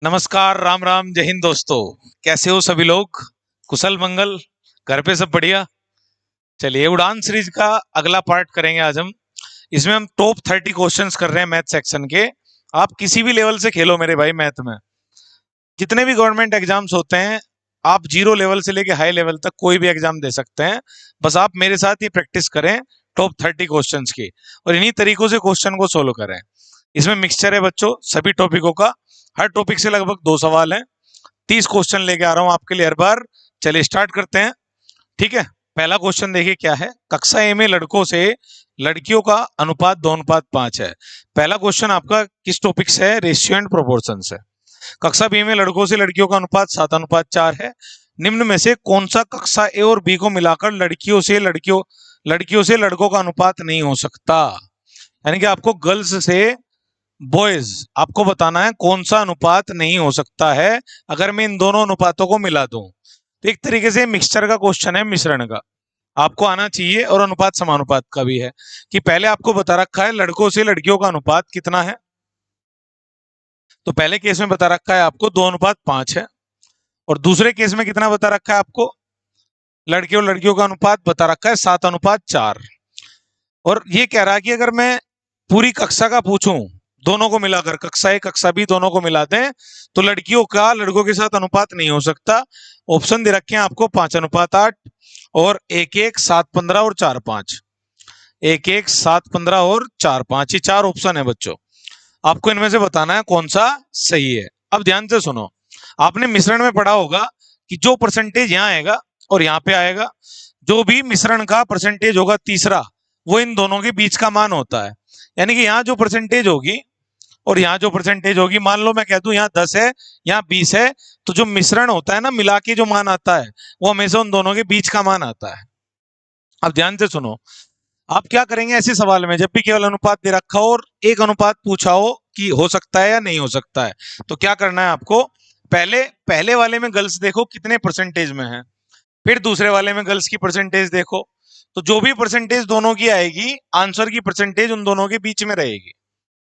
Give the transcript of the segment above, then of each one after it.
नमस्कार, राम राम, जय हिंद दोस्तों। कैसे हो सभी लोग? कुशल मंगल? घर पे सब बढ़िया? चलिए, उड़ान सीरीज का अगला पार्ट करेंगे आज हम। इसमें हम टॉप 30 क्वेश्चंस कर रहे हैं मैथ सेक्शन के। आप किसी भी लेवल से खेलो मेरे भाई मैथ में। जितने भी गवर्नमेंट एग्जाम्स होते हैं, आप जीरो लेवल से लेके हाई लेवल तक कोई भी एग्जाम दे सकते हैं। बस आप मेरे साथ ये प्रैक्टिस करें टॉप 30 क्वेश्चंस की, और इन्हीं तरीकों से क्वेश्चन को सोल्व करें। इसमें मिक्सचर है बच्चों सभी टॉपिकों का। हर टॉपिक से लगभग 2 सवाल हैं। 30 क्वेश्चन लेके आ रहा हूं आपके लिए हर बार। चलिए स्टार्ट करते हैं। ठीक है, पहला क्वेश्चन देखिए क्या है। कक्षा ए में लड़कों से लड़कियों का अनुपात 2:5 है। पहला क्वेश्चन आपका किस टॉपिक से है? रेशियो एंड प्रोपोर्शन से। कक्षा बी में लड़कों से लड़कियों का अनुपात 7:4 है। निम्न में से कौन सा कक्षा ए और बी को मिलाकर लड़कियों से लड़कों का अनुपात नहीं हो सकता? यानी कि आपको गर्ल्स से बॉयज आपको बताना है कौन सा अनुपात नहीं हो सकता है अगर मैं इन दोनों अनुपातों को मिला दूं। तो एक तरीके से मिक्सचर का क्वेश्चन है, मिश्रण का आपको आना चाहिए, और अनुपात समानुपात का भी है कि पहले आपको बता रखा है लड़कों से लड़कियों का अनुपात कितना है। तो पहले केस में बता रखा है आपको 2:5 है, और दूसरे केस में कितना बता रखा है आपको? लड़कियों लड़कियों का अनुपात बता रखा है 7:4। और ये कह रहा है कि अगर मैं पूरी कक्षा का पूछूं, दोनों को मिलाकर, कक्षा ए कक्षा बी दोनों को मिला दें, तो लड़कियों का लड़कों के साथ अनुपात नहीं हो सकता। ऑप्शन दे रखे हैं आपको 5:8 और 1:1, 7:15 और 4:5। 1:1, 7:15 और 4:5, ये 4 ऑप्शन है बच्चों। आपको इनमें से बताना है कौन सा सही है। अब ध्यान से सुनो, आपने मिश्रण में पढ़ा होगा कि जो परसेंटेज यहाँ आएगा और यहाँ पे आएगा, जो भी मिश्रण का परसेंटेज होगा तीसरा, वो इन दोनों के बीच का मान होता है। यानी कि यहाँ जो परसेंटेज होगी और यहाँ जो परसेंटेज होगी, मान लो मैं कह दूं यहाँ 10 है, यहाँ 20 है, तो जो मिश्रण होता है ना, मिला के जो मान आता है वो हमेशा उन दोनों के बीच का मान आता है। अब ध्यान से सुनो, आप क्या करेंगे ऐसे सवाल में, जब भी केवल अनुपात दे रखा हो और एक अनुपात पूछा हो कि हो सकता है या नहीं हो सकता है, तो क्या करना है आपको? पहले वाले में गर्ल्स देखो कितने परसेंटेज में है, फिर दूसरे वाले में गर्ल्स की परसेंटेज देखो। तो जो भी परसेंटेज दोनों की आएगी, आंसर की परसेंटेज उन दोनों के बीच में रहेगी,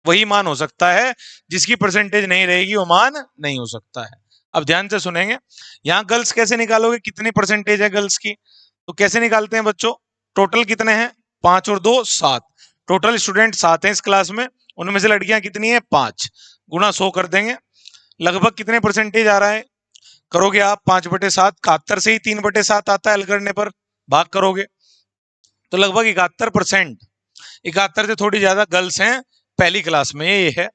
वही मान हो सकता है। जिसकी परसेंटेज नहीं रहेगी वो मान नहीं हो सकता है। अब ध्यान से सुनेंगे, यहाँ गर्ल्स कैसे निकालोगे, कितनी परसेंटेज है गर्ल्स की? तो कैसे निकालते हैं बच्चों? टोटल कितने हैं? 5 और 2 7। टोटल स्टूडेंट 7 हैं इस क्लास में, उनमें से लड़कियां कितनी है? 5। गुना 100 कर देंगे। लगभग कितने परसेंटेज आ रहा है? करोगे आप 5/7, 71 से ही 3/7 आता है, हल करने पर भाग करोगे तो लगभग 71%। 71 से थोड़ी ज्यादा गर्ल्स हैं पहली क्लास में। ये है,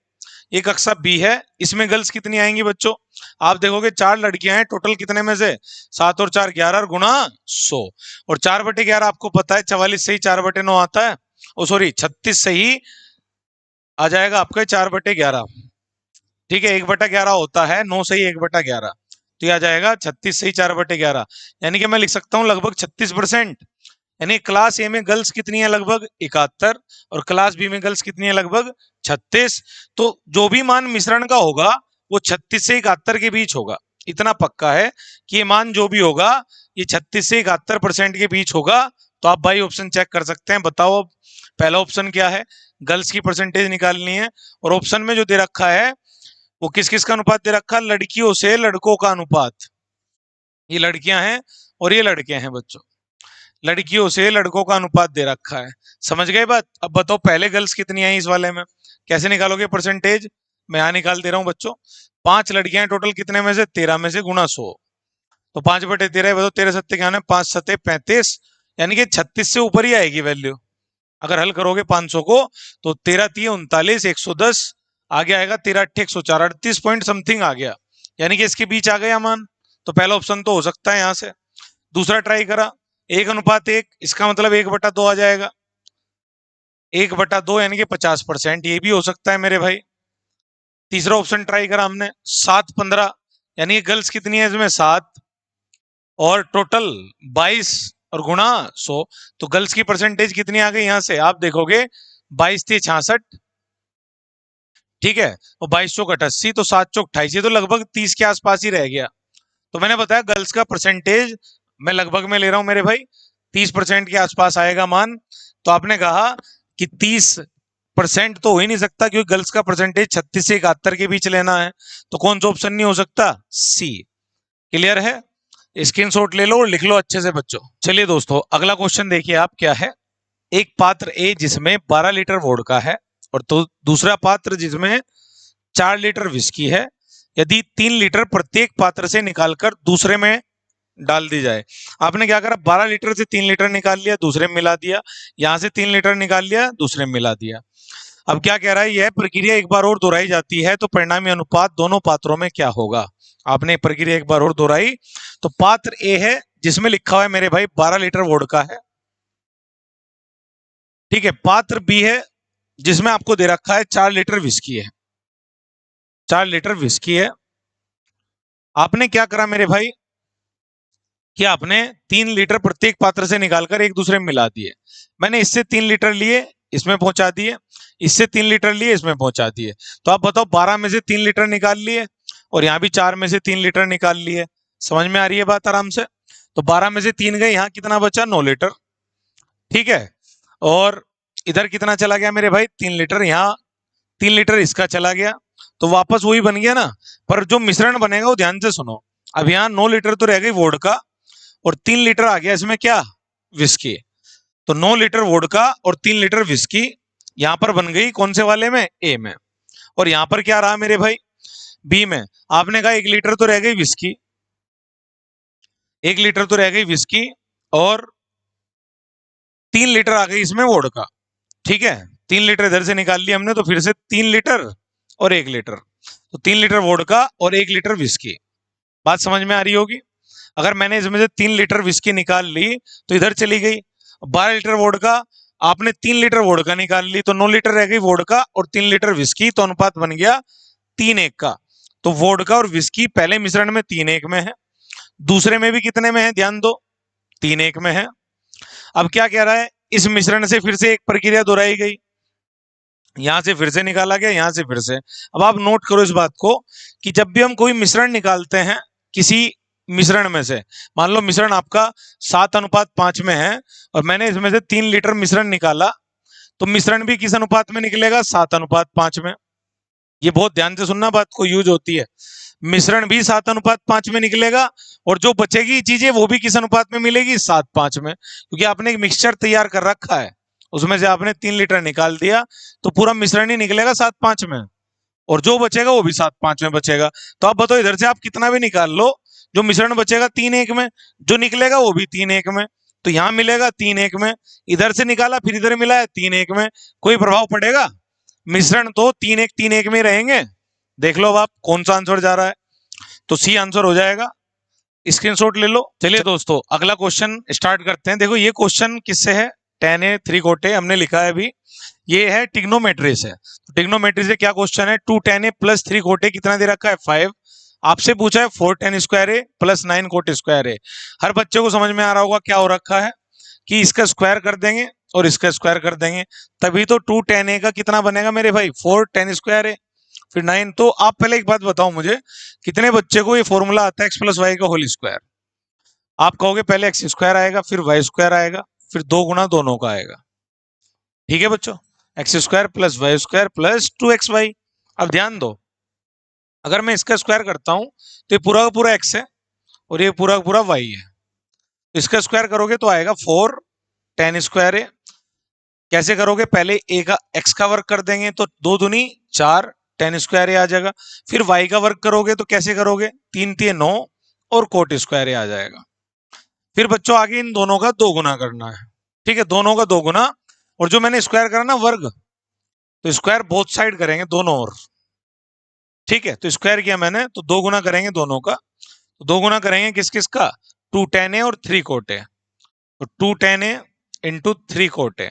ये कक्षा बी है। इसमें गर्ल्स कितनी आएंगी बच्चों? आप देखोगे 4 लड़कियां हैं टोटल, कितने में से? 7 और 4 11 और गुणा 100। और 4/11 आपको पता है 44 से ही 4/9 आता है, ओ सॉरी 36 से ही आ जाएगा आपका 4/11। ठीक है, 1/11 होता है, 9 से ही 1/11, तो यह आ जाएगा 36 से ही 4/11। यानी कि मैं लिख सकता हूँ लगभग 36%। यानी क्लास ए में गर्ल्स कितनी है? लगभग 71। और क्लास बी में गर्ल्स कितनी है? लगभग 36। तो जो भी मान मिश्रण का होगा वो 36 से 71 के बीच होगा। इतना पक्का है कि ये मान जो भी होगा ये 36 से 71% के बीच होगा। तो आप भाई ऑप्शन चेक कर सकते हैं। बताओ अब पहला ऑप्शन क्या है? गर्ल्स की परसेंटेज निकालनी है, और ऑप्शन में जो दे रखा है वो किस किस का अनुपात दे रखा है? लड़कियों से लड़कों का अनुपात। ये लड़कियां हैं और ये लड़के हैं बच्चों। लड़कियों से लड़कों का अनुपात दे रखा है। समझ गए बात? अब बताओ पहले गर्ल्स कितनी आई इस वाले में, कैसे निकालोगे परसेंटेज? मैं यहां निकाल दे रहा हूं बच्चों। 5 लड़कियां टोटल, कितने में से? 13 में से गुणा 100। तो 5/13, बताओ 13 सत्ते क्या है? 5 सत्ते 35। यानी कि 36 से ऊपर ही आएगी वैल्यू। अगर हल करोगे 500 को तो 13 3 39, 110 आगे आएगा, 13 8 104, 38 पॉइंट समथिंग आ गया। यानी कि इसके बीच आ गया मान। तो पहला ऑप्शन तो हो सकता है यहां से। दूसरा ट्राई करा, 1:1, इसका मतलब 1/2 आ जाएगा। 1/2 यानी कि 50%, ये भी हो सकता है मेरे भाई। तीसरा ऑप्शन ट्राई करा हमने, 7:15, यानी गर्ल्स कितनी है इसमें? 7 और टोटल 22 और गुणा 100। तो गर्ल्स की परसेंटेज कितनी आ गई यहां से? आप देखोगे 22 थी 66, ठीक है, और 22 चौक 88, तो 7 चौक 28, तो लगभग 30 के आसपास ही रह गया। तो मैंने बताया गर्ल्स का परसेंटेज मैं लगभग में ले रहा हूं मेरे भाई, 30% के आसपास आएगा मान। तो आपने कहा कि 30 परसेंट तो हो ही नहीं सकता, क्योंकि गर्ल्स का परसेंटेज 36 से 71 के बीच लेना है, तो कौन सा ऑप्शन नहीं हो सकता? सी। क्लियर है? स्क्रीनशॉट ले लो और लिख लो अच्छे से बच्चों। चलिए दोस्तों, अगला क्वेश्चन देखिए आप क्या है। एक पात्र ए जिसमें 12 लीटर वोडका है और तो दूसरा पात्र जिसमें 4 लीटर विस्की है, यदि 3 लीटर प्रत्येक पात्र से निकालकर दूसरे में डाल दी जाए। आपने क्या करा, 12 लीटर से 3 लीटर निकाल लिया, दूसरे में मिला दिया, यहां से 3 लीटर निकाल लिया, दूसरे में मिला दिया। अब क्या कह रहा है, यह प्रक्रिया एक बार और दोहराई जाती है तो परिणामी अनुपात दोनों पात्रों में क्या होगा? आपने प्रक्रिया एक बार और दोहराई, तो पात्र ए है जिसमें लिखा हुआ है मेरे भाई 12 लीटर वोडका है, ठीक है। पात्र बी है जिसमें आपको दे रखा है 4 लीटर विस्की है, 4 लीटर विस्की है। आपने क्या करा मेरे भाई कि आपने 3 लीटर प्रत्येक पात्र से निकालकर एक दूसरे में मिला दिए। मैंने इससे 3 लीटर लिए, इसमें पहुंचा दिए, इससे 3 लीटर लिए, इसमें पहुंचा दिए। तो आप बताओ, 12 में से 3 लीटर निकाल लिए और यहाँ भी 4 में से 3 लीटर निकाल लिए। समझ में आ रही है बात आराम से? तो 12 में से 3 गए, यहाँ कितना बचा? 9 लीटर, ठीक है। और इधर कितना चला गया मेरे भाई? 3 लीटर, यहाँ 3 लीटर इसका चला गया, तो वापस वही बन गया ना। पर जो मिश्रण बनेगा वो ध्यान से सुनो। अब यहाँ 9 लीटर तो रह गई वोडका और 3 लीटर आ गया इसमें क्या? विस्की। तो 9 लीटर वोडका और 3 लीटर विस्की यहां पर बन गई कौन से वाले में? ए में। और यहां पर क्या रहा मेरे भाई? बी में। आपने कहा 1 लीटर तो रह गई विस्की, 1 लीटर तो रह गई विस्की और 3 लीटर आ गई इसमें वोडका, ठीक है। 3 लीटर इधर से निकाल लिया हमने, तो फिर से 3 लीटर और 1 लीटर, तो 3 लीटर वोडका और 1 लीटर विस्की। बात समझ में आ रही होगी? अगर मैंने इसमें से 3 लीटर विस्की निकाल ली तो इधर चली गई, 12 लीटर वोडका, आपने 3 लीटर वोडका निकाल ली, तो 9 लीटर रह गई वोडका और 3 लीटर विस्की, तो अनुपात बन गया 3:1 का। तो वोडका और विस्की पहले मिश्रण में 3:1 में है, दूसरे में भी कितने में है? ध्यान दो, 3:1 में है। अब क्या कह रहा है, इस मिश्रण से फिर से एक प्रक्रिया दोहराई गई, यहां से फिर से निकाला गया, यहां से फिर से। अब आप नोट करो इस बात को कि जब भी हम कोई मिश्रण निकालते हैं किसी मिश्रण में से, मान लो मिश्रण आपका 7:5 में है और मैंने इसमें से 3 लीटर मिश्रण निकाला, तो मिश्रण भी किस अनुपात में निकलेगा? 7:5 में। ये बहुत ध्यान से सुनना, बात को यूज होती है। मिश्रण भी 7:5 में निकलेगा और जो बचेगी चीजें वो भी किस अनुपात में मिलेगी? 7:5 में, क्योंकि आपने एक मिक्सचर तैयार कर रखा है, उसमें से आपने 3 लीटर निकाल दिया, तो पूरा मिश्रण ही निकलेगा 7:5 में, और जो बचेगा वो भी 7:5 में बचेगा। तो आप बताओ, इधर से आप कितना भी निकाल लो, जो मिश्रण बचेगा 3:1 में, जो निकलेगा वो भी 3:1 में, तो यहां मिलेगा 3:1 में, इधर से निकाला फिर इधर मिला है 3:1 में, कोई प्रभाव पड़ेगा? मिश्रण तो 3:1 में रहेंगे। देख लो अब आप कौन सा आंसर जा रहा है, तो सी आंसर हो जाएगा। स्क्रीनशॉट ले लो। चलिए दोस्तों, अगला क्वेश्चन स्टार्ट करते हैं। देखो ये क्वेश्चन किससे है? tan a 3/4 हमने लिखा है अभी, ये है ट्रिग्नोमेट्री से। ट्रिग्नोमेट्री से क्या क्वेश्चन है? 2 tan a + 3/4 कितना दे रखा है? 5। आपसे पूछा है 4 tan square a + 9 cot square a। हर बच्चे को समझ में आ रहा होगा क्या हो रखा है कि इसका स्क्वायर कर देंगे और इसका स्क्वायर कर देंगे, तभी तो 2 tan a का कितना बनेगा मेरे भाई? 4 tan स्क्वायर a, फिर 9। तो आप पहले एक बात बताओ मुझे, कितने बच्चे को ये फॉर्मूला आता है x + y का होल स्क्वायर? आप कहोगे पहले एक्स स्क्वायर आएगा, फिर वाई स्क्वायर आएगा, फिर 2 गुना दोनों का आएगा, ठीक है बच्चों। X square plus y square plus 2xy। अब ध्यान दो, अगर मैं इसका स्क्वायर करता हूं तो ये पूरा का पूरा एक्स है और ये पूरा का पूरा वाई है, तो इसका स्क्वायर करोगे तो आएगा 4 tan स्क्वायर है। कैसे करोगे? पहले ए का एक्स का वर्क कर देंगे, तो 2 दूनी 4 tan स्क्वायर आ जाएगा। फिर वाई का वर्क करोगे तो कैसे करोगे? 3 3 9 और कोट स्क्वायर आ जाएगा। फिर बच्चों आगे इन दोनों का 2 गुना करना है, ठीक है, दोनों का 2 गुना। और जो मैंने स्क्वायर करा ना वर्ग, तो स्क्वायर बोथ साइड करेंगे दोनों ओर, ठीक है। तो स्क्वायर किया मैंने, तो 2 गुना करेंगे दोनों का, तो 2 गुना करेंगे किस किस का? 2 tan a और 3 cot a, तो 2 tan a into 3 cot a,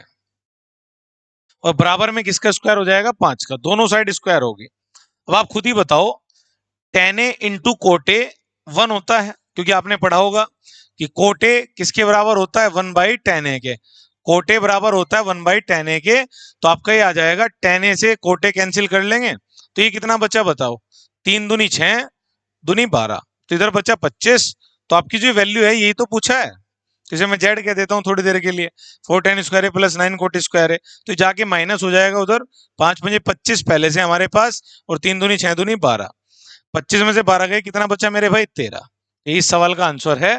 और बराबर में किसका स्क्वायर हो जाएगा? 5 का, दोनों साइड स्क्वायर होगी। अब आप खुद ही बताओ, tan a into cot a 1 होता है, क्योंकि आपने पढ़ा होगा कि cot a किसके बराबर होता है? 1/tan a के। cot a बराबर होता है 1/tan a के, तो आपका ये आ जाएगा tan a से cot a कैंसिल कर लेंगे, तो ये कितना बचा बताओ? 3 दूनी 6 दूनी 12, तो इधर बचा 25। तो आपकी जो वैल्यू है यही तो पूछा है, तो इसे मैं जेड कह देता हूँ थोड़ी देर के लिए। 4 tan² है प्लस 9 cot² है, तो जाके माइनस हो जाएगा उधर। 5×5 = 25 पहले से हमारे पास, और 3 दूनी 6 दूनी 12। 25 में से 12 गए, कितना बचा मेरे भाई? 13। यही इस सवाल का आंसर है।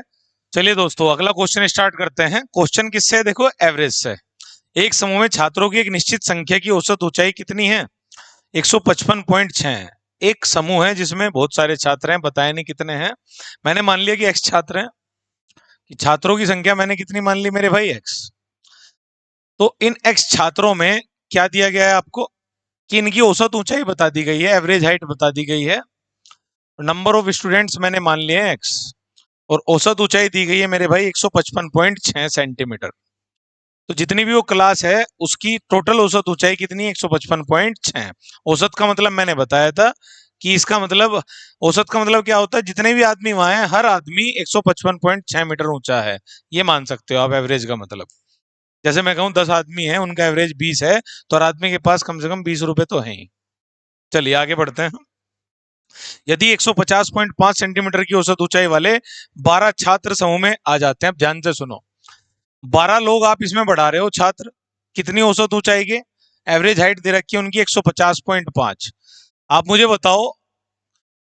चलिए दोस्तों, अगला क्वेश्चन स्टार्ट करते हैं। क्वेश्चन किससे है? देखो, एवरेज से। एक समूह में छात्रों की एक निश्चित संख्या की औसत ऊंचाई कितनी है? 155.6। एक समूह है जिसमें बहुत सारे छात्र हैं, बताया नहीं कितने हैं। मैंने मान लिया कि x छात्र हैं, कि छात्रों की संख्या मैंने कितनी मान ली मेरे भाई? x। तो इन x छात्रों में क्या दिया गया है आपको? कि इनकी औसत ऊंचाई बता दी गई है, एवरेज हाइट बता दी गई है। नंबर ऑफ स्टूडेंट्स मैंने मान लिए हैं x, और औसत ऊंचाई दी गई है मेरे भाई 155.6 सेंटीमीटर। तो जितनी भी वो क्लास है उसकी टोटल औसत ऊंचाई कितनी है? 155.6। औसत का मतलब मैंने बताया था कि इसका मतलब, औसत का मतलब क्या होता है? जितने भी आदमी वहां हैं, हर आदमी 155.6 मीटर ऊंचा है, ये मान सकते हो आप एवरेज का मतलब। जैसे मैं कहूँ 10 आदमी है, उनका एवरेज 20 है, तो हर आदमी के पास कम से कम 20 रुपए तो है ही। चलिए आगे बढ़ते हैं। यदि 150.5 सेंटीमीटर की औसत ऊंचाई वाले 12 छात्र समूह में आ जाते हैं, अब ध्यान से सुनो। 12 लोग आप इसमें बढ़ा रहे हो छात्र, कितनी औसत ऊंचाई के? एवरेज हाइट दे रखी है उनकी 150.5। आप मुझे बताओ,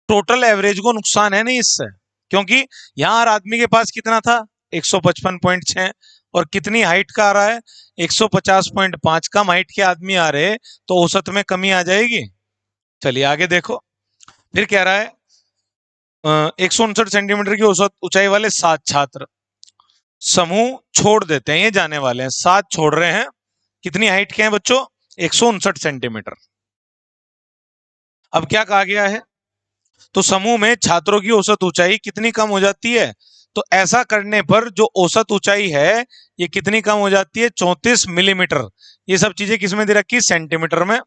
टोटल एवरेज को नुकसान है नहीं इससे? क्योंकि यहां हर आदमी के पास कितना था? 155.6। और कितनी हाइट का आ रहा है? 150.5। कम हाइट के आदमी आ रहे, तो औसत में कमी आ जाएगी। चलिए आगे देखो, फिर कह रहा है 159 सेंटीमीटर की औसत ऊंचाई वाले 7 छात्र समूह छोड़ देते हैं, ये जाने वाले हैं, 7 छोड़ रहे हैं। कितनी हाइट के हैं बच्चों? 159 सेंटीमीटर। अब क्या कहा गया है? तो समूह में छात्रों की औसत ऊंचाई कितनी कम हो जाती है? तो ऐसा करने पर जो औसत ऊंचाई है, ये कितनी कम हो जाती है? 34 मिलीमीटर। ये सब चीजें किसमें दे रखी? सेंटीमीटर में।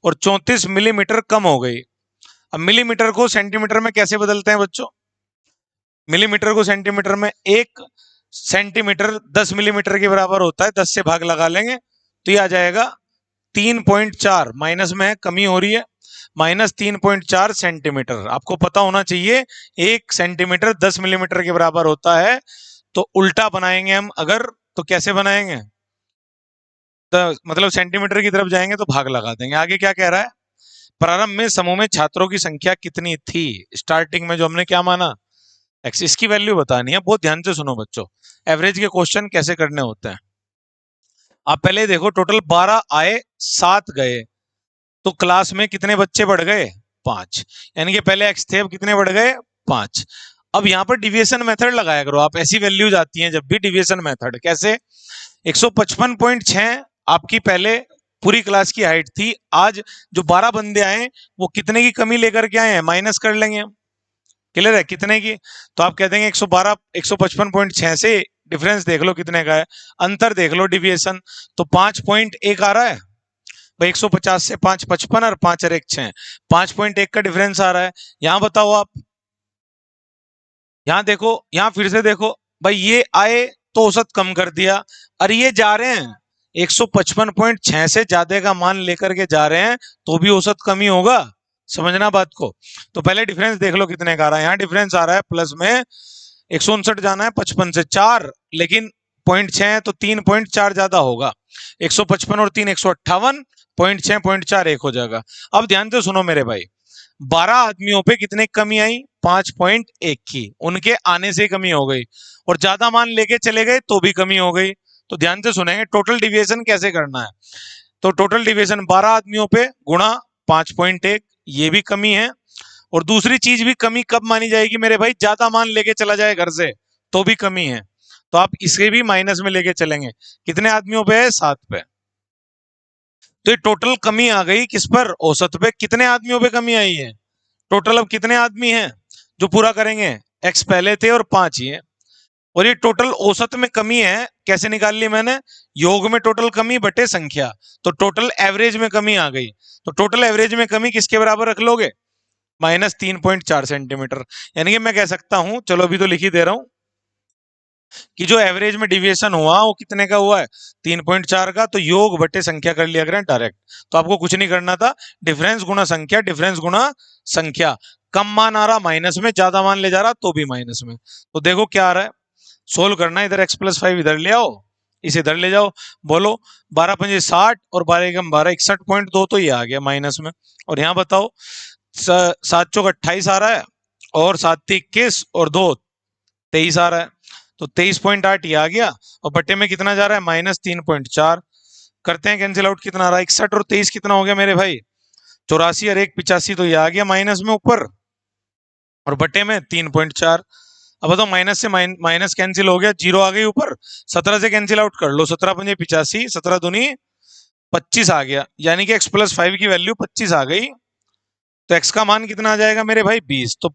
और 34 मिलीमीटर कम हो गई। अब मिलीमीटर को सेंटीमीटर में कैसे बदलते हैं बच्चों? मिलीमीटर को सेंटीमीटर में, 1 सेंटीमीटर 10 मिलीमीटर के बराबर होता है, 10 से भाग लगा लेंगे तो ये आ जाएगा 3.4। माइनस में है, कमी हो रही है, -3.4 सेंटीमीटर। आपको पता होना चाहिए 1 सेंटीमीटर 10 मिलीमीटर के बराबर होता है। तो उल्टा बनाएंगे हम अगर, तो कैसे बनाएंगे? तो मतलब सेंटीमीटर की तरफ जाएंगे तो भाग लगा देंगे। आगे क्या कह रहा है? प्रारंभ में समूह में छात्रों की संख्या कितनी थी? स्टार्टिंग में जो हमने क्या माना? x। इसकी वैल्यू बतानी है, बहुत ध्यान से सुनो बच्चों। एवरेज के क्वेश्चन कैसे करने होते हैं, आप पहले देखो। टोटल 12 आए, 7 गए, तो क्लास में कितने बच्चे बढ़ गए? 5। यानी कि पहले x थे, अब कितने बढ़ गए? 5। अब यहाँ पर डिविएशन मेथड लगाया करो आप, ऐसी वैल्यूज आती हैं जब भी डिविएशन मेथड। कैसे? 155.6 आपकी पहले पूरी क्लास की हाइट थी, आज जो 12 बंदे आए वो कितने की कमी लेकर के आए हैं? माइनस कर लेंगे हम। क्लियर है? कितने की? तो आप कह देंगे 112 155.6 से डिफरेंस देख लो कितने का है, अंतर देख लो, डिविएशन। तो 5.1 आ रहा है भाई। 150 से 5 55, और 5 और 1 6, 5.1 का डिफरेंस आ रहा है। यहां बताओ आप, यहां देखो, यहां फिर से देखो भाई, ये आए तो औसत कम कर दिया, और ये जा रहे हैं 155.6 से ज्यादा का मान लेकर के जा रहे हैं, तो भी औसत कमी होगा। समझना बात को। तो पहले डिफरेंस देख लो कितने का आ रहा है। यहाँ डिफरेंस आ रहा है प्लस में 159 जाना है 55 से 4, लेकिन 0.6 है तो 3.4 ज्यादा होगा। 155 और 3 158, 0.6 0.4 1 हो जाएगा। अब ध्यान से सुनो मेरे भाई, 12 आदमियों पे कितने कमी आई? 5.1 की। उनके आने से कमी हो गई, और ज्यादा मान लेके चले गए तो भी कमी हो गई। तो ध्यान से सुनेंगे टोटल डिविएशन कैसे करना है। तो टोटल डिविएशन 12 आदमियों पे गुणा 5.1, ये भी कमी है। और दूसरी चीज भी कमी कब मानी जाएगी मेरे भाई? ज्यादा मान लेके चला जाए घर से तो भी कमी है, तो आप इसे भी माइनस में लेके चलेंगे। कितने आदमियों पे है? 7 पे। तो ये टोटल कमी आ गई किस पर? औसत पे। कितने आदमियों पे कमी आई है? टोटल अब कितने आदमी हैं जो पूरा करेंगे? x पहले थे और 5 ही है। और ये टोटल औसत में कमी है, कैसे निकाल ली मैंने? योग में टोटल कमी बटे संख्या, तो टोटल एवरेज में कमी आ गई। तो टोटल एवरेज में कमी किसके बराबर रख लोगे? -3.4 सेंटीमीटर। यानी कि मैं कह सकता हूं, चलो अभी तो लिख ही दे रहा हूं, कि जो एवरेज में डिविएशन हुआ वो कितने का हुआ है? 3.4 का। तो योग बटे संख्या कर लिया करें डायरेक्ट, तो आपको कुछ नहीं करना था। डिफरेंस गुणा संख्या, डिफरेंस गुणा संख्या। कम मान आ रहा माइनस में, ज्यादा मान ले जा रहा तो भी माइनस में। तो देखो क्या आ रहा है, सोल्व करना है। इधर एक्स प्लस 5 इधर ले आओ, इसे इधर ले जाओ। बोलो 12 पंजे 60 और 12 एकम 12, 61.2 तो ये आ गया माइनस में। और यहाँ बताओ 7 चौक 28 आ रहा है और 7 21 और 2 23 आ रहा है, तो 23.8 ये आ गया। और बट्टे में कितना जा रहा है? माइनस 3.4। करते हैं कैंसिल आउट, कितना आ रहा है? 61 और 23 कितना हो गया मेरे भाई? 84 और 1 85, तो ये आ गया माइनस में ऊपर और बट्टे में 3.4। अब बताओ माइनस से माइनस कैंसिल हो गया, जीरो आ गई ऊपर। 17 से कैंसिल आउट कर लो, 17 पंजे 85, 17 दूनी 25 आ गया, यानी कि x प्लस 5 की वैल्यू 25 आ गई। तो x का मान कितना आ जाएगा मेरे भाई? 20। तो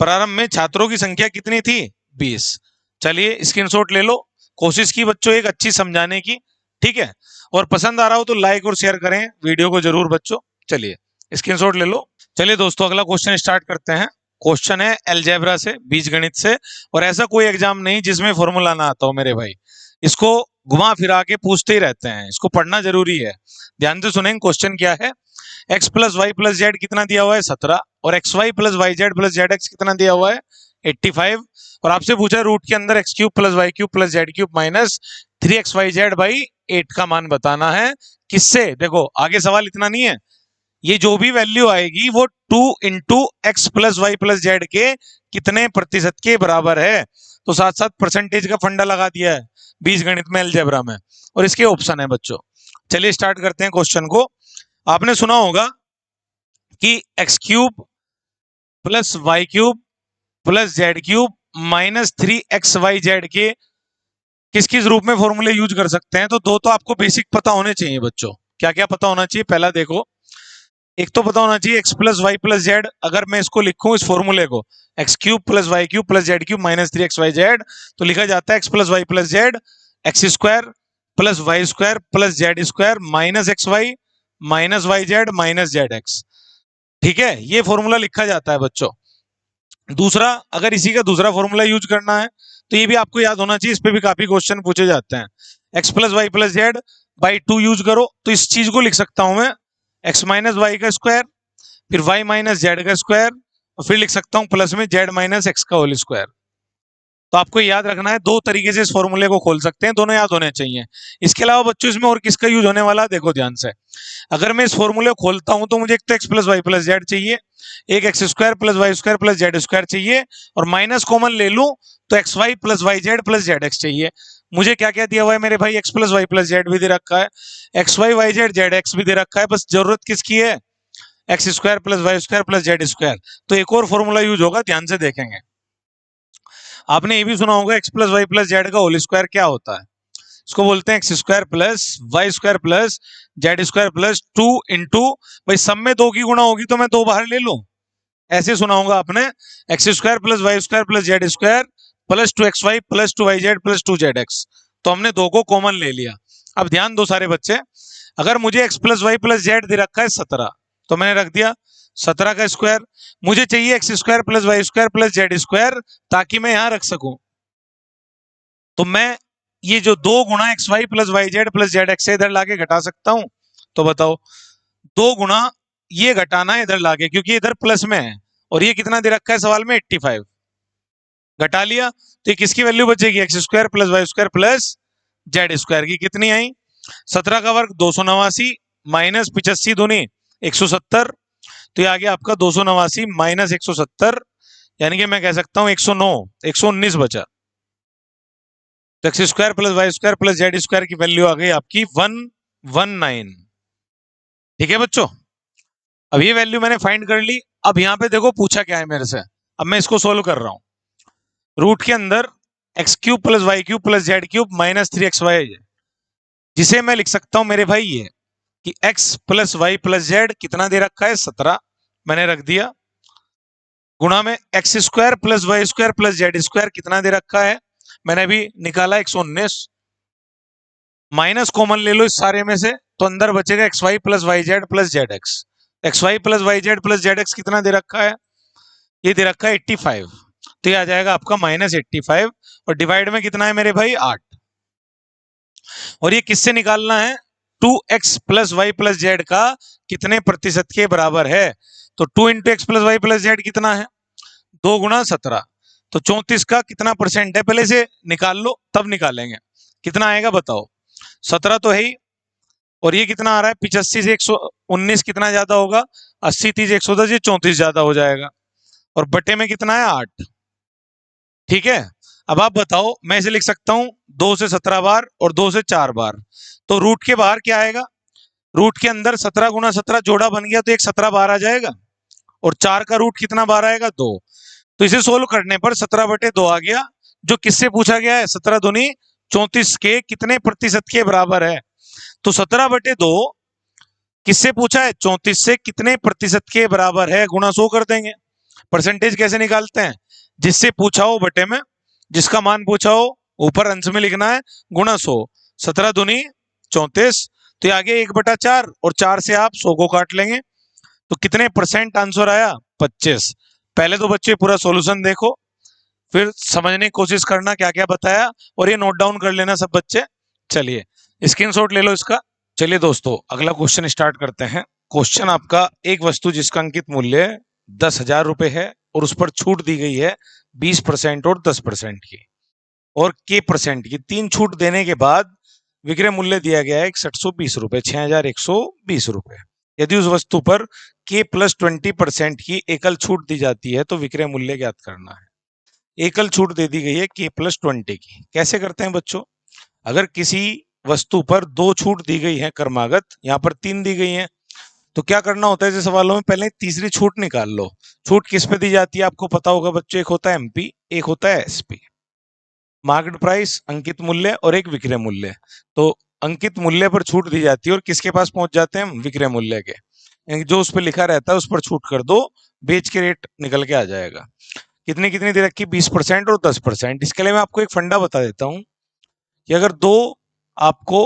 प्रारंभ में छात्रों की संख्या कितनी थी? 20। चलिए स्क्रीनशॉट ले लो, कोशिश की बच्चों एक अच्छी समझाने की, ठीक है। और पसंद आ रहा हो तो लाइक और शेयर करें वीडियो को जरूर बच्चों। चलिए स्क्रीनशॉट ले लो। चलिए दोस्तों अगला क्वेश्चन स्टार्ट करते हैं। क्वेश्चन है अलजेब्रा से, बीजगणित से, और ऐसा कोई एग्जाम नहीं जिसमें फॉर्मूला ना आता हो मेरे भाई। इसको घुमा फिरा के पूछते ही रहते हैं, इसको पढ़ना जरूरी है। ध्यान से सुनेंगे क्वेश्चन क्या है। x plus y plus z कितना दिया हुआ है? 17। और x y plus y z plus z x कितना दिया हुआ है? 85। और आपसे पूछा है रूट के अंदर x cube plus y cube plus z cube minus 3xyz by 8 का मान बताना है। किससे? देखो आगे सवाल इतना नहीं है, ये जो भी वैल्यू आएगी वो 2 into x plus y plus z के कितने प्रतिशत के बराबर है। तो साथ साथ परसेंटेज का फंडा लगा दिया है बीजगणित में, अलजेब्रा में, और इसके ऑप्शन है बच्चों। चलिए स्टार्ट करते हैं क्वेश्चन को। आपने सुना होगा कि x cube plus y cube plus z cube minus 3xyz के किस किस रूप में फॉर्मूले यूज कर सकते हैं। तो दो तो आपको बेसिक पता होने चाहिए बच्चों। क्या क्या पता होना चाहिए? पहला देखो, एक तो पता होना चाहिए x plus y plus z. अगर मैं इसको लिखूं इस फॉर्मूले को, x cube plus y cube plus z cube minus 3xyz, तो लिखा जाता है x plus y plus z x square plus y square plus z square minus x y minus y z minus z x. ठीक है, ये formula लिखा जाता है बच्चों। दूसरा, अगर इसी का दूसरा फॉर्मूला यूज करना है तो ये भी आपको याद होना चाहिए, इस पे भी काफी क्वेश्चन पूछे जाते हैं। X plus y plus z by 2 use करो, तो इस चीज को लिख सकता हूं मैं एक्स माइनस वाई का स्क्वायर, फिर वाई माइनस जेड का स्क्वायर, और फिर लिख सकता हूं प्लस में जेड माइनस एक्स का होल स्क्वायर। तो आपको याद रखना है, दो तरीके से इस फॉर्मूले को खोल सकते हैं, दोनों याद होने चाहिए। इसके अलावा बच्चों इसमें और किसका यूज होने वाला है देखो ध्यान से। अगर मैं इस फॉर्मूले को खोलता हूं तो मुझे एक तो x plus y plus z चाहिए, एक x square plus y square plus z square चाहिए, और माइनस कॉमन ले लूं तो x y plus y z plus z x चाहिए। मुझे क्या क्या दिया हुआ है मेरे भाई? X plus y plus z भी दे रखा है, x y y z z x भी दे रखा है, बस जरूरत किसकी है? X square plus y square plus z square. तो एक और फॉर्मूला यूज होगा, ध्यान से देखेंगे। आपने ये भी सुना होगा x plus y plus z का होल स्क्वायर क्या होता है? इसको बोलते हैं x square plus y square plus z square plus 2 into, भाई सब में 2 की गुणा होगी तो मैं 2 बाहर ले लूं, ऐसे सुना होगा आपने। X square plus y square plus z square plus 2xy plus 2yz plus 2zx। तो हमने 2 को कॉमन ले लिया। अब ध्यान दो सारे बच्चे, अगर मुझे x plus y plus z दे रखा है 17, तो मैंने रख दिया 17 का स्क्वायर। मुझे चाहिए x square plus y square plus z square, ताकि मैं यहां रख सकूं। तो मैं ये जो 2 गुणा x y plus y z plus z x इधर लाके घटा सकता हूं। तो बताओ 2 गुणा ये घटाना है इधर लाके, क्योंकि इधर प्लस में है, और ये कितना दे रखा है सवाल में? 85। घटा लिया तो ये किसकी वैल्यू बचेगी? X square plus y square plus z square की। कितनी आई? 17 का वर्ग 289 माइनस 85 दूनी 170, तो ये आ गया आपका 289 माइनस 170, यानी कि मैं कह सकता हूं 109, 119 बचा। तो x square plus y square plus z square की वैल्यू आ गई आपकी 119। ठीक है बच्चों, अब ये वैल्यू मैंने फाइंड कर ली। अब यहां पे देखो पूछा क्या है मेरे से, अब मैं इसको सोल्व कर रहा हूं। रूट के अंदर x cube plus y cube plus z cube minus 3xy, जिसे मैं लिख सकता हूं मेरे भाई ये कि x plus y plus z कितना दे रखा है? 17, मैंने रख दिया, गुणा में x square plus y square plus z square कितना दे रखा है? मैंने अभी निकाला 119, माइनस कॉमन ले लो इस सारे में से, तो अंदर बचेगा x y plus y z plus z x. X y plus y z plus z x कितना दे रखा है? ये दे रखा है 85, तो ये आ जाएगा आपका माइनस 85, और डिवाइड में कितना है मेरे भाई? 8। और ये किससे निकालना है? 2x plus y plus z का कितने प्रतिशत के बराबर है? तो 2 into x plus y plus z कितना है? 2 गुणा 17, तो 34 का कितना परसेंट है पहले से निकाल लो, तब निकालेंगे। कितना आएगा बताओ? 17 तो है ही, और ये कितना आ रहा है 85 से 119, कितना ज्यादा होगा? 80 30 110, ये 34 ज्यादा हो जाएगा। और बटे में कितना है 8। ठीक है, अब आप बताओ, मैं इसे लिख सकता हूं 2 से 17 बार और 2 से 4 बार। तो रूट के बाहर क्या आएगा? रूट के अंदर 17 गुना 17 जोड़ा बन गया, तो एक 17 बार आ जाएगा। और 4 का रूट कितना बार आएगा? 2। तो इसे सोल्व करने पर 17 बटे 2 आ गया, जो किससे पूछा गया है? 17 दूनी 34 के कितने प्रतिशत के बराबर है? तो 17 बटे 2 किससे पूछा है? 34 से कितने प्रतिशत के बराबर है, गुणा 100 कर देंगे। परसेंटेज कैसे निकालते हैं? जिससे पूछा हो बटे में, जिसका मान पूछा हो ऊपर अंश में लिखना है, गुणा 100। 17 दूनी 34, तो ये आगे 1/4, और 4 से आप 100 को काट लेंगे। तो कितने परसेंट आंसर आया? 25। पहले तो बच्चे पूरा सॉल्यूशन देखो, फिर समझने की कोशिश करना क्या क्या बताया, और ये नोट डाउन कर लेना सब बच्चे। चलिए स्क्रीनशॉट ले लो इसका। चलिए दोस्तों, अगला क्वेश्चन स्टार्ट करते हैं। क्वेश्चन आपका, एक वस्तु जिसका अंकित मूल्य 10,000 रुपए है और उस पर छूट दी गई है 20% और 10% की और के परसेंट की, 3 छूट देने के बाद विक्रय मूल्य दिया गया है 6120 रुपए, 6120 रुपए। यदि उस वस्तु पर के प्लस 20% की एकल छूट दी जाती है तो विक्रय मूल्य ज्ञात करना है। एकल छूट दे दी गई है के प्लस 20 की। कैसे करते हैं बच्चों? अगर किसी वस्तु पर 2 छूट दी गई है क्रमागत, यहाँ पर 3 दी गई है, तो क्या करना होता है? जैसे सवालों में पहले तीसरी छूट निकाल लो। छूट किस पे दी जाती है आपको पता होगा बच्चों, एक होता है एमपी, एक होता है एसपी, मार्केट प्राइस, अंकित मूल्य, और एक विक्रय मूल्य। तो अंकित मूल्य पर छूट दी जाती है और किसके पास पहुंच जाते हैं? विक्रय मूल्य के, यानी जो उस पर लिखा रहता है उस पर छूट कर दो, बेच के रेट निकल के आ जाएगा। कितनी कितनी दे रखी? 20% और 10%। इसके लिए मैं आपको एक फंडा बता देता हूं कि अगर 2 आपको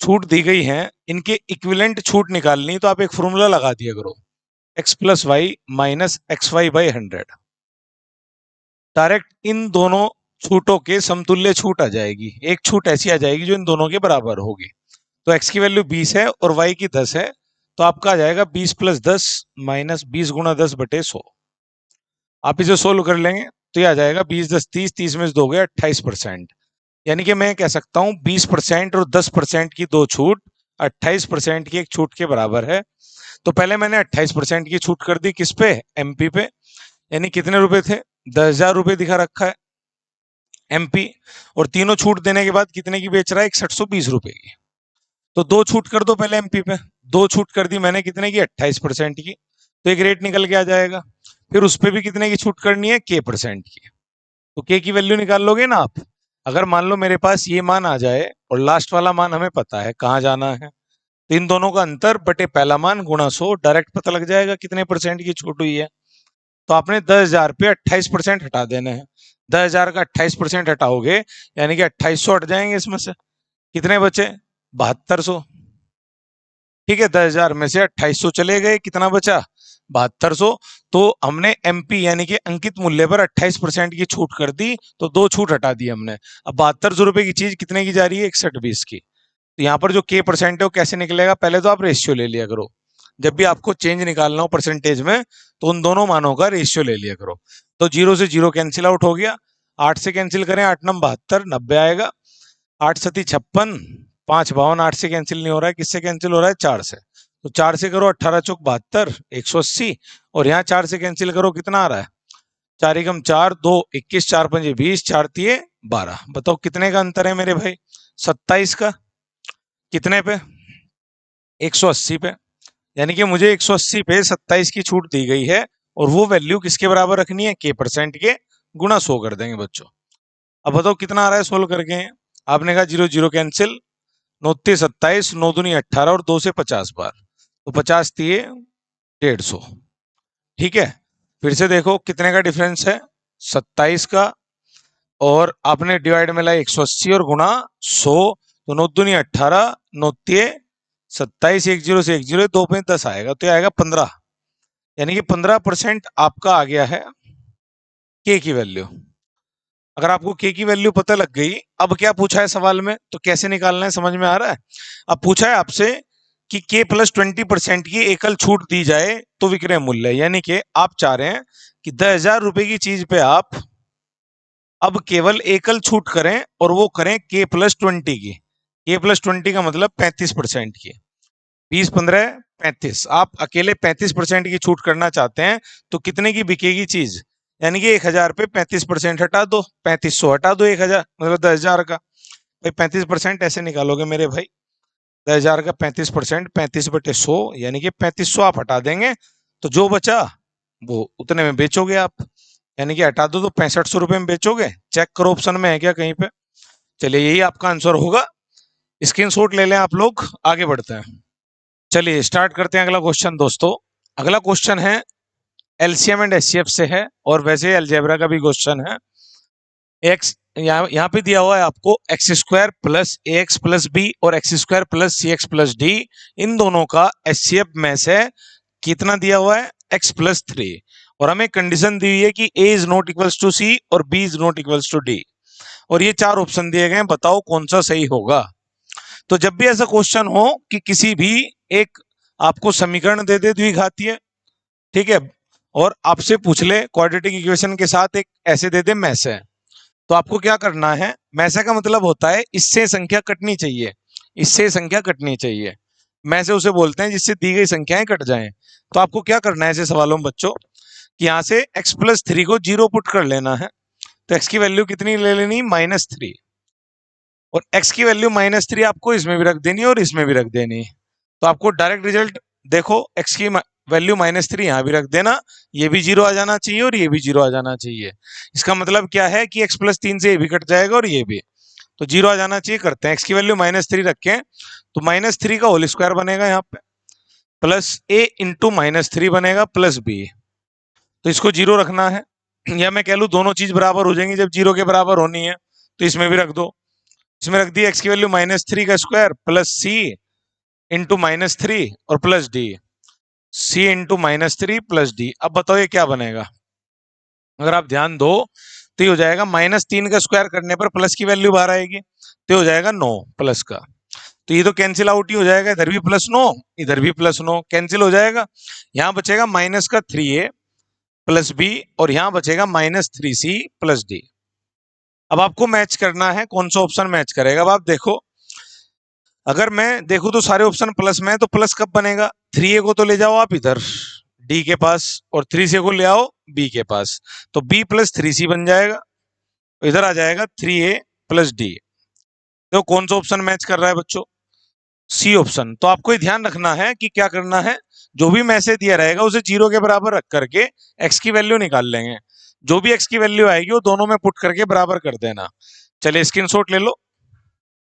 छूट दी गई है, इनके इक्विवेलेंट छूट निकालनी, तो आप एक फॉर्मूला लगा दिया करो, x plus y minus x y by 100। Direct इन दोनों छूटों के समतुल्य छूट आ जाएगी। एक छूट ऐसी आ जाएगी जो इन दोनों के बराबर होगी। तो x की वैल्यू 20 है और y की 10 है, तो आपका आ जाएगा 20 प्लस 10 माइनस 20 गुणा 10 बटे 100। आप इसे सोल्व कर लेंगे तो ये आ जाएगा 20 10 30, 30 में से 2 गया 28%। यानी कि मैं कह सकता हूं 20% और 10% की 2 छूट 28% की एक छूट के बराबर है। तो पहले मैंने 28% की छूट कर दी किस पे? एमपी पे। यानी कितने रुपए थे? 10,000 रुपए दिखा रखा है एमपी, और तीनों छूट देने के बाद कितने की बेच रहा है? 6120 रुपए की। तो 2 छूट कर दो पहले एमपी पे। 2 छूट कर दी मैंने, कितने की? 28% की। तो एक रेट निकल के आ जाएगा। फिर उस पर भी कितने की छूट करनी है? के परसेंट की। तो के की वैल्यू निकाल लोगे ना आप। अगर मान लो मेरे पास ये मान आ जाए और लास्ट वाला मान हमें पता है कहाँ जाना है, तो इन दोनों का अंतर बटे पहला मान गुणा 100, डायरेक्ट पता लग जाएगा कितने परसेंट की छूट हुई है। तो आपने 10,000 पे 28% हटा देने हैं। 10,000 का 28% हटाओगे यानी कि 2800 हट जाएंगे इसमें से। कितने बचे? 7200। ठीक है, 10,000 में से 2800 चले गए, कितना बचा? 7200। तो हमने एमपी यानी कि अंकित मूल्य पर 28% की छूट कर दी, तो 2 छूट हटा दी हमने। अब 7200 रुपए की चीज कितने की जा रही है? 6120 की। तो यहाँ पर जो के परसेंट है वो कैसे निकलेगा? पहले तो आप रेशियो ले लिया करो। जब भी आपको चेंज निकालना हो परसेंटेज में, तो उन दोनों मानों का रेशियो ले लिया करो। तो 0 से 0 कैंसिल आउट हो गया, 8 से कैंसिल करें, 8 नम 72, 90 आएगा। 8 सती 56, 5 52, 8 से कैंसिल नहीं हो रहा है, किससे कैंसिल हो रहा है? 4 से। तो 4 से करो 18 चौक 72, 180, और यहाँ 4 से कैंसिल करो, कितना आ रहा है? 4 एकम 4, 2 21, 4 पंजे 20, 4 तिये 12। बताओ कितने का अंतर है मेरे भाई? 27 का। कितने पे? 180 पे। यानी कि मुझे 180 पे 27 की छूट दी गई है, और वो वैल्यू किसके बराबर रखनी है? के परसेंट के, गुणा 100 कर देंगे बच्चों। अब बताओ कितना आ रहा है सोल्व करके? आपने कहा 0 0 कैंसिल, 9 27, 9 दूनी 18, और 2 से 50 बार, तो 50 तिये 150। ठीक है, फिर से देखो कितने का डिफरेंस है? 27 का, और आपने डिवाइड में लाया 180 और गुणा 100, तो 9 दूनी 18, 9 तिये 27, 10 से 10, 2 पे 10 आएगा, तो ये आएगा 15। यानी कि 15% आपका आ गया है के की वैल्यू। अगर आपको के की वैल्यू पता लग गई, अब क्या पूछा है सवाल में, तो कैसे निकालना है समझ में आ रहा है? अब पूछा है आपसे कि के प्लस 20% की एकल छूट दी जाए तो विक्रय मूल्य, यानी कि आप चाह रहे हैं कि 10,000 रुपए की चीज पे आप अब केवल एकल छूट करें और वो करें K+20 की। K+20 का मतलब 35% की। 20 15 35, आप अकेले 35% की छूट करना चाहते हैं तो कितने की बिकेगी चीज? यानी कि 1000 पे 35% हटा दो, 3500 हटा दो, 1000 मतलब 10,000 का। भाई 35% ऐसे निकालोगे मेरे भाई, 10,000 का 35%, 35/100 यानी कि 3500 आप हटा देंगे तो जो बचा वो उतने में बेचोगे आप। यानी कि हटा दो तो 6500 रुपए में बेचोगे। चेक करो ऑप्शन में है क्या कहीं पे। चलिए यही आपका आंसर होगा। स्क्रीनशॉट ले लें आप लोग, आगे बढ़ते हैं। चलिए स्टार्ट करते हैं अगला क्वेश्चन दोस्तों। अगला क्वेश्चन है एलसीएम एंड एचसीएफ से है, और वैसे अलजेब्रा का भी क्वेश्चन है। एक्स यहाँ पे दिया हुआ है आपको x² plus ax plus b और x² plus cx plus d, इन दोनों का एचसीएफ में से कितना दिया हुआ है? x+3, और हमें कंडीशन दी हुई है कि a is not equals to c और b is not equals to d, और ये 4 ऑप्शन दिए गए हैं, बताओ कौन सा सही होगा। तो जब भी ऐसा क्वेश्चन हो कि किसी भी एक आपको समीकरण दे दे द्विघातीय, ठीक है, और आपसे पूछ ले क्वाड्रेटिक इक्वेशन के साथ एक ऐसे दे दे मैसे, तो आपको क्या करना है? मैसे का मतलब होता है इससे संख्या कटनी चाहिए, इससे संख्या कटनी चाहिए। मैसे उसे बोलते हैं जिससे दी गई संख्याएं कट जाएं। तो आपको क्या करना है ऐसे सवालों में बच्चों, कि यहाँ से x+3 को 0 पुट कर लेना है। तो x की वैल्यू कितनी ले लेनी? -3, और x की वैल्यू -3 आपको इसमें भी रख देनी है और इसमें भी रख देनी है। तो आपको डायरेक्ट रिजल्ट देखो, x की वैल्यू -3 यहाँ भी रख देना, ये भी 0 आ जाना चाहिए और ये भी 0 आ जाना चाहिए। इसका मतलब क्या है कि x+3 से ये भी कट जाएगा और ये भी, तो 0 आ जाना चाहिए। करते हैं, x की वैल्यू -3 रखें तो -3 का होल स्क्वायर बनेगा यहाँ पे, प्लस a इंटू -3 बनेगा प्लस b। तो इसको 0 रखना है, या मैं कह लूँ दोनों चीज बराबर हो जाएंगी जब 0 के बराबर होनी है, तो इसमें भी रख दो। इसमें रख दिया x की वैल्यू -3 का स्क्वायर प्लस c इंटू -3 और plus D, c into -3 plus D. अब बताओ ये क्या बनेगा? अगर आप ध्यान दो तो ये हो जाएगा -3 का स्क्वायर करने पर प्लस की वैल्यू बाहर आएगी, तो ये हो जाएगा 9 प्लस का। तो ये तो कैंसिल आउट ही हो जाएगा, इधर भी +9 इधर भी +9 कैंसिल हो जाएगा। यहाँ बचेगा -3a प्लस बी और यहाँ बचेगा -3c प्लस डी। अब आपको मैच करना है कौन सा ऑप्शन मैच करेगा। अब आप देखो, अगर मैं देखूं तो सारे ऑप्शन प्लस में है, तो प्लस कब बनेगा? 3a को तो ले जाओ आप इधर d के पास और 3c को ले आओ b के पास, तो b प्लस 3c बन जाएगा, तो इधर आ जाएगा 3a प्लस d। तो कौन सा ऑप्शन मैच कर रहा है बच्चों? C option. तो आपको ये ध्यान रखना है कि क्या करना है, जो भी मैसेज दिया रहेगा उसे 0 के बराबर रख करके x की वैल्यू निकाल लेंगे। जो भी x की वैल्यू आएगी वो दोनों में पुट करके बराबर कर देना। चलिए स्क्रीनशॉट ले लो।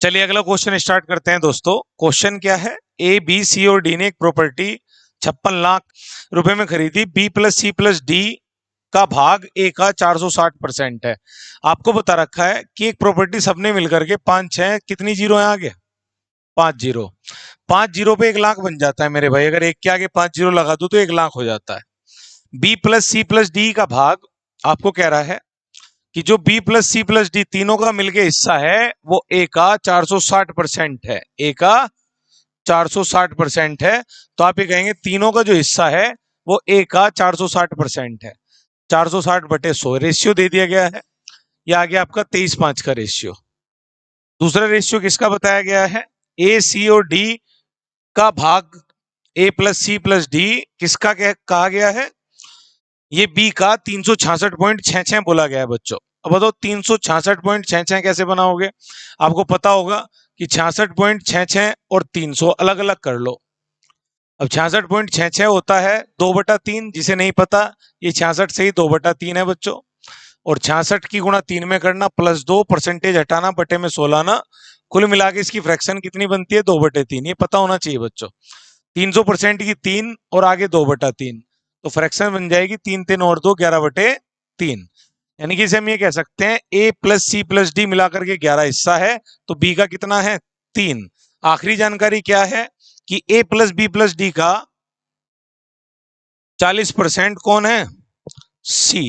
चलिए अगला क्वेश्चन स्टार्ट करते हैं दोस्तों। क्वेश्चन क्या है? ए बी सी और डी ने एक प्रॉपर्टी 56 लाख रुपए में खरीदी। B plus c plus d का भाग ए का 460% है। आपको बता रखा है कि एक प्रॉपर्टी सबने मिलकर के 5 6 कितनी जीरो है आगे? 5 जीरो। 5 जीरो पे 1 लाख बन जाता है मेरे भाई। अगर एक के आगे 5 जीरो लगा दो तो 1 लाख हो जाता है। B plus c plus d का भाग आपको कह रहा है कि जो b plus c plus d तीनों का मिलके हिस्सा है वो a का 460% है। a का 460% है। तो आप ये कहेंगे तीनों का जो हिस्सा है वो a का 460% है। 460/100 रेशियो दे दिया गया है। ये आ गया आपका 23:5 का रेशियो। दूसरा रेशियो किसका बताया गया है? a c और d का भाग a plus c plus d किसका कहा गया है? ये b का 366.66 बोला गया है बच्चों। अब बताओ 366.66 कैसे बनाओगे? आपको पता होगा कि 66.66 और 300 अलग अलग कर लो। अब 66.66 होता है 2/3, जिसे नहीं पता ये 66 से ही 2/3 है बच्चों। और 66 की गुणा 3 में करना, +2 परसेंटेज हटाना, बटे में 16 ना, कुल मिला के इसकी फ्रैक्शन कितनी बनती है? 2/3। ये पता होना चाहिए बच्चों। 300% की 3 और आगे 2/3, तो फ्रैक्शन बन जाएगी 3 3 और 2 11/3। यानी कि इसे हम ये कह सकते हैं a plus c plus d मिलाकर के 11 हिस्सा है, तो b का कितना है? 3। आखिरी जानकारी क्या है कि a plus b plus d का 40% कौन है? c।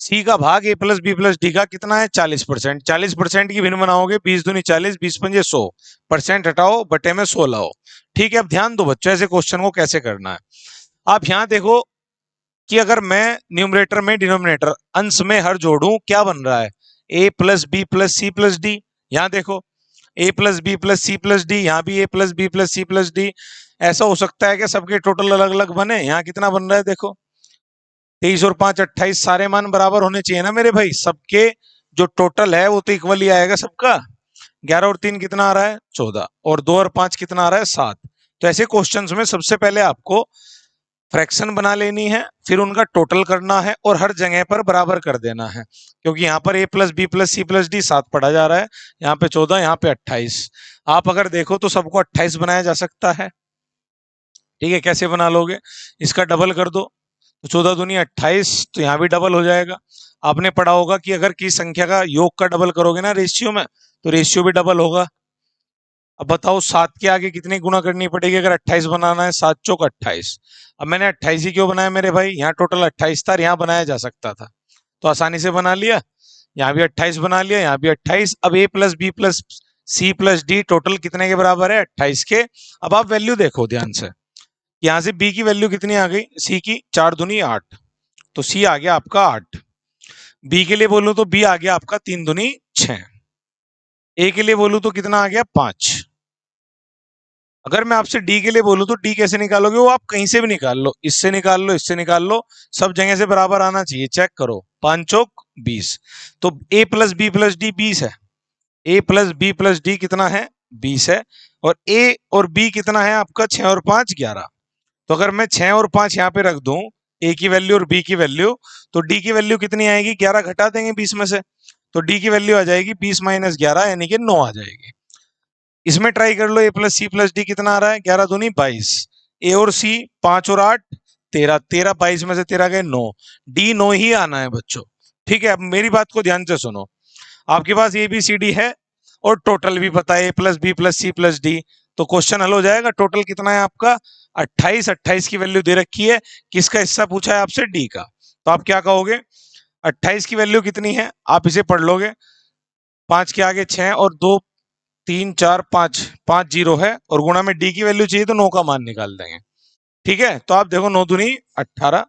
c का भाग a plus b plus d का कितना है? 40%। 40% की भिन्न बनाओगे, 20 दूनी 40, 20 पंजे 100, परसेंट हटाओ बटे में 100 लाओ। ठीक है, अब ध्यान दो बच्चों ऐसे क्वेश्चन को कैसे करना है। आप यहां देखो कि अगर मैं न्यूमरेटर में डिनोमिनेटर अंश में हर जोड़ूं क्या बन रहा है, a plus b plus c plus d. यहाँ देखो a plus b plus c plus d, यहाँ भी a plus b plus c plus d. ऐसा हो सकता है कि सबके टोटल अलग अलग बने। यहाँ कितना बन रहा है देखो, 23 और 5 28, सारे मान बराबर होने चाहिए ना मेरे भाई। सबके जो टोटल है वो तो इक्वल ही आएगा सबका। 11 और 3 कितना आ रहा है 14, और 2 और 5 कितना आ रहा है 7। तो ऐसे क्वेश्चंस में सबसे पहले आपको फ्रैक्शन बना लेनी है, फिर उनका टोटल करना है और हर जगह पर बराबर कर देना है। क्योंकि यहाँ पर a plus b plus c plus d 7 पढ़ा जा रहा है, यहाँ पे 14, यहाँ पे 28। आप अगर देखो तो सबको 28 बनाया जा सकता है। ठीक है, कैसे बना लोगे, इसका डबल कर दो तो 14 दूनी 28, तो यहाँ भी डबल हो जाएगा। आपने पढ़ा होगा कि अगर किसी संख्या का योग का डबल करोगे ना रेशियो में, तो रेशियो भी डबल होगा। अब बताओ 7 के आगे कितनी गुना करनी पड़ेगी अगर 28 बनाना है, 7 चौक 28। अब मैंने 28 ही क्यों बनाया मेरे भाई, यहाँ टोटल 28 था, यहाँ बनाया जा सकता था तो आसानी से बना लिया। यहाँ भी 28 बना लिया, यहाँ भी 28। अब a plus b plus c plus d total कितने के बराबर है 28 के। अब आप वैल्यू देखो ध्यान से, यहाँ से b की वैल्यू कितनी आ गई, c की 4 दूनी 8, तो c आ गया आपका 8। b के लिए बोलूं तो b आ गया आपका 3 दूनी 6। a के लिए बोलूं तो कितना आ गया 5। अगर मैं आपसे डी के लिए बोलूं तो डी कैसे निकालोगे, वो आप कहीं से भी निकाल लो, इससे निकाल लो, इससे निकाल लो, सब जगह से बराबर आना चाहिए। चेक करो, 5 चौक 20, तो a plus b plus d 20 है। a plus b plus d कितना है 20 है, और a और b कितना है आपका 6 और 5 11। तो अगर मैं 6 और 5 यहाँ पे रख दूं, a की वैल्यू और b की वैल्यू, तो d की वैल्यू कितनी आएगी, 11 घटा देंगे 20 में से, तो d की वैल्यू आ जाएगी 20 माइनस 11 यानी कि 9 आ जाएगी। इसमें ट्राई कर लो, a plus c plus d कितना आ रहा है, 11 दूनी 22। a और c 5 और 8 13, 13 22 में से 13 गए 9, d 9 ही आना है बच्चों। ठीक है, अब मेरी बात को ध्यान से सुनो, आपके पास ए बी सी डी है और टोटल भी पता है a plus b plus c plus d, तो क्वेश्चन हल हो जाएगा। टोटल कितना है आपका 28, 28 की वैल्यू दे रखी है, किसका हिस्सा पूछा है आपसे, डी का। तो आप क्या कहोगे, 28 की वैल्यू कितनी है, आप इसे पढ़ लोगे, 5 के आगे 6 और 2 3 4 5, 5 जीरो है, और गुणा में डी की वैल्यू चाहिए तो 9 का मान निकाल देंगे। ठीक है, तो आप देखो 9 दूनी 18,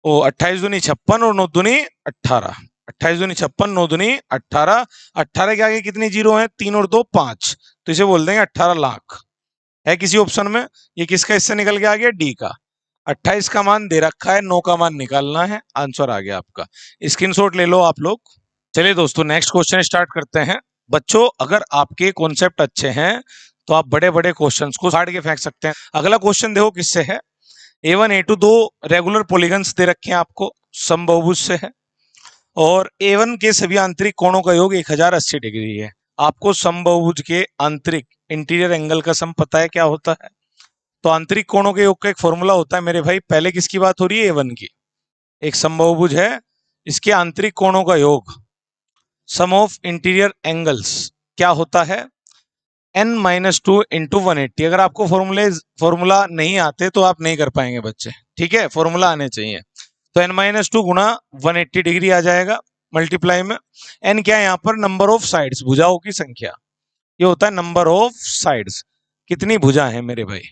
ओ 28 दूनी 56 और 9 दूनी 18, 28 दूनी 56, 9 दूनी 18, 18 के आगे कितनी जीरो है, 3 और 2 5, तो इसे बोल देंगे 18 लाख। है किसी ऑप्शन में, ये किसका हिस्सा निकल के आ गया, डी का। 28 का मान दे रखा है, 9 का मान निकालना है, आंसर आ गया आपका। स्क्रीनशॉट ले लो आप लोग। चलिए दोस्तों, नेक्स्ट क्वेश्चन स्टार्ट करते हैं। बच्चों अगर आपके कॉन्सेप्ट अच्छे हैं तो आप बड़े बड़े क्वेश्चंस को फाड़ के फेंक सकते हैं। अगला क्वेश्चन देखो किससे है, A1 A2 दो रेगुलर पॉलीगन्स दे रखे हैं आपको, समबाहुभुज से है, और A1 के सभी आंतरिक कोणों का योग 1080 डिग्री है। आपको समबाहुभुज के आंतरिक इंटीरियर एंगल का सम पता है क्या होता है, तो आंतरिक कोणों के योग का एक फॉर्मूला होता है मेरे भाई। पहले किसकी बात हो रही है, A1 की। एक समबाहुभुज है, इसके आंतरिक कोणों का योग सम ऑफ इंटीरियर एंगल्स क्या होता है, n-2 इंटू 180। अगर आपको फॉर्मूला नहीं आते तो आप नहीं कर पाएंगे बच्चे, ठीक है, फॉर्मूला आने चाहिए। तो n-2 गुना 180 डिग्री आ जाएगा मल्टीप्लाई में, n क्या है यहाँ पर, नंबर ऑफ साइड्स, भुजाओं की संख्या, ये होता है नंबर ऑफ साइड्स, कितनी भुजा है मेरे भाई।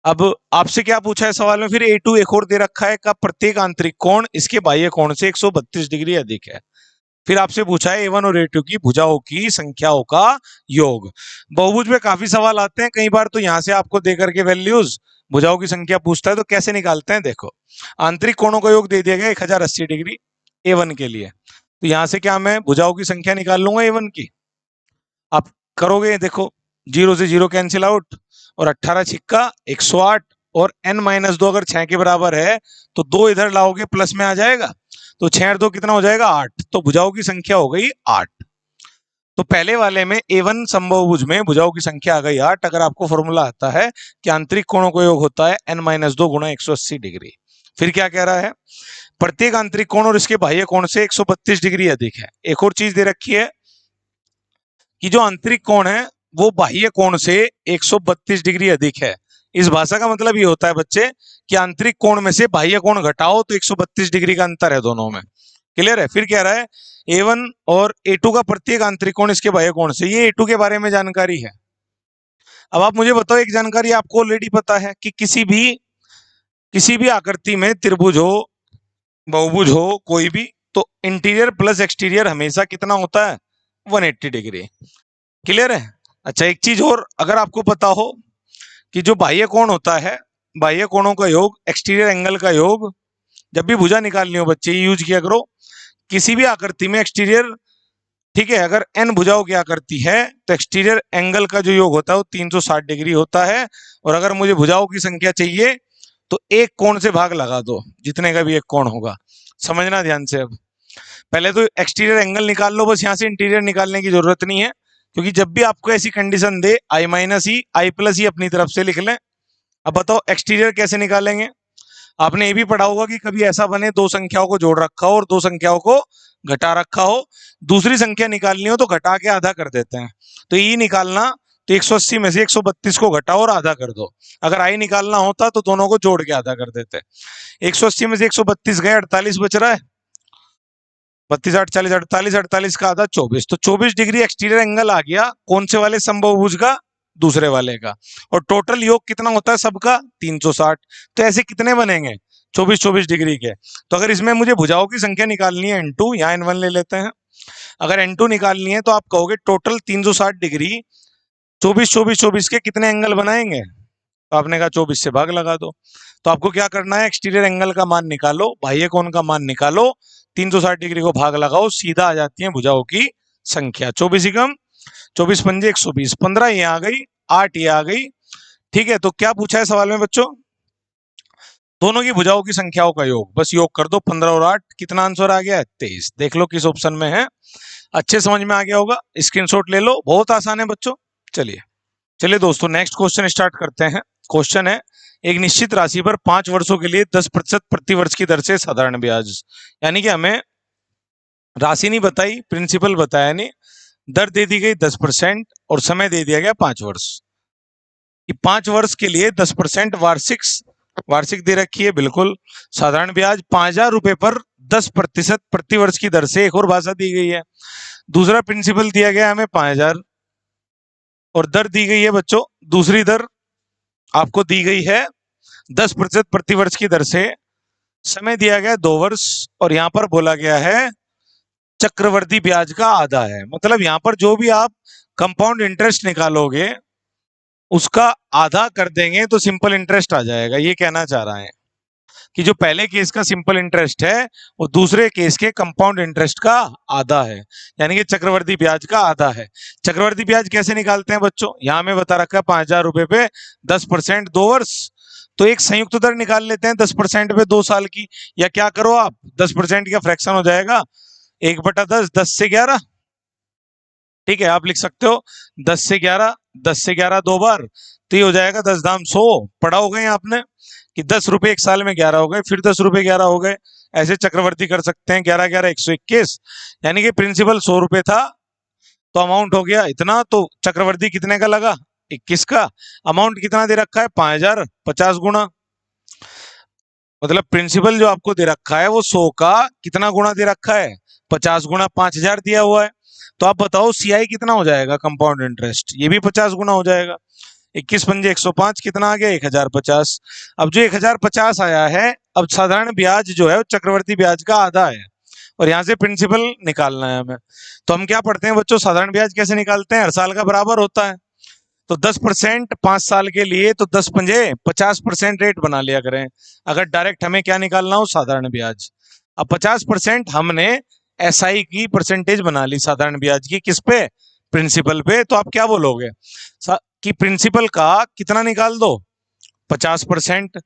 अब आपसे क्या पूछा है सवाल में, फिर A2 एक और दे रखा है का प्रत्येक आंतरिक कोण इसके बाह्य कोण से 132 डिग्री अधिक है। फिर आपसे पूछा है A1 और A2 की भुजाओं की संख्याओं का योग। बहुभुज में काफी सवाल आते हैं, कई बार तो यहां से आपको देकर के वैल्यूज भुजाओं की संख्या पूछता है, तो कैसे निकालते हैं देखो। आंतरिक कोणों का योग दे दिया गया 1080 डिग्री A1 के लिए, तो यहां से क्या मैं भुजाओं की संख्या निकाल लूंगा A1 की। आप करोगे देखो, 0 से 0 कैंसिल आउट, और 18 छिक्का 108, और n-2 अगर 6 के बराबर है तो 2 इधर लाओगे प्लस में आ जाएगा, तो 6 और 2 कितना हो जाएगा 8, तो भुजाओं की संख्या हो गई 8। तो पहले वाले में A1 समबाहुभुज में भुजाओं की संख्या आ गई 8। अगर आपको फॉर्मूला आता है कि आंतरिक कोणों का योग होता है n-2 गुणा 180 डिग्री। फिर क्या कह रहा है, प्रत्येक आंतरिक कोण और इसके बाह्य कोण से 132 डिग्री अधिक है। एक और चीज दे रखी है कि जो आंतरिक कोण है वो बाह्य कोण से 132 डिग्री अधिक है। इस भाषा का मतलब ये होता है बच्चे कि आंतरिक कोण में से बाह्य कोण घटाओ तो 132 डिग्री का अंतर है दोनों में। क्लियर है। फिर कह रहा है A1 और A2 का प्रत्येक आंतरिक कोण इसके बाह्य कोण से, ये A2 के बारे में जानकारी है। अब आप मुझे बताओ, एक जानकारी आपको ऑलरेडी पता है कि किसी किसी भी आकृति में त्रिभुज हो, बहुभुज हो, कोई भी, तो इंटीरियर प्लस एक्सटीरियर हमेशा कितना होता है? 180 डिग्री। क्लियर है? अच्छा, एक चीज और, अगर आपको पता हो कि जो बाह्य कोण होता है, बाह्य कोणों का योग, एक्सटीरियर एंगल का योग, जब भी भुजा निकालनी हो बच्चे, यूज किया करो। किसी भी आकृति में एक्सटीरियर, ठीक है, अगर एन भुजाओं की आकृति है तो एक्सटीरियर एंगल का जो योग होता है वो 360 डिग्री होता है। और अगर मुझे भुजाओं की संख्या चाहिए तो एक कोण से भाग लगा दो, जितने का भी एक कोण होगा। समझना ध्यान से। अब पहले तो एक्सटीरियर एंगल निकाल लो, बस यहाँ से इंटीरियर निकालने की जरूरत नहीं है, क्योंकि जब भी आपको ऐसी कंडीशन दे आई माइनस ई, आई प्लस ई अपनी तरफ से लिख लें। अब बताओ एक्सटीरियर कैसे निकालेंगे? आपने ये भी पढ़ा होगा कि कभी ऐसा बने दो संख्याओं को जोड़ रखा हो और दो संख्याओं को घटा रखा हो, दूसरी संख्या निकालनी हो तो घटा के आधा कर देते हैं। तो ई निकालना, तो 180 में से 132 को घटाओ और आधा कर दो। अगर आई निकालना होता तो दोनों को जोड़ के आधा कर देते। 180 में से 132 गए, 48 बच रहा है। 32 8 40, 48, 48 का आधा 24, तो 24 डिग्री एक्सटीरियर एंगल आ गया। कौन से वाले समबाहुभुज का? दूसरे वाले का। और टोटल योग कितना होता है सबका? 360। तो ऐसे कितने बनेंगे? 24 डिग्री के। तो अगर इसमें मुझे भुजाओं की संख्या निकालनी है n2, यहाँ n1 ले लेते हैं। अगर n2 निकालनी है तो आप कहोगे टोटल 360 डिग्री, 24 के कितने एंगल बनाएंगे? तो आपने कहा 24 से भाग लगा दो। तो आपको क्या करना है? एक्सटीरियर एंगल का मान निकालो, बाह्य कोण का मान निकालो, 360 डिग्री को भाग लगाओ, सीधा आ जाती है भुजाओं की संख्या। 24 एकम 24 पंजे 120, 15 ये आ गई, 8 ये आ गई। ठीक है, तो क्या पूछा है सवाल में बच्चों? दोनों की भुजाओं की संख्याओं का योग, बस योग कर दो। 15 और 8, कितना आंसर आ गया है? 23। देख लो किस ऑप्शन में है। अच्छे समझ में आ गया होगा, स्क्रीनशॉट ले लो, बहुत आसान है बच्चों। चलिए दोस्तों, नेक्स्ट क्वेश्चन स्टार्ट करते हैं। क्वेश्चन है, एक निश्चित राशि पर 5 वर्षों के लिए 10% प्रति वर्ष की दर से साधारण ब्याज, यानी कि हमें राशि नहीं बताई, प्रिंसिपल बताया नहीं, दर दे दी गई 10% और समय दे दिया गया 5 वर्ष। कि 5 वर्ष के लिए 10% वार्षिक दे रखी है, बिल्कुल। साधारण ब्याज 5,000 रुपए पर 10% प्रति वर्ष की दर से, एक और भाषा दी गई है। दूसरा प्रिंसिपल दिया गया हमें 5,000 और दर दी गई है बच्चों, दूसरी दर आपको दी गई है 10% प्रति वर्ष की दर से। समय दिया गया 2 वर्ष और यहां पर बोला गया है चक्रवर्ती ब्याज का आधा है। मतलब यहां पर जो भी आप कंपाउंड इंटरेस्ट निकालोगे उसका आधा कर देंगे तो सिंपल इंटरेस्ट आ जाएगा। ये कहना चाह रहा है कि जो पहले केस का सिंपल इंटरेस्ट है वो दूसरे केस के कंपाउंड इंटरेस्ट का आधा है, यानी कि चक्रवर्ती ब्याज का आधा है। चक्रवर्ती ब्याज कैसे निकालते हैं बच्चों? यहां में बता रखा है 5,000 रुपए पे 10% 2 वर्ष, तो एक संयुक्त दर निकाल लेते हैं 10% पे 2 साल की। या क्या करो आप, 10% का फ्रैक्शन हो जाएगा 1/10, 10 से 11। ठीक है, आप लिख सकते हो 10 से 11, 10 से 11 2 बार, तो ये हो जाएगा 10 दाम 100। पढ़ा हो गए आपने कि 10 रुपए एक साल में 11 हो गए, फिर 10 रुपए 11 हो गए, ऐसे चक्रवर्ती कर सकते हैं। 11 11 121, यानी कि प्रिंसिपल 100 रुपए था तो अमाउंट हो गया इतना, तो चक्रवर्ती कितने का लगा? 21 का। अमाउंट कितना दे रखा है? 5,000, 50 गुना। मतलब प्रिंसिपल जो आपको दे रखा है वो 100 का कितना गुना दे रखा है? 50 गुना, 5,000 दिया हुआ है। तो आप बताओ सीआई कितना हो जाएगा कंपाउंड इंटरेस्ट? ये भी 50 गुना हो जाएगा। 21 पंजे 105, कितना आ गया? 1,050। अब जो 1,050 आया है, अब साधारण ब्याज जो है वो चक्रवर्ती ब्याज का आधा है और यहाँ से प्रिंसिपल निकालना है हमें। तो हम क्या पढ़ते हैं बच्चों, साधारण ब्याज कैसे निकालते हैं? हर साल का बराबर होता है, तो 10% 5 साल के लिए, तो 10 पंजे 50% रेट बना लिया करें अगर डायरेक्ट हमें क्या निकालना हो, साधारण ब्याज। अब 50% हमने एसआई की परसेंटेज बना ली साधारण ब्याज की, किस पे? प्रिंसिपल पे। तो आप क्या बोलोगे कि प्रिंसिपल का कितना निकाल दो? 50%।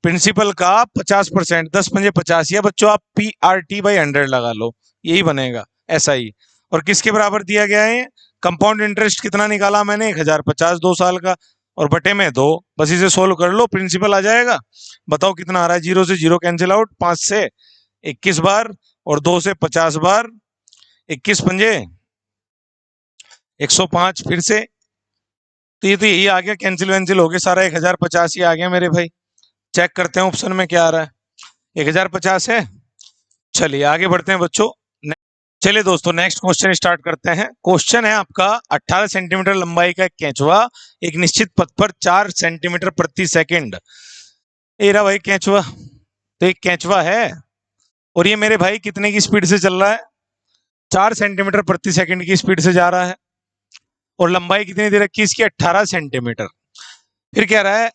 प्रिंसिपल का 50%, 10 पंजे 50, या बच्चों आप PRT/100 लगा लो, यही बनेगा एसआई। और किसके बराबर दिया गया है? कंपाउंड इंटरेस्ट कितना निकाला मैंने? 1,050 2 साल का, और बटे में 2, बस इसे सोल्व कर लो, प्रिंसिपल आ जाएगा। बताओ कितना आ रहा है? 0 से 0 कैंसिल आउट, 5 से 21 बार और 2 से 50 बार, 21 पंजे 105 फिर से, तो ये तो यही आ गया, कैंसिल वैंसिल हो गया सारा, 1,050 ही आ गया मेरे भाई। चेक करते हैं ऑप्शन में क्या आ रहा है, 1,050 है। चलिए आगे बढ़ते हैं बच्चों। चलिए दोस्तों, नेक्स्ट क्वेश्चन स्टार्ट करते हैं। क्वेश्चन है आपका, 18 सेंटीमीटर लंबाई का एक केंचुआ एक निश्चित पथ पर 4 सेंटीमीटर प्रति सेकंड ये रहा भाई केंचुआ। तो एक केंचुआ है और ये मेरे भाई कितने की स्पीड से चल रहा है? 4 सेंटीमीटर प्रति सेकंड की स्पीड से जा रहा है। और लंबाई कितनी दे रखी है इसकी? 18 सेंटीमीटर। फिर कह रहा है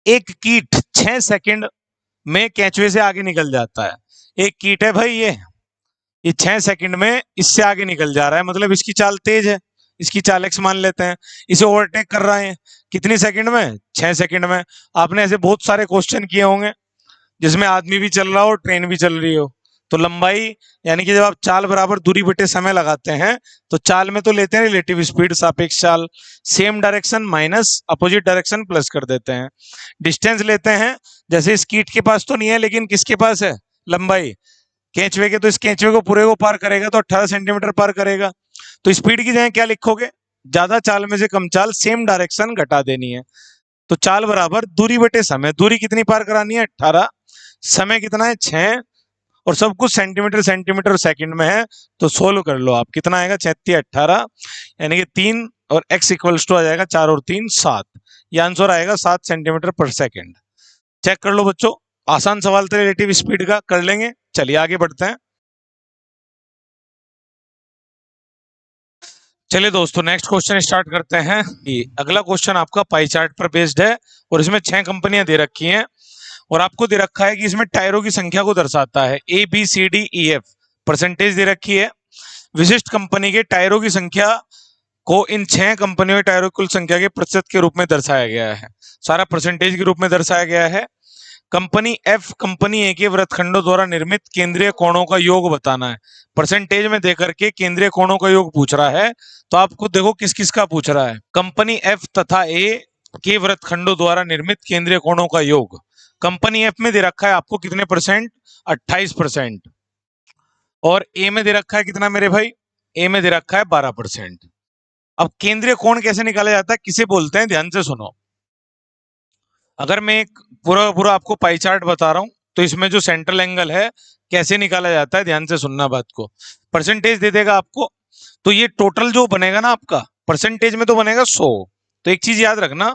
एक कीट 6 सेकंड में केंचुए से आगे निकल जाता है। एक कीट है भाई ये 6 सेकंड में इससे आगे निकल जा रहा है, मतलब इसकी चाल तेज है, इसकी चाल एक्स मान लेते हैं। इसे ओवरटेक कर रहा है कितनी सेकंड में? 6 सेकंड में। आपने ऐसे बहुत सारे क्वेश्चन किए होंगे जिसमें आदमी भी चल रहा हो, ट्रेन भी चल रही हो। तो लंबाई यानी कि जब आप चाल बराबर दूरी बटे समय लगाते हैं तो चाल में तो लेते हैं रिलेटिव स्पीड, सापेक्ष चाल, same direction minus opposite direction plus कर देते हैं। डिस्टेंस लेते हैं, जैसे इस कीट के पास तो नहीं है लेकिन किसके पास है? लंबाई केंचुए के। तो इस केंचुए को पूरे को पार करेगा तो 18 सेंटीमीटर पार करेगा। तो स्पीड की जगह क्या लिखोगे? ज्यादा चाल में से कम चाल, सेम डायरेक्शन घटा देनी है। तो चाल बराबर दूरी बटे समय। दूरी कितनी पार करानी है? 18। समय कितना है? 6। और सब कुछ सेंटीमीटर सेंटीमीटर सेकंड में है। तो सोल्व कर लो आप, कितना आएगा? 36 18 यानी कि 3 और x इक्वल्स टू आ जाएगा 4 और 3 7। ये आंसर आएगा 7 सेंटीमीटर पर सेकंड। चेक कर लो बच्चों, आसान सवाल था रिलेटिव स्पीड का, कर लेंगे। चलिए आगे बढ़ते हैं। चलिए दोस्तों नेक्स्ट क्वेश्चन स्टार्ट करते हैं। अगला क्वेश्चन आपका पाई चार्ट पर बेस्ड है और इसमें 6 कंपनियां दे रखी हैं और आपको दे रखा है कि इसमें टायरों की संख्या को दर्शाता है। A B C D E F percentage दे रखी है। विशिष्ट कंपनी के टायरों की संख्या को इन 6 कंपनियों के टायरों की कुल संख्या के प्रतिशत के रूप में दर्शाया गया है। सारा परसेंटेज के रूप में दर्शाया गया है। कंपनी एफ कंपनी ए के वृत्तखंडों द्वारा निर्मित केंद्रीय कोणों का योग बताना है। परसेंटेज में देकर के केंद्रीय कोणों का योग पूछ रहा है। तो आपको देखो किस किस का पूछ रहा है। कंपनी एफ तथा ए के वृत्तखंडों द्वारा निर्मित केंद्रीय कोणों का योग। कंपनी एफ में दे रखा है आपको कितने परसेंट? 28%। और ए में दे रखा है कितना मेरे भाई? ए में दे रखा है 12%। अब केंद्रीय कोण कैसे निकाला जाता है, किसे बोलते हैं, ध्यान से सुनो। अगर मैं एक पूरा पूरा आपको पाई चार्ट बता रहा हूं तो इसमें जो सेंट्रल एंगल है कैसे निकाला जाता है, ध्यान से सुनना बात को। परसेंटेज दे देगा आपको, तो ये टोटल जो बनेगा ना आपका परसेंटेज में तो बनेगा 100। तो एक चीज याद रखना,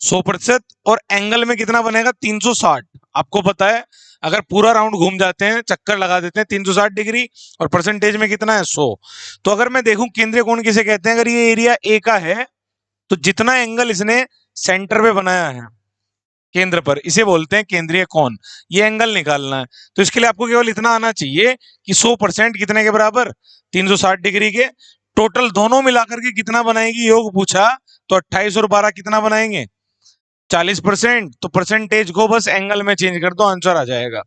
100% और एंगल में कितना बनेगा? 360। आपको पता है अगर पूरा राउंड घूम जाते हैं, चक्कर लगा देते हैं 360 डिग्री, और परसेंटेज में कितना है? 100। तो अगर मैं देखूं केंद्रीय कोण किसे कहते हैं, अगर ये एरिया ए का है तो जितना एंगल इसने सेंटर पे बनाया है केंद्र पर, इसे बोलते हैं केंद्रीय कोण। ये एंगल निकालना है तो इसके लिए आपको केवल इतना आना चाहिए कि 100% कितने के बराबर? 360 डिग्री के। टोटल दोनों मिलाकर के कितना बनाएगी योग पूछा, तो 28 और 12 कितना बनाएंगे? 40%। तो परसेंटेज को बस एंगल में चेंज कर दो, आंसर आ जाएगा।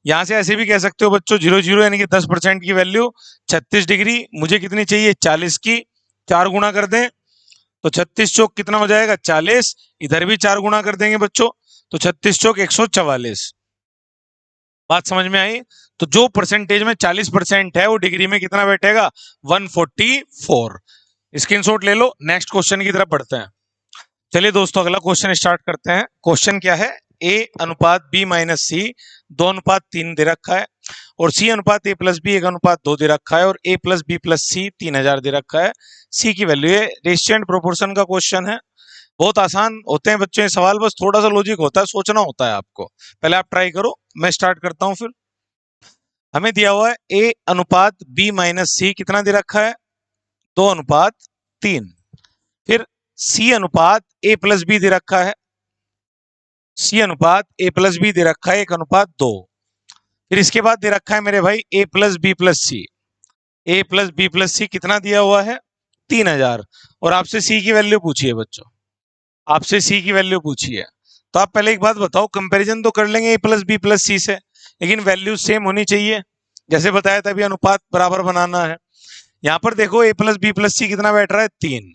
यहां से ऐसे भी कह सकते हो बच्चों 0 यानी कि 10% की वैल्यू 36 डिग्री, मुझे कितनी चाहिए? 40 की। 4 गुणा कर दें तो 36 चौक कितना हो जाएगा? 40। इधर भी 4 गुणा कर देंगे बच्चों तो 36 चौक 144। बात समझ में आई? तो जो परसेंटेज में 40% है वो डिग्री में कितना बैठेगा? 144। स्क्रीनशॉट ले लो। नेक्स्ट क्वेश्चन की तरफ बढ़ते हैं। चलिए दोस्तों अगला क्वेश्चन स्टार्ट करते हैं। क्वेश्चन क्या है? ए अनुपात बी माइनस सी 2:3 दे रखा है और सी अनुपात ए प्लस बी 1:2 दे रखा है और ए प्लस बी प्लस सी 3000 दे रखा है। सी की वैल्यू है। रेशियो एंड प्रोपोर्शन का क्वेश्चन है। बहुत आसान होते हैं बच्चों ये सवाल, बस थोड़ा सा लॉजिक होता है, सोचना होता है आपको। पहले आप ट्राई करो, मैं स्टार्ट करता हूं। फिर हमें दिया हुआ है ए अनुपात बी माइनस सी कितना दे रखा है? 2:3। फिर सी अनुपात ए प्लस बी दे रखा है। सी अनुपात ए प्लस बी दे रखा है 1:2। फिर इसके बाद दे रखा है मेरे भाई ए प्लस बी प्लस सी। ए प्लस बी प्लस सी कितना दिया हुआ है? 3000। और आपसे सी की वैल्यू पूछी है बच्चों, आपसे सी की वैल्यू पूछी है। तो आप पहले एक बात बताओ, कंपैरिजन तो कर लेंगे ए प्लस बी प्लस सी से, लेकिन वैल्यू सेम होनी चाहिए। जैसे बताया था अभी अनुपात बराबर बनाना है। यहाँ पर देखो ए प्लस बी प्लस सी कितना बैठ रहा है? 3।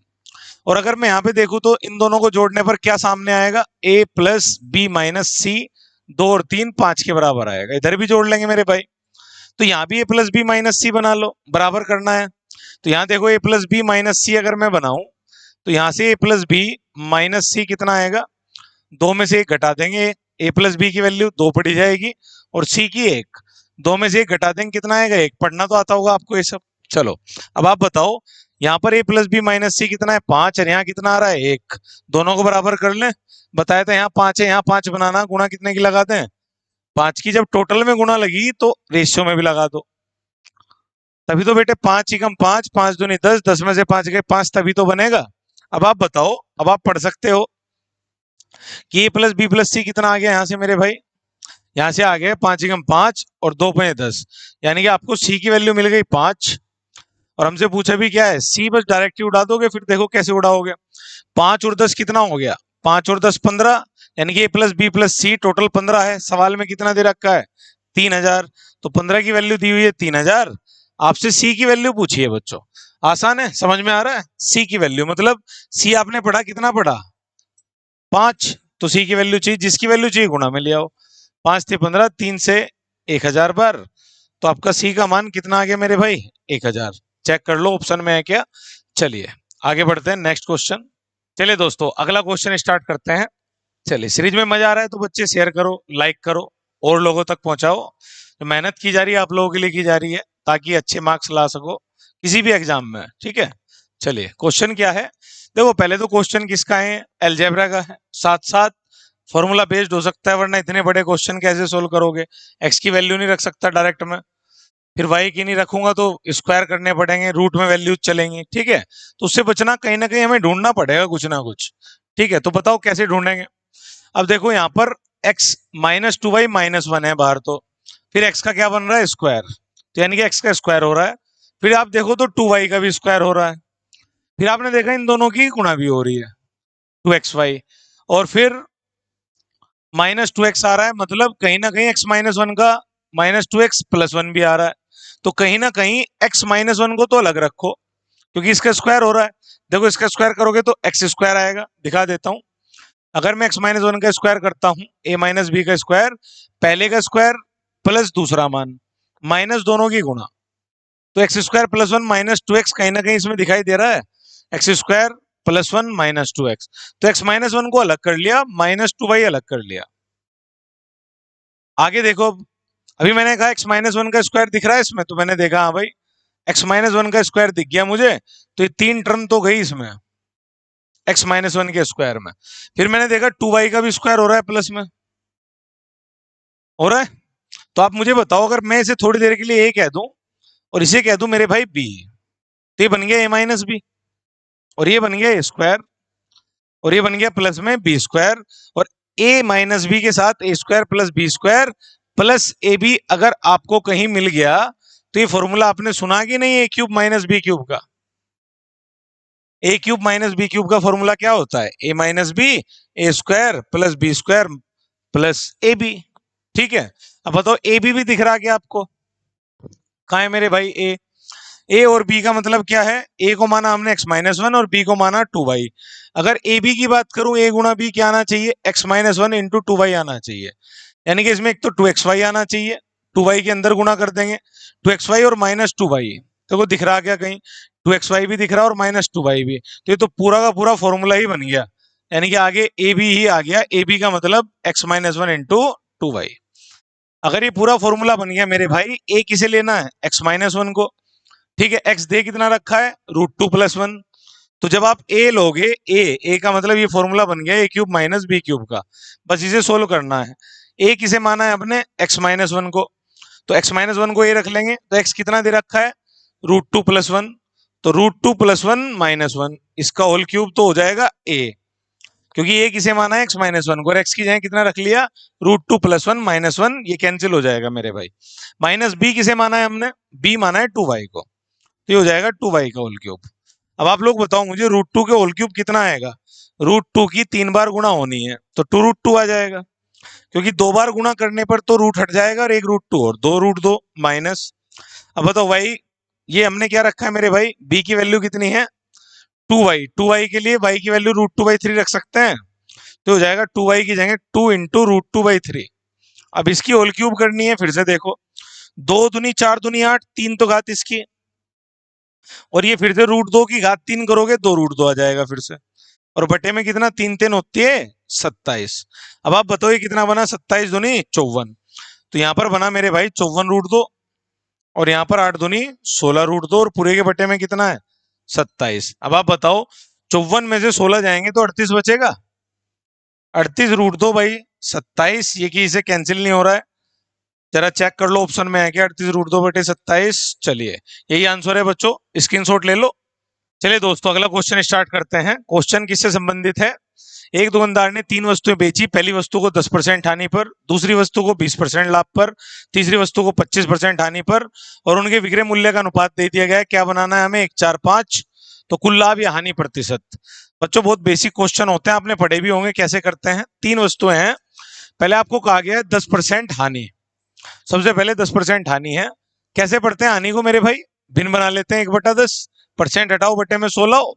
और अगर मैं यहाँ पे देखूं तो इन दोनों को जोड़ने पर क्या सामने आएगा? ए प्लस बी माइनस सी 2 और 3 5 के बराबर आएगा। इधर भी जोड़ लेंगे मेरे भाई। तो यहाँ भी ए प्लस बी माइनस सी बना लो, बराबर करना है। तो यहाँ देखो ए प्लस बी माइनस सी अगर मैं बनाऊं तो यहाँ से ए प्लस बी माइनस सी कितना आएगा? 2 में से 1 घटा देंगे, ए प्लस बी की वैल्यू 2 पड़ी जाएगी और सी की 1। 2 में से 1 घटा देंगे कितना आएगा? 1। पढ़ना तो आता होगा आपको ये सब। चलो अब आप बताओ यहाँ पर a प्लस बी माइनस सी कितना है 5 और यहाँ कितना आ रहा है 1, दोनों को बराबर कर लें। बताया था यहाँ 5 है, यहाँ 5 बनाना, गुणा कितने की लगाते हैं 5 की। जब टोटल में गुणा लगी तो रेशियो में भी लगा दो, तभी तो बेटे 5 ही कम 5, 5 दूनी 10, 10 में से 5 गए 5, तभी तो बनेगा। अब आप बताओ, अब आप पढ़ सकते हो कि a प्लस बी प्लस सी कितना आ गया यहाँ से मेरे भाई, यहाँ से आ गया 5 एकम 5 और 2 पंजे 10, यानी कि आपको सी की वैल्यू मिल गई 5। और हमसे पूछा भी क्या है सी, बस डायरेक्टली उड़ा दोगे, फिर देखो कैसे उड़ाओगे। 5 और 10 कितना हो गया 5 और 10 15, यानी कि a plus b plus c total 15 है। सवाल में कितना दे रखा है 3000, तो 15 की वैल्यू दी हुई है 3000। आपसे सी की वैल्यू पूछी है बच्चों, आसान है, समझ में आ रहा है। सी की वैल्यू मतलब सी आपने पढ़ा कितना पढ़ा 5, तो सी की वैल्यू चाहिए, जिसकी वैल्यू चाहिए गुणा में ले आओ। 5 थे 15, 3 से 1000 बार, तो आपका सी का मान कितना आ गया मेरे भाई 1000। चेक कर लो ऑप्शन में है क्या। चलिए आगे बढ़ते हैं नेक्स्ट क्वेश्चन। चलिए दोस्तों अगला क्वेश्चन स्टार्ट करते हैं। चलिए सीरीज में मजा आ रहा है तो बच्चे शेयर करो, लाइक करो और लोगों तक पहुंचाओ। तो मेहनत की जा रही है आप लोगों के लिए की जा रही है, ताकि अच्छे मार्क्स ला सको किसी भी एग्जाम में, ठीक है। चलिए क्वेश्चन क्या है, देखो पहले तो क्वेश्चन किसका है अलजेब्रा का है, साथ साथ फॉर्मूला बेस्ड हो सकता है, वरना इतने बड़े क्वेश्चन कैसे सोल्व करोगे। एक्स की वैल्यू नहीं रख सकता डायरेक्ट में, फिर वाई की नहीं रखूंगा तो स्क्वायर करने पड़ेंगे, रूट में वैल्यूज चलेंगी, ठीक है। तो उससे बचना कहीं ना कहीं हमें ढूंढना पड़ेगा कुछ ना कुछ, ठीक है। तो बताओ कैसे ढूंढेंगे। अब देखो यहाँ पर x माइनस 2y माइनस 1 है बाहर, तो फिर x का क्या बन रहा है स्क्वायर, तो यानी कि x का स्क्वायर हो रहा है। फिर आप देखो तो 2y का भी स्क्वायर हो रहा है, फिर आपने देखा इन दोनों की गुणा भी हो रही है 2xy, और फिर माइनस 2x आ रहा है, मतलब कहीं ना कहीं x माइनस 1 का माइनस 2x प्लस 1 भी आ रहा है। तो कहीं ना कहीं x माइनस 1 को तो अलग रखो, क्योंकि इसका स्क्वायर हो रहा है। देखो इसका स्क्वायर करोगे तो x स्क्वायर आएगा, दिखा देता हूं। अगर मैं x माइनस 1 का स्क्वायर करता हूं, a माइनस बी का स्क्वायर, पहले का स्क्वायर प्लस दूसरा मान माइनस दोनों की गुणा, तो x square plus 1 minus 2x कहीं ना कहीं इसमें दिखाई दे रहा है, x square plus 1 minus 2x। तो x माइनस 1 को अलग कर लिया, माइनस 2y अलग कर लिया। आगे देखो, अभी मैंने कहा x माइनस 1 का स्क्वायर दिख रहा है इसमें, तो मैंने देखा हाँ भाई x माइनस 1 का स्क्वायर दिख गया मुझे, तो ये 3 टर्म तो गई इसमें x माइनस 1 के स्क्वायर में। फिर मैंने देखा 2y का भी स्क्वायर हो रहा है प्लस में, हो रहा है। तो आप मुझे बताओ, अगर मैं इसे थोड़ी देर के लिए a कह दूं और इसे कह दूं मेरे भाई b, तो ये बन गया a माइनस बी, और ये बन गया a स्क्वायर, और ये बन गया प्लस में बी स्क्वायर, और a माइनस बी के साथ a square plus b square plus a b अगर आपको कहीं मिल गया, तो ये फॉर्मूला आपने सुना कि नहीं, a cube minus b cube का। a cube minus b cube का फॉर्मूला क्या होता है, a minus b a square plus b square plus a b, ठीक है। अब बताओ ए बी भी दिख रहा क्या आपको, कहाँ है मेरे भाई ए और बी का मतलब क्या है, ए को माना हमने x माइनस 1 और बी को माना 2y। अगर ए बी की बात करूं, ए गुणा बी क्या आना चाहिए, x माइनस 1 इंटू 2y आना चाहिए, यानी कि इसमें एक तो 2xy आना चाहिए, 2y के अंदर गुणा कर देंगे 2xy और माइनस 2y। देखो दिख रहा क्या कहीं, 2xy भी दिख रहा और माइनस 2y भी, तो ये तो पूरा का पूरा फॉर्मूला ही बन गया, यानी कि आगे ए बी ही आ गया, ए बी का मतलब x माइनस 1 इंटू 2y। अगर ये पूरा फॉर्मूला बन गया मेरे भाई, ए किसे लेना है x माइनस 1 को, ठीक है। x दे कितना रखा है √2 प्लस 1, तो जब आप a लोगे, a का मतलब ये फॉर्मूला बन गया a cube minus b cube का, बस इसे सोल्व करना है। a किसे माना है अपने x माइनस 1 को, तो x माइनस 1 को a रख लेंगे, तो x कितना दे रखा है √2 प्लस 1, तो √2 प्लस 1 माइनस 1, इसका होल क्यूब तो हो जाएगा a, क्योंकि a किसे माना है x माइनस 1 को, और x की जगह कितना रख लिया √2 प्लस 1 माइनस 1, ये कैंसिल हो जाएगा मेरे भाई। माइनस b किसे माना है हमने, b माना है 2y को, तो ये हो जाएगा 2y का होल क्यूब। अब आप लोग बताओ मुझे √2 के होल क्यूब कितना आएगा, √2 की 3 बार गुणा होनी है तो 2√2 आ जाएगा, क्योंकि 2 बार गुणा करने पर तो रूट हट जाएगा, और एक √2 और 2√2 माइनस। अब बताओ y, ये हमने क्या रखा है मेरे भाई, b की वैल्यू कितनी है 2y, 2y के लिए y की वैल्यू √2/3 रख सकते हैं, तो हो जाएगा 2y की जगह 2 इंटू √2/3। अब इसकी होल क्यूब करनी है, फिर से देखो 2 दूनी 4 दूनी 8, 3 तो घात इसकी, और ये फिर से √2 की घात 3 करोगे 2√2 आ जाएगा फिर से, और बटे में कितना 3 3 होती है 27। अब आप बताओ ये कितना बना, 27 दूनी 54, तो यहाँ पर बना मेरे भाई 54√2, और यहाँ पर 8 दूनी 16√2, और पूरे के बटे में कितना है 27। अब आप बताओ 54 में से 16 जाएंगे तो 38 बचेगा। 38 रूट दो भाई 27, ये कि इसे कैंसिल नहीं हो रहा है, जरा चेक कर लो ऑप्शन में है क्या। 38 रूट दो बटे 27, चलिए यही आंसर है बच्चों, स्क्रीनशॉट ले लो। चलिए दोस्तों अगला क्वेश्चन स्टार्ट करते हैं। क्वेश्चन किससे संबंधित है? एक दुकानदार ने 3 वस्तुएं बेची। पहली वस्तु को 10% हानि पर, दूसरी वस्तु को 20% लाभ पर, तीसरी वस्तु को 25% हानि पर, और उनके विक्रय मूल्य का अनुपात दे दिया गया है। क्या बनाना है हमें? 1, 4, 5। तो कुल लाभ या हानि प्रतिशत। बच्चों बहुत बेसिक क्वेश्चन होते हैं, आपने पढ़े भी होंगे कैसे करते हैं। 3 वस्तुएं हैं, पहले आपको कहा गया है 10% हानि। सबसे पहले 10% हानि है। कैसे पढ़ते हैं हानि को मेरे भाई? भिन्न बना लेते हैं, 1/10, परसेंट हटाओ बटे में 16।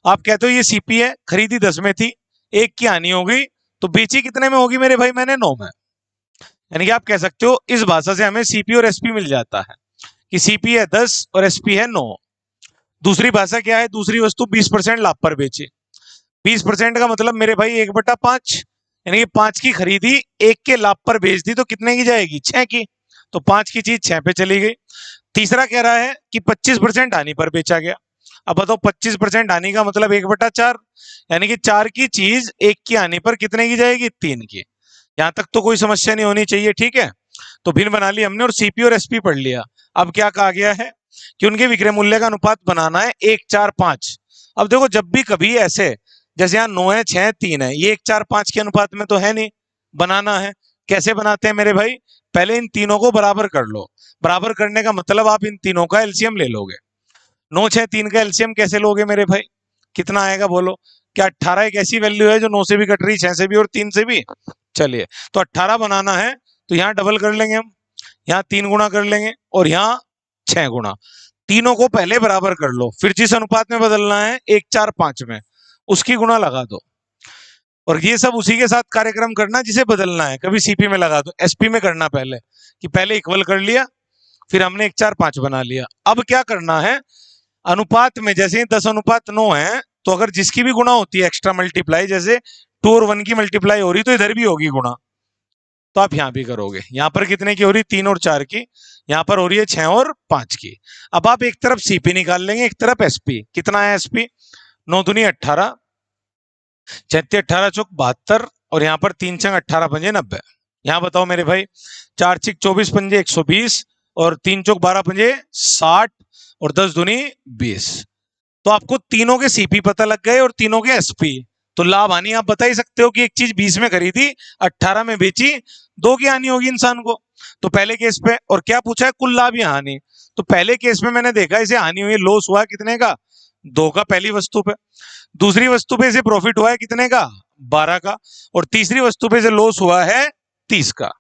आप कहते हो ये सीपी है, खरीदी 10 में थी, 1 की हानि हो गई, तो बेची कितने में होगी मेरे भाई? मैंने 9 में। यानी कि आप कह सकते हो इस भाषा से हमें सीपी और एसपी मिल जाता है कि सीपी है 10 और एसपी है 9। दूसरी भाषा क्या है? दूसरी वस्तु 20% लाभ पर बेची। 20% का मतलब मेरे भाई 1/5, यानी कि 5 की खरीदी 1 के लाभ पर बेच दी तो कितने की जाएगी? 6 की। तो 5 की चीज 6 पे चली गई। तीसरा कह रहा है कि 25% हानि पर बेचा गया। अब बताओ 25% हानि का मतलब 1/4, यानी कि 4 की चीज 1 की हानि पर कितने की जाएगी? 3 की। यहां तक तो कोई समस्या नहीं होनी चाहिए, ठीक है। तो भिन्न बना ली हमने और सीपी और एसपी पढ़ लिया। अब क्या कहा गया है कि उनके विक्रय मूल्य का अनुपात बनाना है 1, 4, 5। अब देखो जब भी कभी ऐसे, जैसे यहाँ 9 है, 6 है, 3 है, ये 1, 4, 5 के अनुपात में तो है नहीं, बनाना है। कैसे बनाते हैं मेरे भाई? पहले इन तीनों को बराबर कर लो। बराबर करने का मतलब आप इन तीनों का एलसीएम ले लोगे। 9, 6, 3 का एलसीएम कैसे लोगे मेरे भाई? कितना आएगा बोलो? क्या 18 एक ऐसी वैल्यू है जो 9 से भी कट रही, 6 से भी और 3 से भी? चलिए तो 18 बनाना है तो यहाँ डबल कर लेंगे हम, यहाँ 3 गुना कर लेंगे और यहाँ 6 गुना। तीनों को पहले बराबर कर लो, फिर जिस अनुपात में बदलना है 1, 4, 5 में, उसकी गुना लगा दो। और ये सब उसी के साथ कार्यक्रम करना जिसे बदलना है। कभी सीपी में लगा दो, एसपी में करना पहले, कि पहले इक्वल कर लिया, फिर हमने 1, 4, 5 बना लिया। अब क्या करना है? अनुपात में जैसे 10:9 है, तो अगर जिसकी भी गुणा होती है एक्स्ट्रा मल्टीप्लाई, जैसे 2 और 1 की मल्टीप्लाई हो रही तो इधर भी होगी गुणा, तो आप यहां भी करोगे। यहां पर कितने की हो रही? 3 और 4 की। यहां पर हो रही है 6 और 5 की। अब आप एक तरफ सीपी निकाल लेंगे, एक तरफ एसपी। कितना है एसपी? 9 दूनी 18, 36 18 चौक 72, और यहाँ पर 3 छंग 18 पंजे 90। यहाँ बताओ मेरे भाई, 4 छिक 24 पंजे 120, और 3 चौक 12 पंजे 60, और 10 दूनी 20। तो आपको तीनों के सीपी पता लग गए और तीनों के एसपी। तो लाभ हानि आप बता ही सकते हो कि एक चीज 20 में खरीदी, 18 में बेची, 2 की हानि होगी इंसान को। तो पहले केस पे, और क्या पूछा है? कुल लाभ या हानि। तो पहले केस में मैंने देखा इसे हानि हुई, लॉस हुआ कितने का? 2 का पहली वस्तु पे। दूसरी वस्तु पे इसे प्रॉफिट हुआ है कितने का? 12 का। और तीसरी वस्तु पे इसे लॉस हुआ है 30 का।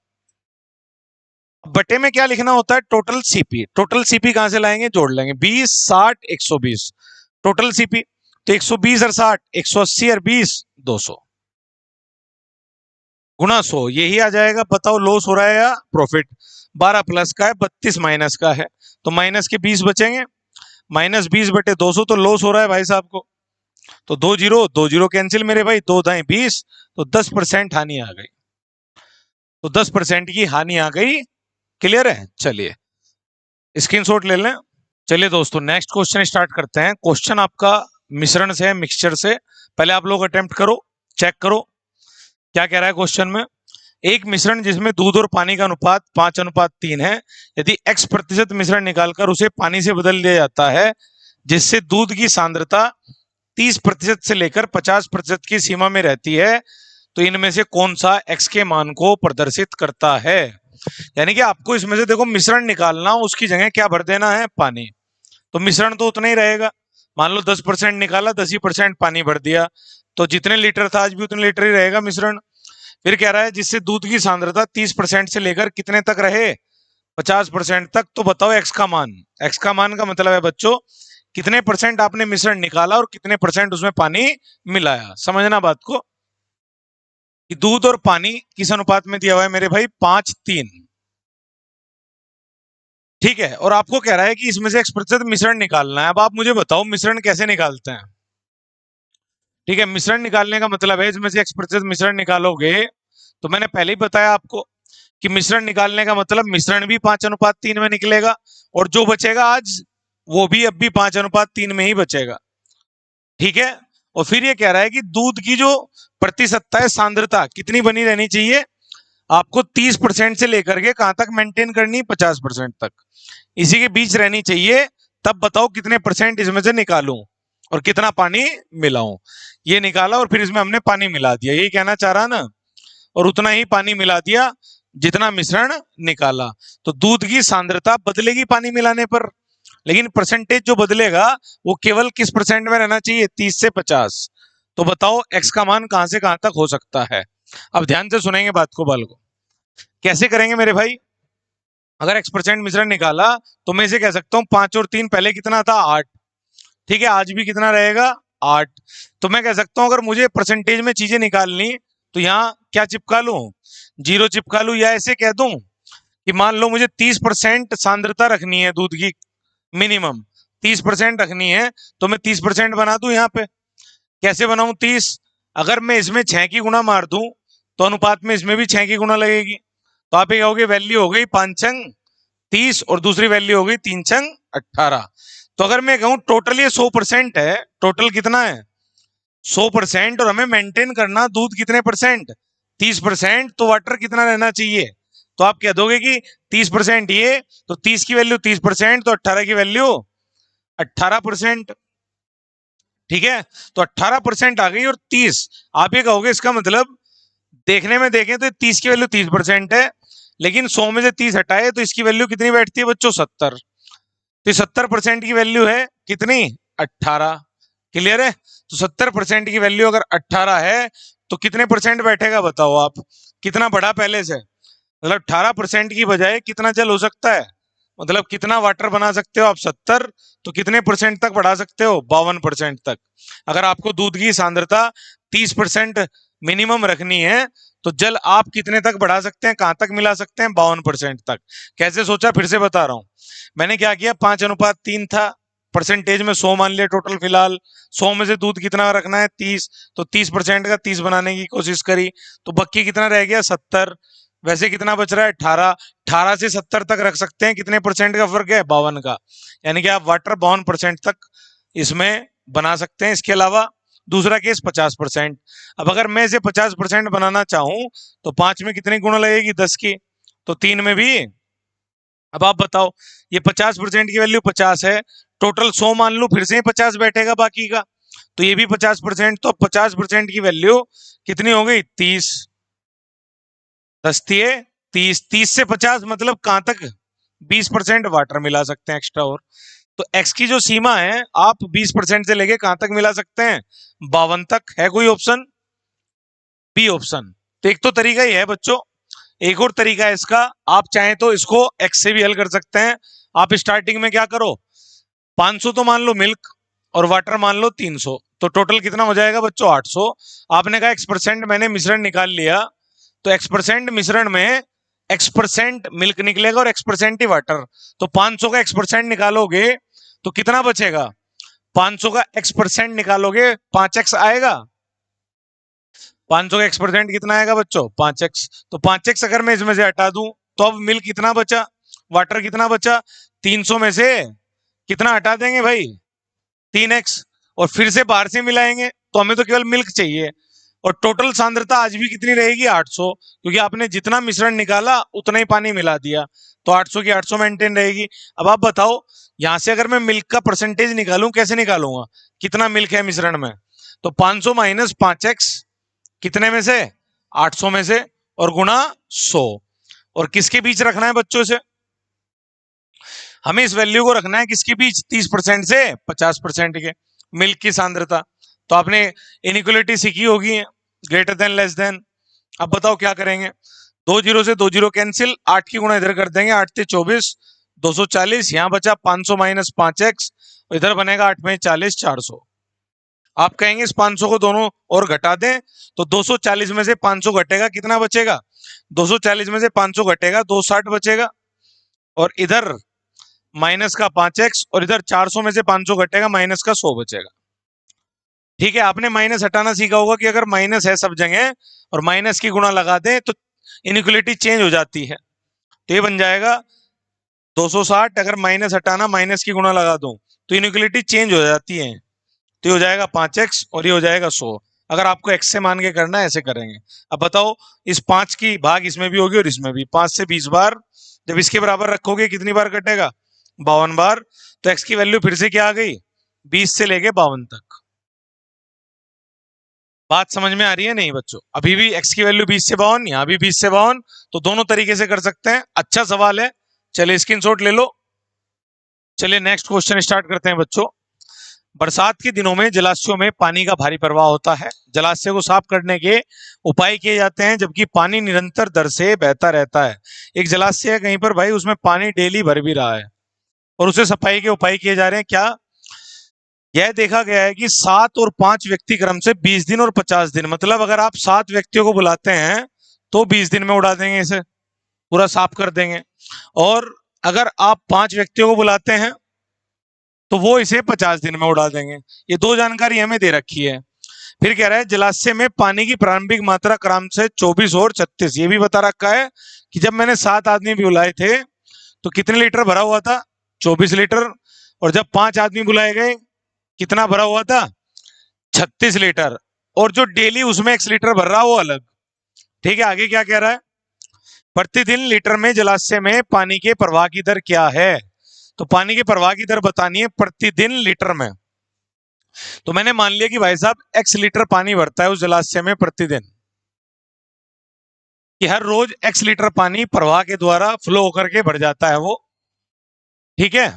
बटे में क्या लिखना होता है? Total CP. टोटल सीपी कहां से लाएंगे? जोड़ लेंगे, 20, 60, 120। टोटल सीपी तो 120 और 60, 180 और 20, 200 गुना 100, यही आ जाएगा। बताओ लॉस हो रहा है या प्रॉफिट? 12 प्लस का है, 32 माइनस का है, तो माइनस के 20 बचेंगे। माइनस 20 बटे 200, तो लॉस हो रहा है भाई साहब को। तो 2 जीरो 2 जीरो कैंसिल मेरे भाई, 2 दाएं 20, तो 10% हानि आ गई। तो 10% की हानि आ गई। क्लियर है? चलिए स्क्रीनशॉट ले लें। चलिए दोस्तों नेक्स्ट क्वेश्चन स्टार्ट करते हैं। क्वेश्चन आपका मिश्रण से है, मिक्सचर से। पहले आप लोग अटेम्प्ट करो, चेक करो क्या कह रहा है क्वेश्चन में। एक मिश्रण जिसमें दूध और पानी का अनुपात 5:3 है, यदि x% मिश्रण निकालकर उसे पानी से बदल दिया जाता है, जिससे दूध की सांद्रता 30% से लेकर 50% की सीमा में रहती है, तो इनमें से कौन सा x के मान को प्रदर्शित करता है? यानी कि आपको इसमें से देखो मिश्रण निकालना, उसकी जगह क्या भर देना है? पानी। तो मिश्रण तो उतना ही रहेगा। मान लो 10% निकाला, 10% पानी भर दिया, तो जितने लीटर था आज भी उतने लीटर ही रहेगा मिश्रण। फिर कह रहा है जिससे दूध की सांद्रता 30% से लेकर कितने तक रहे? 50% तक। तो बताओ एक्स का मान। एक्स का मान का मतलब है बच्चों कितने परसेंट आपने मिश्रण निकाला और कितने परसेंट उसमें पानी मिलाया। समझना बात को कि दूध और पानी किस अनुपात में दिया हुआ है मेरे भाई? 5:3। ठीक है, और आपको कह रहा है कि इसमें से x% मिश्रण निकालना है। अब आप मुझे बताओ मिश्रण कैसे निकालते हैं? ठीक है, मिश्रण निकालने का मतलब है इसमें से x% मिश्रण निकालोगे, तो मैंने पहले ही बताया आपको कि मिश्रण निकालने का मतलब मिश्रण भी 5:3 में निकलेगा, और जो बचेगा आज वो भी अब भी 5:3 में ही बचेगा। ठीक है, और फिर ये कह रहा है कि दूध की जो प्रतिशतता है, सांद्रता कितनी बनी रहनी चाहिए, आपको 30% से लेकर के कहां तक मेंटेन करनी, 50% तक, इसी के बीच रहनी चाहिए। तब बताओ कितने परसेंट इसमें से निकालूं और कितना पानी मिलाऊं। ये निकाला और फिर इसमें हमने पानी मिला दिया, यही कहना चाह रहा ना, और उतना ही पानी मिला दिया जितना मिश्रण निकाला। तो दूध की सांद्रता बदलेगी पानी मिलाने पर, लेकिन परसेंटेज जो बदलेगा वो केवल किस परसेंट में रहना चाहिए, 30 से 50। तो बताओ एक्स का मान कहां से कहां तक हो सकता है। अब ध्यान से सुनेंगे बात को, बाल को कैसे करेंगे मेरे भाई। अगर x% मिश्रण निकाला तो मैं इसे कह सकता हूं 5 और 3, पहले कितना था 8, ठीक है, आज भी कितना रहेगा 8। तो मैं कह सकता हूं अगर मुझे परसेंटेज में चीजें निकालनी तो यहाँ क्या चिपका लूं, 0 चिपका लूं, या ऐसे कह दूं कि मान लो मुझे 30% सांद्रता रखनी है दूध की, मिनिमम 30% रखनी है, तो मैं 30% बना दूं यहाँ पे। कैसे बनाऊं 30, अगर मैं इसमें 6 की गुणा मार दूं तो अनुपात में इसमें भी 6 की गुणा लगेगी। तो आप ये कहोगे वैल्यू हो गई 5×30 और दूसरी वैल्यू हो गई 3×18। तो अगर मैं कहूं टोटल ये 100% है, टोटल कितना है 100%, और हमें मेंटेन करना दूध कितने परसेंट, 30%, तो वाटर कितना रहना चाहिए। तो आप कह दोगे कि 30% ये, तो 30 की वैल्यू 30%, तो 18 की वैल्यू 18%। ठीक है, तो 18% आ गई, और 30 आप ये कहोगे इसका मतलब देखने में देखें तो 30 की वैल्यू 30% है, लेकिन 100 में से 30 हटाए तो इसकी वैल्यू कितनी बैठती है बच्चों, 70। तो 70% की वैल्यू है कितनी, 18। क्लियर है, तो 70% की वैल्यू अगर 18 है तो कितने परसेंट बैठेगा बताओ आप, कितना बढ़ा पहले से, मतलब 18% की बजाय कितना जल हो सकता है, मतलब कितना वाटर बना सकते हो आप, 70, तो कितने परसेंट तक बढ़ा सकते हो, 52% तक। अगर आपको दूध की सांद्रता 30% मिनिमम रखनी है तो जल आप कितने तक बढ़ा सकते हैं, कहां तक मिला सकते हैं, 52% तक। कैसे सोचा फिर से बता रहा हूं, मैंने क्या किया, 5:3 था, परसेंटेज में 100 मान लिया टोटल, फिलहाल 100 में से दूध कितना रखना है 30, तो 30% का 30 बनाने की कोशिश करी, तो बाकी कितना रह गया 70। वैसे कितना बच रहा है 18, 18 से 70 तक रख सकते हैं, कितने परसेंट का फर्क है, 52 का, यानी कि आप वाटर 52% तक इसमें बना सकते हैं। इसके अलावा दूसरा केस 50%। अब अगर मैं इसे 50% बनाना चाहूं तो 5 में कितनी गुणा लगेगी, 10 की, तो 3 में भी। अब आप बताओ, ये 50% की वैल्यू 50 है, टोटल 100 मान लू, फिर से ही 50 बैठेगा बाकी का, तो ये भी 50%, तो 50% की वैल्यू कितनी हो गई, 30, 10 दिए 30, 30 से 50 मतलब कहां तक, 20% वाटर मिला सकते हैं एक्स्ट्रा। और तो एक्स की जो सीमा है आप 20% से लेके कहां तक मिला सकते हैं, 52 तक। है कोई ऑप्शन, बी ऑप्शन। तो एक तो तरीका ही है बच्चों, एक और तरीका है इसका, आप चाहें तो इसको एक्स से भी हल कर सकते हैं। आप स्टार्टिंग में क्या करो, 500 तो मान लो मिल्क और वाटर मान लो 300, तो टोटल कितना हो जाएगा बच्चों, 800। आपने कहा x% मैंने मिश्रण निकाल लिया, तो x% मिश्रण में x% मिल्क निकलेगा और x% ही वाटर, तो 500 का x% निकालोगे तो कितना बचेगा, 500 का x% निकालोगे 5x आएगा, 500 का x% कितना आएगा बच्चों, 5x। तो 5x अगर मैं इसमें से हटा दूं तो अब मिल्क कितना बचा, वाटर कितना बचा, 300 में से कितना हटा देंगे भाई, 3x, और फिर से बाहर से मिलाएंगे तो हमें तो केवल मिल्क चाहिए, और टोटल सांद्रता आज भी कितनी रहेगी 800, क्योंकि आपने जितना मिश्रण निकाला उतना ही पानी मिला दिया, तो 800 की 800 मेंटेन रहेगी। अब आप बताओ, यहां से अगर मैं मिल्क का परसेंटेज निकालूं, कैसे निकालूंगा, कितना मिल्क है मिश्रण में, तो 500 माइनस 5x, कितने में से, 800 में से, और गुणा 100, और किसके बीच रखना है बच्चों से, हमें इस वैल्यू को रखना है किसके बीच, 30% से 50% के, मिल्क की सांद्रता। तो आपने इनइक्वालिटी सीखी होगी, ग्रेटर देन लेस देन। अब बताओ क्या करेंगे, 2 जीरो से 2 जीरो कैंसिल, 8 की गुणा इधर कर देंगे, 8 से 24, 240, यहां बचा 500 माइनस 5x, इधर बनेगा 8 में 40, 400। आप कहेंगे इस 500 को दोनों और घटा दें, तो 240 में से 500 घटेगा, कितना बचेगा, 240 में से 500 घटेगा, 260 बचेगा, और इधर माइनस का 5x, और इधर 400 में से 500 घटेगा, माइनस का 100 बचेगा। ठीक है, आपने माइनस हटाना सीखा होगा कि अगर माइनस है सब जगह और माइनस की गुणा लगा दें तो इनइक्वालिटी चेंज हो जाती है। तो ये बन जाएगा 260 अगर माइनस हटाना, माइनस की गुणा लगा दूं तो इनइक्वालिटी चेंज हो जाती है। तो ये हो जाएगा 5x और ये हो जाएगा 100। अगर आपको x से मान के करना है ऐसे करेंगे। अब बताओ, इस 5 की भाग इसमें भी होगी और इसमें भी। 5 से 20 बार जब इसके बराबर रखोगे कितनी बार कटेगा? 52 बार। तो x की वैल्यू फिर से क्या आ गई? 20 से लेके 52 तक। बात समझ में आ रही है नहीं बच्चों? अभी भी x की वैल्यू 20 से 52, यहाँ भी 20 से 52। तो दोनों तरीके से कर सकते हैं। अच्छा सवाल है, चलिए स्क्रीनशॉट ले लो। चलिए नेक्स्ट क्वेश्चन स्टार्ट करते हैं बच्चों। बरसात के दिनों में जलाशयों में पानी का भारी प्रवाह होता है। जलाशय को साफ करने के उपाय किए जाते हैं जबकि पानी निरंतर दर से बहता रहता है। एक जलाशय है कहीं पर भाई, उसमें पानी डेली भर भी रहा है और उसे सफाई के उपाय किए जा रहे हैं। क्या? यह देखा गया है कि 7 और 5 व्यक्ति क्रम से 20 दिन और 50 दिन, मतलब अगर आप 7 व्यक्तियों को बुलाते हैं तो 20 दिन में उड़ा देंगे, इसे पूरा साफ कर देंगे। और अगर आप 5 व्यक्तियों को बुलाते हैं तो वो इसे 50 दिन में उड़ा देंगे। ये दो जानकारी हमें दे रखी है। फिर कह रहा है जलाशय में पानी की प्रारंभिक मात्रा क्रम से 24 और 36। ये भी बता रखा है कि जब मैंने 7 आदमी बुलाए थे तो कितने लीटर भरा हुआ था? 24 लीटर। और जब 5 आदमी बुलाए गए कितना भरा हुआ था? 36 लीटर। और जो डेली उसमें 1 लीटर भर रहा वो अलग। ठीक है, आगे क्या कह रहा है? प्रतिदिन लीटर में जलाशय में पानी के प्रवाह की दर क्या है? तो पानी के प्रवाह की दर बतानी है प्रतिदिन लीटर में। तो मैंने मान लिया कि भाई साहब x लीटर पानी भरता है उस जलाशय में प्रतिदिन, कि हर रोज x लीटर पानी प्रवाह के द्वारा फ्लो होकर के भर जाता है वो। ठीक है,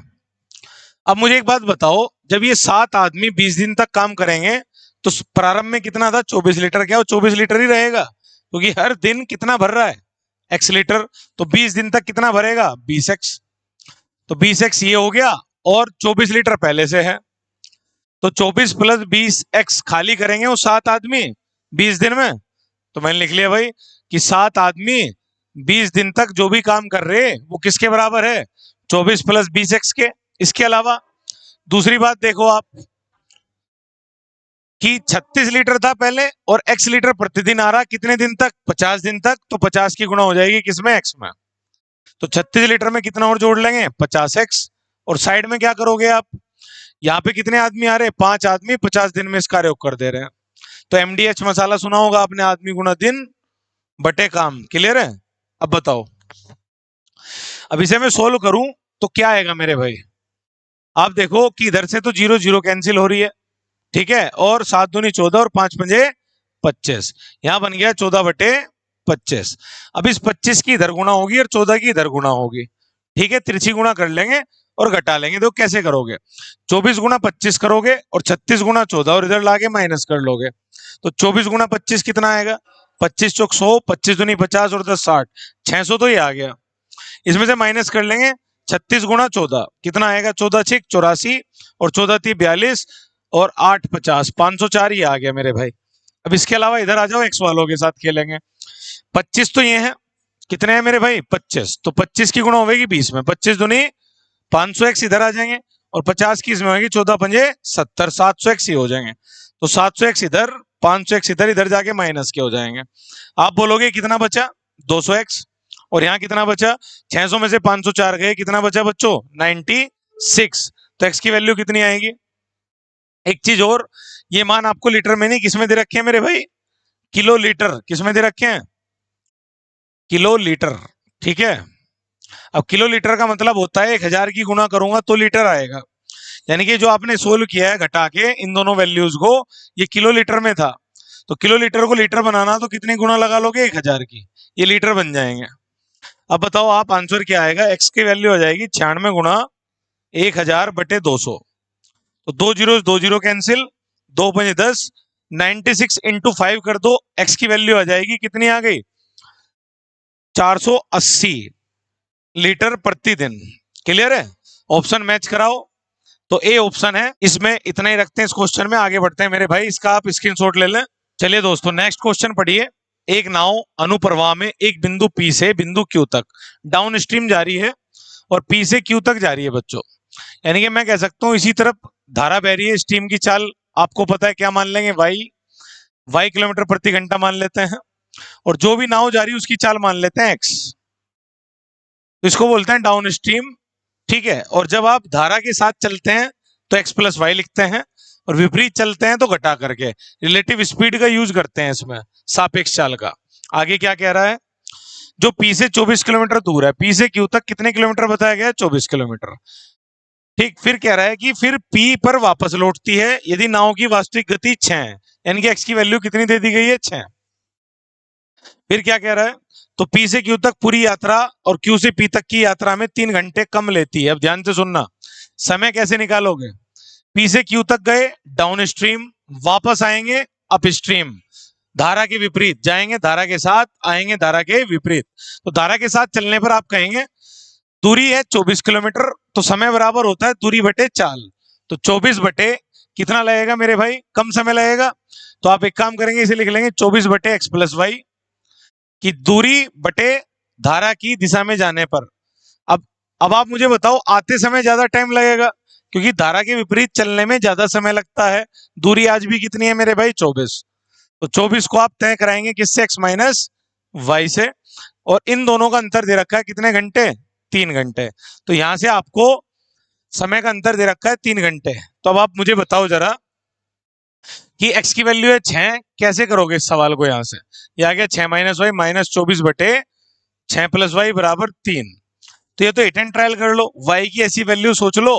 अब मुझे एक बात बताओ, जब ये 7 आदमी 20 दिन तक काम करेंगे तो प्रारंभ में कितना था? 24 लीटर। क्या वो 24 लीटर ही रहेगा? क्योंकि हर दिन कितना भर रहा है? x litre. तो 20 दिन तक कितना भरेगा? 20x। तो 20x ये हो गया और 24 लीटर पहले से है। तो 24 प्लस 20x खाली करेंगे वो 7 आदमी 20 दिन में। तो मैंने लिख लिया भाई कि 7 आदमी 20 दिन तक जो भी काम कर रहे वो किसके बराबर है? 24 प्लस 20x के। इसके अलावा दूसरी बात देखो आप कि 36 लीटर था पहले और x लीटर प्रतिदिन आ रहा कितने दिन तक? 50 दिन तक। तो 50 की गुणा हो जाएगी किसमें? x में। तो 36 लीटर में कितना और जोड़ लेंगे? 50x। और साइड में क्या करोगे आप? यहाँ पे कितने आदमी आ रहे हैं? 5 आदमी 50 दिन में इस कार्य को कर दे रहे हैं। तो MDH मसाला सुना होगा आपने, आदमी गुना दिन बटे काम। क्लियर है? अब बताओ, अब इसे मैं सोल्व करूं तो क्या आएगा मेरे भाई? आप देखो कि इधर से तो 0 0 कैंसिल हो रही है, ठीक है, और 7 दूनी 14 और 5 पंजे 25। यहां बन गया 14 बटे 25। अब इस 25 की इधर गुणा होगी और 14 की इधर गुणा होगी। ठीक है, तिरछी गुणा कर लेंगे और घटा लेंगे। तो कैसे करोगे? 24 गुणा 25 करोगे और 36 गुणा 14 और इधर लाके माइनस कर लोगे। तो 24 गुणा 25 कितना आएगा? 25 चौक 100, 25 दूनी 50 और 10 60, 600 तो ये आ गया। इसमें से माइनस कर लेंगे 36 गुणा 14 कितना आएगा? 14 6 84 और 14 3 42 और 8 50, 504 ही आ गया मेरे भाई। अब इसके अलावा इधर आ जाओ, एक्स वालों के साथ खेलेंगे। 25 तो ये है, कितने हैं मेरे भाई? 25। तो 25 की गुणा होगी 20 में, 25 दूनी 500 एक्स इधर आ जाएंगे और 50 की इसमें होगी 14 पंजे 70, 700 एक्स ही हो जाएंगे। तो 700 एक्स इधर, 500 एक्स इधर, इधर जाके माइनस के हो जाएंगे। आप बोलोगे कितना बचा? 200 एक्स। और यहाँ कितना बचा? 600 में से 504 गए, कितना बचा बच्चों? 96। तो एक्स की वैल्यू कितनी आएगी? एक चीज और, ये मान आपको लीटर में नहीं, किसमें दे रखे हैं मेरे भाई? Kilo litre. किसमें दे रखे हैं? Kilo litre. ठीक है, अब किलो लीटर का मतलब होता है 1000 की गुणा करूंगा तो लीटर आएगा। यानी कि जो आपने सोल्व किया है घटा के इन दोनों वैल्यूज को, ये किलो लीटर में था। तो किलो लीटर को लीटर बनाना तो कितनी गुणा लगा लोगे? 1000 की, ये लीटर बन जाएंगे। अब बताओ आप आंसर क्या आएगा? एक्स की वैल्यू हो जाएगी 96 गुणा 1000 बटे 200। तो 2 जीरो कैंसिल, 2 पंजे 10, 96 इंटू 5 कर दो, एक्स की वैल्यू आ जाएगी कितनी आ गई? 480 लीटर प्रतिदिन। क्लियर है? ऑप्शन मैच कराओ। तो ए ऑप्शन है। इसमें इतना ही रखते हैं इस क्वेश्चन में, आगे बढ़ते हैं मेरे भाई, इसका आप स्क्रीनशॉट ले लें। चलिए दोस्तों नेक्स्ट क्वेश्चन पढ़िए। एक नाव अनुप्रवाह में एक बिंदु P से बिंदु Q तक डाउन स्ट्रीम जारी है और P से Q तक जा रही है बच्चों। यानी कि मैं कह सकता हूं इसी तरफ धारा बह रही है। स्ट्रीम की चाल आपको पता है, क्या मान लेंगे? y किलोमीटर प्रति घंटा मान लेते हैं, और जो भी नाव जा रही है उसकी चाल मान लेते हैं x। तो इसको बोलते हैं डाउन स्ट्रीम ठीक है। और जब आप धारा के साथ चलते हैं तो x प्लस वाई लिखते हैं, और विपरीत चलते हैं तो घटा करके रिलेटिव स्पीड का यूज करते हैं इसमें, सापेक्ष चाल का। आगे क्या कह रहा है, जो P से 24 किलोमीटर दूर है, P से Q तक कितने किलोमीटर बताया गया है, 24 किलोमीटर। ठीक, फिर कह रहा है कि फिर P पर वापस लौटती है यदि नाव की वास्तविक गति 6 है, यानी कि x की वैल्यू कितनी दे दी गई है, 6। फिर क्या कह रहा है, तो P से Q तक पूरी यात्रा और Q से P तक की यात्रा में 3 घंटे कम लेती है। अब ध्यान से सुनना, समय कैसे निकालोगे, P से Q तक गए डाउन स्ट्रीम, वापस आएंगे अप स्ट्रीम, धारा के विपरीत जाएंगे, धारा के साथ आएंगे, धारा के विपरीत। तो धारा के साथ चलने पर आप कहेंगे दूरी है 24 किलोमीटर, तो समय बराबर होता है दूरी बटे चाल। तो 24 बटे कितना लगेगा मेरे भाई, कम समय लगेगा, तो आप एक काम करेंगे, इसे लिख लेंगे 24 बटे एक्स प्लस वाई की दूरी बटे धारा की दिशा में जाने पर। अब आप मुझे बताओ, आते समय ज्यादा टाइम लगेगा क्योंकि धारा के विपरीत चलने में ज्यादा समय लगता है। दूरी आज भी कितनी है मेरे भाई, 24। तो 24 को आप तय कराएंगे किससे, x माइनस वाई से, और इन दोनों का अंतर दे रखा है कितने घंटे, 3 घंटे। तो यहां से आपको समय का अंतर दे रखा है 3 घंटे। तो अब आप मुझे बताओ जरा कि x की वैल्यू है 6, कैसे करोगे इस सवाल को, यहां से ये आ गया 6 माइनस वाई माइनस 24 बटे 6 प्लस वाई बराबर 3। तो ये तो हिट एंड ट्रायल कर लो, y की ऐसी वैल्यू सोच लो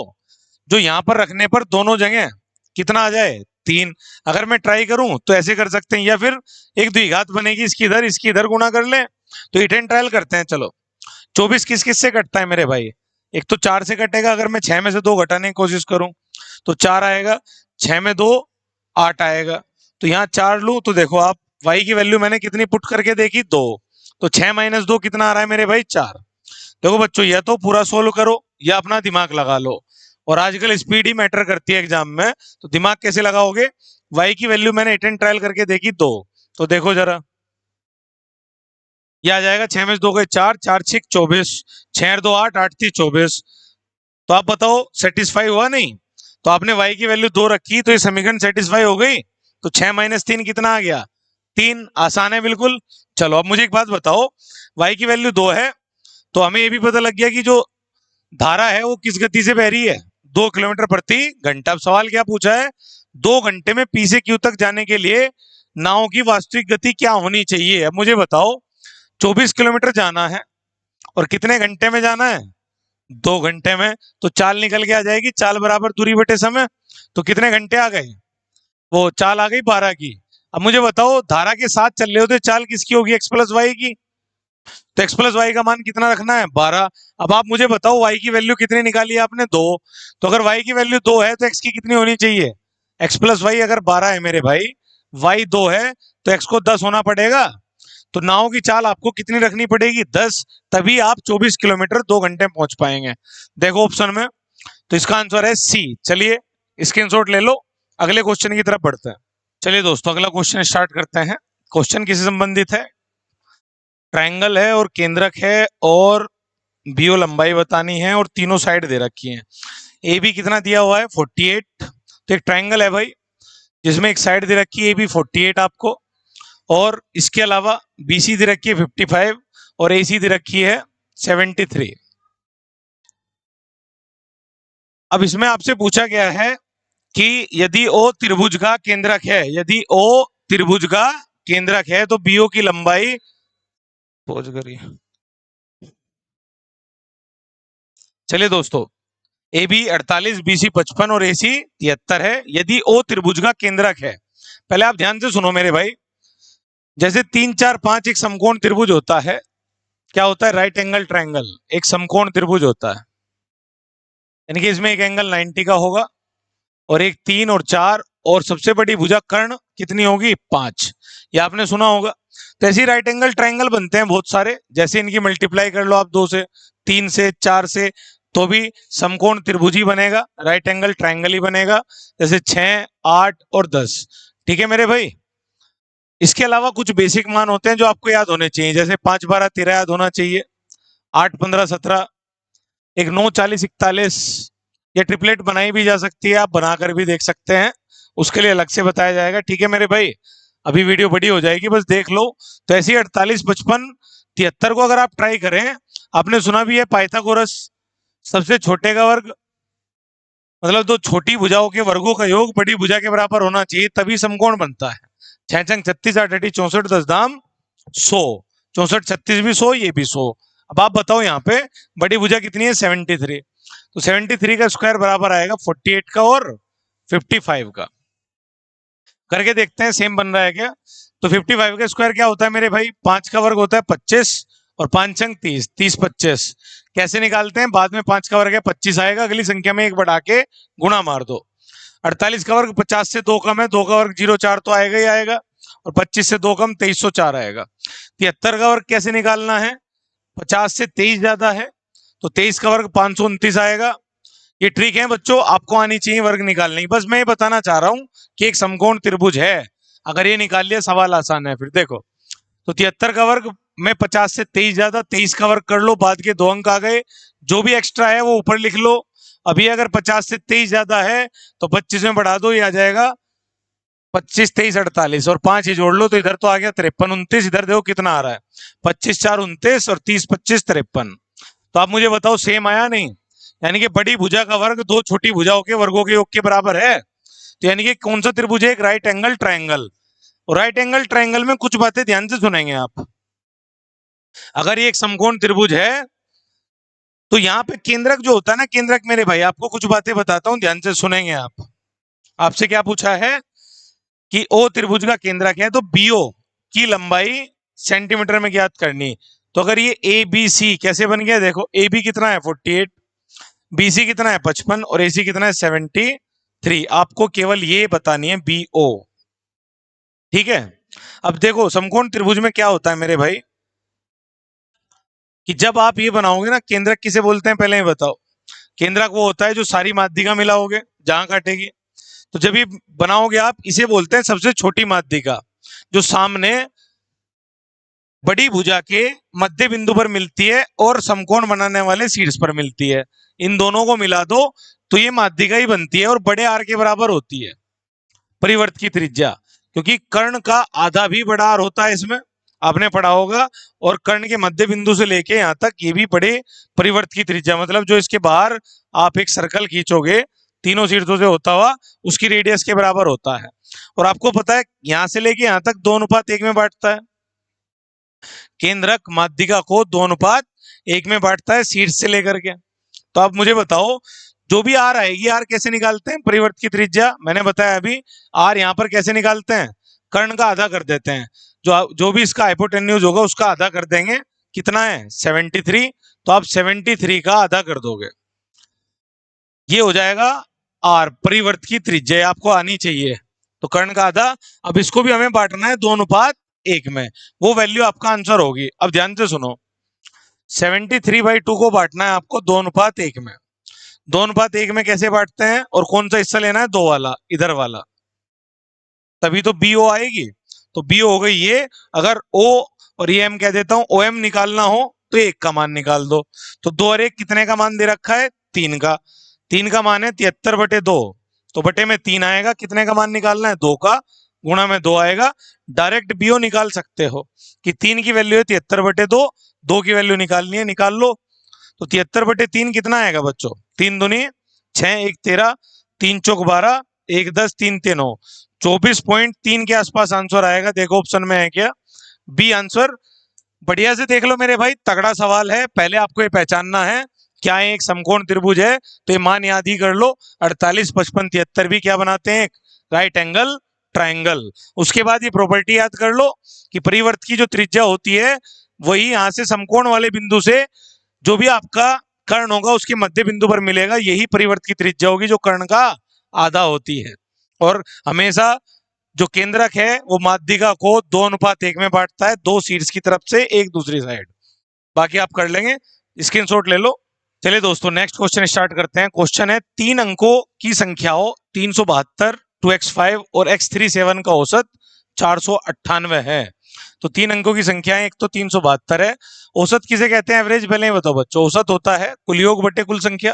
जो यहां पर रखने पर दोनों जगह कितना आ जाए, 3। अगर मैं ट्राई करूं तो ऐसे कर सकते हैं, या फिर एक द्विघात बनेगी, इसकी इधर गुणा कर ले। तो हिट एंड ट्रायल करते हैं, चलो। 24 किस किस से कटता है मेरे भाई, एक तो 4 से कटेगा, अगर मैं 6 में से 2 घटाने की कोशिश करूं तो 4 आएगा, 6 में 2 8 आएगा। तो यहाँ 4 लू तो देखो आप, y की वैल्यू मैंने कितनी पुट करके देखी, 2। तो 6 माइनस 2 कितना आ रहा है मेरे भाई, 4। देखो बच्चों, या तो पूरा सोल्व करो या अपना दिमाग लगा लो, और आजकल स्पीड ही मैटर करती है एग्जाम में, तो दिमाग कैसे लगाओगे। y की वैल्यू मैंने हिट एंड ट्रायल करके देखी 2, तो देखो जरा, ये आ जाएगा 6 में 2 गए 4, 4 6 24, 6 2 8, 8 3 24। तो आप बताओ सेटिस्फाई हुआ नहीं, तो आपने y की वैल्यू 2 रखी तो ये समीकरण सेटिस्फाई हो गई। तो 6 माइनस 3 कितना आ गया, 3। आसान है बिल्कुल। चलो अब मुझे एक बात बताओ, y की वैल्यू 2 है तो हमें ये भी पता लग गया कि जो धारा है वो किस गति से बह रही है, 2 किलोमीटर प्रति घंटा। अब सवाल क्या पूछा है, 2 घंटे में P से Q तक जाने के लिए नाव की वास्तविक गति क्या होनी चाहिए। अब मुझे बताओ, 24 किलोमीटर जाना है और कितने घंटे में जाना है, 2 घंटे में। तो चाल निकल के आ जाएगी, चाल बराबर दूरी बटे समय। तो कितने घंटे आ गए, वो चाल आ गई 12 की। अब मुझे बताओ, धारा के साथ चल रहे हो तो चाल किसकी होगी, x प्लस वाई की। तो x प्लस वाई का मान कितना रखना है, 12। अब आप मुझे बताओ y की वैल्यू कितनी निकाली है आपने, 2। तो अगर y की वैल्यू 2 है तो x की कितनी होनी चाहिए, x प्लस वाई अगर 12 है मेरे भाई, y 2 है तो x को 10 होना पड़ेगा। तो नाव की चाल आपको कितनी रखनी पड़ेगी, 10, तभी आप 24 किलोमीटर 2 घंटे में पहुंच पाएंगे। देखो ऑप्शन में, तो इसका आंसर है सी। चलिए स्क्रीनशॉट ले लो, अगले क्वेश्चन की तरफ बढ़ते हैं। चलिए दोस्तों, अगला क्वेश्चन स्टार्ट करते हैं। क्वेश्चन किससे संबंधित है, ट्रायंगल है और केंद्रक है और बीओ लंबाई बतानी है और तीनों साइड दे रखी है। ए बी कितना दिया हुआ है, 48। तो एक ट्रायंगल है भाई जिसमें एक साइड दे रखी है ए बी 48 आपको, और इसके अलावा बी सी दे रखी है 55 और ए सी दे रखी है 73। अब इसमें आपसे पूछा गया है कि यदि ओ त्रिभुज का केंद्रक है, यदि ओ त्रिभुज का केंद्रक है तो बीओ की लंबाई, पोज करिए। चलिए दोस्तों, ए बी 48, बी सी 55 और ए सी 73 है, यदि ओ त्रिभुज का केंद्रक है। पहले आप ध्यान से सुनो मेरे भाई, जैसे 3 4 5 एक समकोण त्रिभुज होता है, क्या होता है, राइट एंगल ट्रायंगल, एक समकोण त्रिभुज होता है, यानी कि इसमें एक एंगल 90 का होगा और एक 3 और 4, और सबसे बड़ी भुजा कर्ण कितनी होगी, 5। ये आपने सुना होगा। तो ऐसे राइट एंगल ट्रायंगल बनते हैं बहुत सारे, जैसे इनकी मल्टीप्लाई कर लो आप 2 से, 3 से, 4 से, तो भी समकोण त्रिभुज ही बनेगा, राइट एंगल ट्रायंगल ही बनेगा, जैसे 6 8 और 10। ठीक है मेरे भाई। इसके अलावा कुछ बेसिक मान होते हैं जो आपको याद होने चाहिए, जैसे 5 12 13 याद होना चाहिए, 8 15 17, एक 9 40 41। ये ट्रिपलेट बनाई भी जा सकती है, आप बनाकर भी देख सकते हैं, उसके लिए अलग से बताया जाएगा। ठीक है मेरे भाई, अभी वीडियो बड़ी हो जाएगी, बस देख लो। तो ऐसी 48 55 73 को अगर आप ट्राई करें, आपने सुना भी है पाइथागोरस, सबसे छोटे का वर्ग मतलब दो छोटी भुजाओं के वर्गों का योग बड़ी भुजा के बराबर होना चाहिए, तभी समकोण बनता है। 6 छंग 36, 8 अठी 64, 10 दाम 100, 64 36 भी 100, ये भी 100। अब आप बताओ यहाँ पे बड़ी भुजा कितनी है 73, तो 73 का स्क्वायर बराबर आएगा 48 का और 55 का। करके देखते हैं सेम बन रहा है क्या। तो 55 का स्क्वायर क्या होता है मेरे भाई, 5 का वर्ग होता है 25 और 5 छंग 30, 30 25। कैसे निकालते हैं, बाद में 5 का वर्ग है 25 आएगा, अगली संख्या में एक बढ़ा के गुणा मार दो। 48 का वर्ग 50 से 2 कम है, 2 का वर्ग 04 तो आएगा ही आएगा, और 25 से 2 कम 2304 आएगा। 73 का वर्ग कैसे निकालना है, 50 से 23 ज्यादा है तो 23 का वर्ग 529 आएगा। ये ट्रिक है बच्चों, आपको आनी चाहिए वर्ग निकालने की। बस मैं ये बताना चाह रहा हूं कि एक समकोण त्रिभुज है, अगर ये निकाल लिया सवाल आसान है। फिर देखो, तो 73 का वर्ग में 50 से 23 ज्यादा, 23 का वर्ग कर लो, बाद के 2 अंक आ गए, जो भी एक्स्ट्रा है वो ऊपर लिख लो। अभी अगर 50 से 23 ज्यादा है तो 25 में बढ़ा दो, ये आ जाएगा 25 23 48, और 5 ही जोड़ लो तो इधर तो आ गया 53 29। इधर देखो कितना आ रहा है, 25 4 29 और 30 25 53। तो आप मुझे बताओ सेम आया नहीं, यानी कि बड़ी भुजा का वर्ग दो छोटी भुजाओं के वर्गों के योग के बराबर है। तो यानी कि कौन सा त्रिभुज है, एक राइट एंगल ट्रायंगल। और राइट एंगल ट्रायंगल में कुछ बातें ध्यान से सुनेंगे आप। अगर ये एक समकोण त्रिभुज है तो यहाँ पे केंद्रक जो होता है ना, केंद्रक मेरे भाई आपको कुछ बातें बताता हूं, ध्यान से सुनेंगे आप। आपसे क्या पूछा है कि ओ त्रिभुज का केंद्रक है, तो बीओ की लंबाई सेंटीमीटर में ज्ञात करनी। तो अगर ये ए बी सी कैसे बन गया, देखो ए बी कितना है 48, बीसी कितना है 55 और एसी कितना है 73। आपको केवल ये बतानी है बीओ, ठीक है। अब देखो समकोण त्रिभुज में क्या होता है मेरे भाई, कि जब आप ये बनाओगे ना, केंद्रक किसे बोलते हैं पहले ही बताओ। केंद्रक वो होता है जो सारी माध्यिका मिलाओगे जहां काटेगी, तो जब ये बनाओगे आप, इसे बोलते हैं सबसे छोटी माध्यिका, जो सामने बड़ी भुजा के मध्य बिंदु पर मिलती है और समकोण बनाने वाले शीर्ष पर मिलती है। इन दोनों को मिला दो तो ये माध्यिका ही बनती है और बड़े आर के बराबर होती है परिवर्त की त्रिज्या, क्योंकि कर्ण का आधा भी बड़ा आर होता है इसमें, आपने पढ़ा होगा। और कर्ण के मध्य बिंदु से लेके यहां तक ये भी बड़े परिवर्त की त्रिज्या, मतलब जो इसके बाहर आप एक सर्कल खींचोगे तीनों शीर्षों से होता हुआ, उसकी रेडियस के बराबर होता है। और आपको पता है यहां से लेके यहां तक 2:1 में बांटता है, केंद्रक माध्यिका को 2:1 में बांटता है शीर्ष से लेकर के। तो आप मुझे बताओ, जो भी आर आएगी, आर कैसे निकालते हैं, परिवर्त की त्रिज्या मैंने बताया अभी। आर यहां पर कैसे निकालते हैं, कर्ण का आधा कर देते हैं, जो भी इसका हाइपोटेन्यूज होगा उसका आधा कर देंगे, कितना है 73। तो आप 73 का आधा कर दोगे, ये हो जाएगा आर, परिवर्त की त्रिज्या आपको आनी चाहिए। तो कर्ण का आधा, अब इसको भी हमें बांटना है 2:1 में, वो वैल्यू आपका आंसर होगी। अब ध्यान से सुनो, 73/2 को बांटना है आपको 2:1 में। 2:1 में कैसे बांटते हैं, और कौन सा हिस्सा लेना है, 2 वाला, इधर वाला, तभी तो बीओ आएगी। तो बीओ हो गई ये। अगर ओ और ये एम कह देता हूं, ओ एम निकालना हो तो 1 का मान निकाल दो। तो 2 और 1 कितने का मान दे रखा है, 3 का। 3 का मान है 73/2, तो बटे में 3 आएगा, कितने का मान निकालना है, 2 का, गुणा में 2 आएगा। डायरेक्ट बीओ निकाल सकते हो कि 3 की वैल्यू है 73/2, 2 की वैल्यू निकालनी है, निकाल लो। तो 73/3 कितना आएगा बच्चों, 3 दूनी 6, 1 13, 3 चौक 12, 1 10, 3 3 9, 24.3 के आसपास आंसर आएगा। देखो ऑप्शन में है क्या, बी आंसर। बढ़िया से देख लो मेरे भाई, तगड़ा सवाल है। पहले आपको ये पहचानना है क्या है, एक समकोण त्रिभुज है, तो ये मान याद ही कर लो। 48 55 73 भी क्या बनाते हैं, राइट एंगल ट्रायंगल। उसके बाद ये प्रॉपर्टी याद कर लो कि परिवर्त की जो त्रिज्या होती है, वही यहां से समकोण वाले बिंदु से जो भी आपका कर्ण होगा उसके मध्य बिंदु पर मिलेगा, यही परिवर्त की त्रिज्या होगी, जो कर्ण का आधा होती है। और हमेशा जो केंद्रक है वो माध्यिका को 2:1 में बांटता है, 2 शीर्ष की तरफ से, 1 दूसरी साइड। बाकी आप कर लेंगे, स्क्रीनशॉट ले लो। चलिए दोस्तों नेक्स्ट क्वेश्चन स्टार्ट करते हैं। क्वेश्चन है 3 अंकों की संख्याओं 372, 2x5 और x37 का औसत 498 है। तो 3 अंकों की संख्या है, एक तो 372 है। औसत किसे कहते हैं, एवरेज पहले ही बताओ बच्चों। औसत होता है कुल योग बटे कुल संख्या,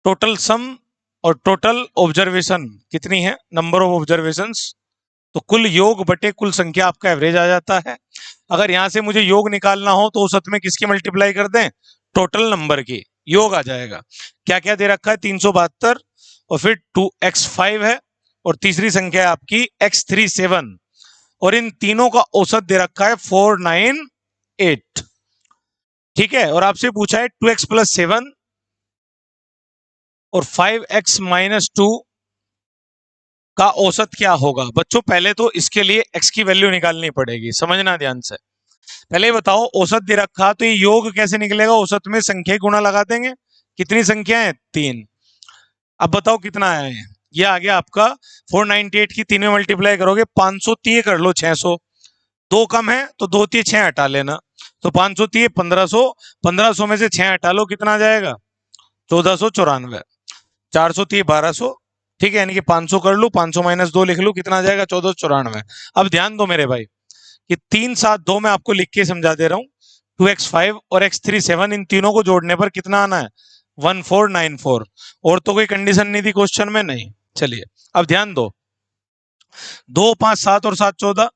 टोटल सम और टोटल ऑब्जर्वेशन कितनी है, नंबर ऑफ ऑब्जर्वेशंस। तो कुल योग बटे कुल संख्या आपका एवरेज आ जाता है। अगर यहां से मुझे योग निकालना हो तो औसत में किसकी मल्टीप्लाई कर दें, टोटल नंबर की। योग आ जाएगा। क्या क्या दे रखा है, 372 और फिर 2x5 है और तीसरी संख्या है आपकी x37 और इन तीनों का औसत दे रखा है 498। ठीक है, और आपसे पूछा है 2x+7 और 5x-2 का औसत क्या होगा। बच्चों पहले तो इसके लिए x की वैल्यू निकालनी पड़ेगी, समझना ध्यान से। पहले बताओ औसत दे रखा तो ये योग कैसे निकलेगा, औसत में संख्या गुणा लगा देंगे। कितनी संख्या है, 3। अब बताओ कितना आया है, ये आ गया आपका 498 की 3 में मल्टीप्लाई करोगे 530 कर लो 600, 2 कम है तो 2 3 6 हटा लेना, तो 530 1500, 1500 में से 6 हटा लो, कितना आ जाएगा 1494, 430 1200। ठीक है, यानी कि 500 कर लूं, 500 माइनस 2 लिख लूं, कितना आ जाएगा 1494। अब ध्यान दो मेरे भाई कि 3 7 2 मैं आपको लिख के समझा दे रहा हूं, 2x5 और x37 इन तीनों को जोड़ने पर कितना आना है 1494। और तो कोई कंडीशन नहीं थी क्वेश्चन में, नहीं। चलिए अब ध्यान दो, 2 5 7 और 7 14,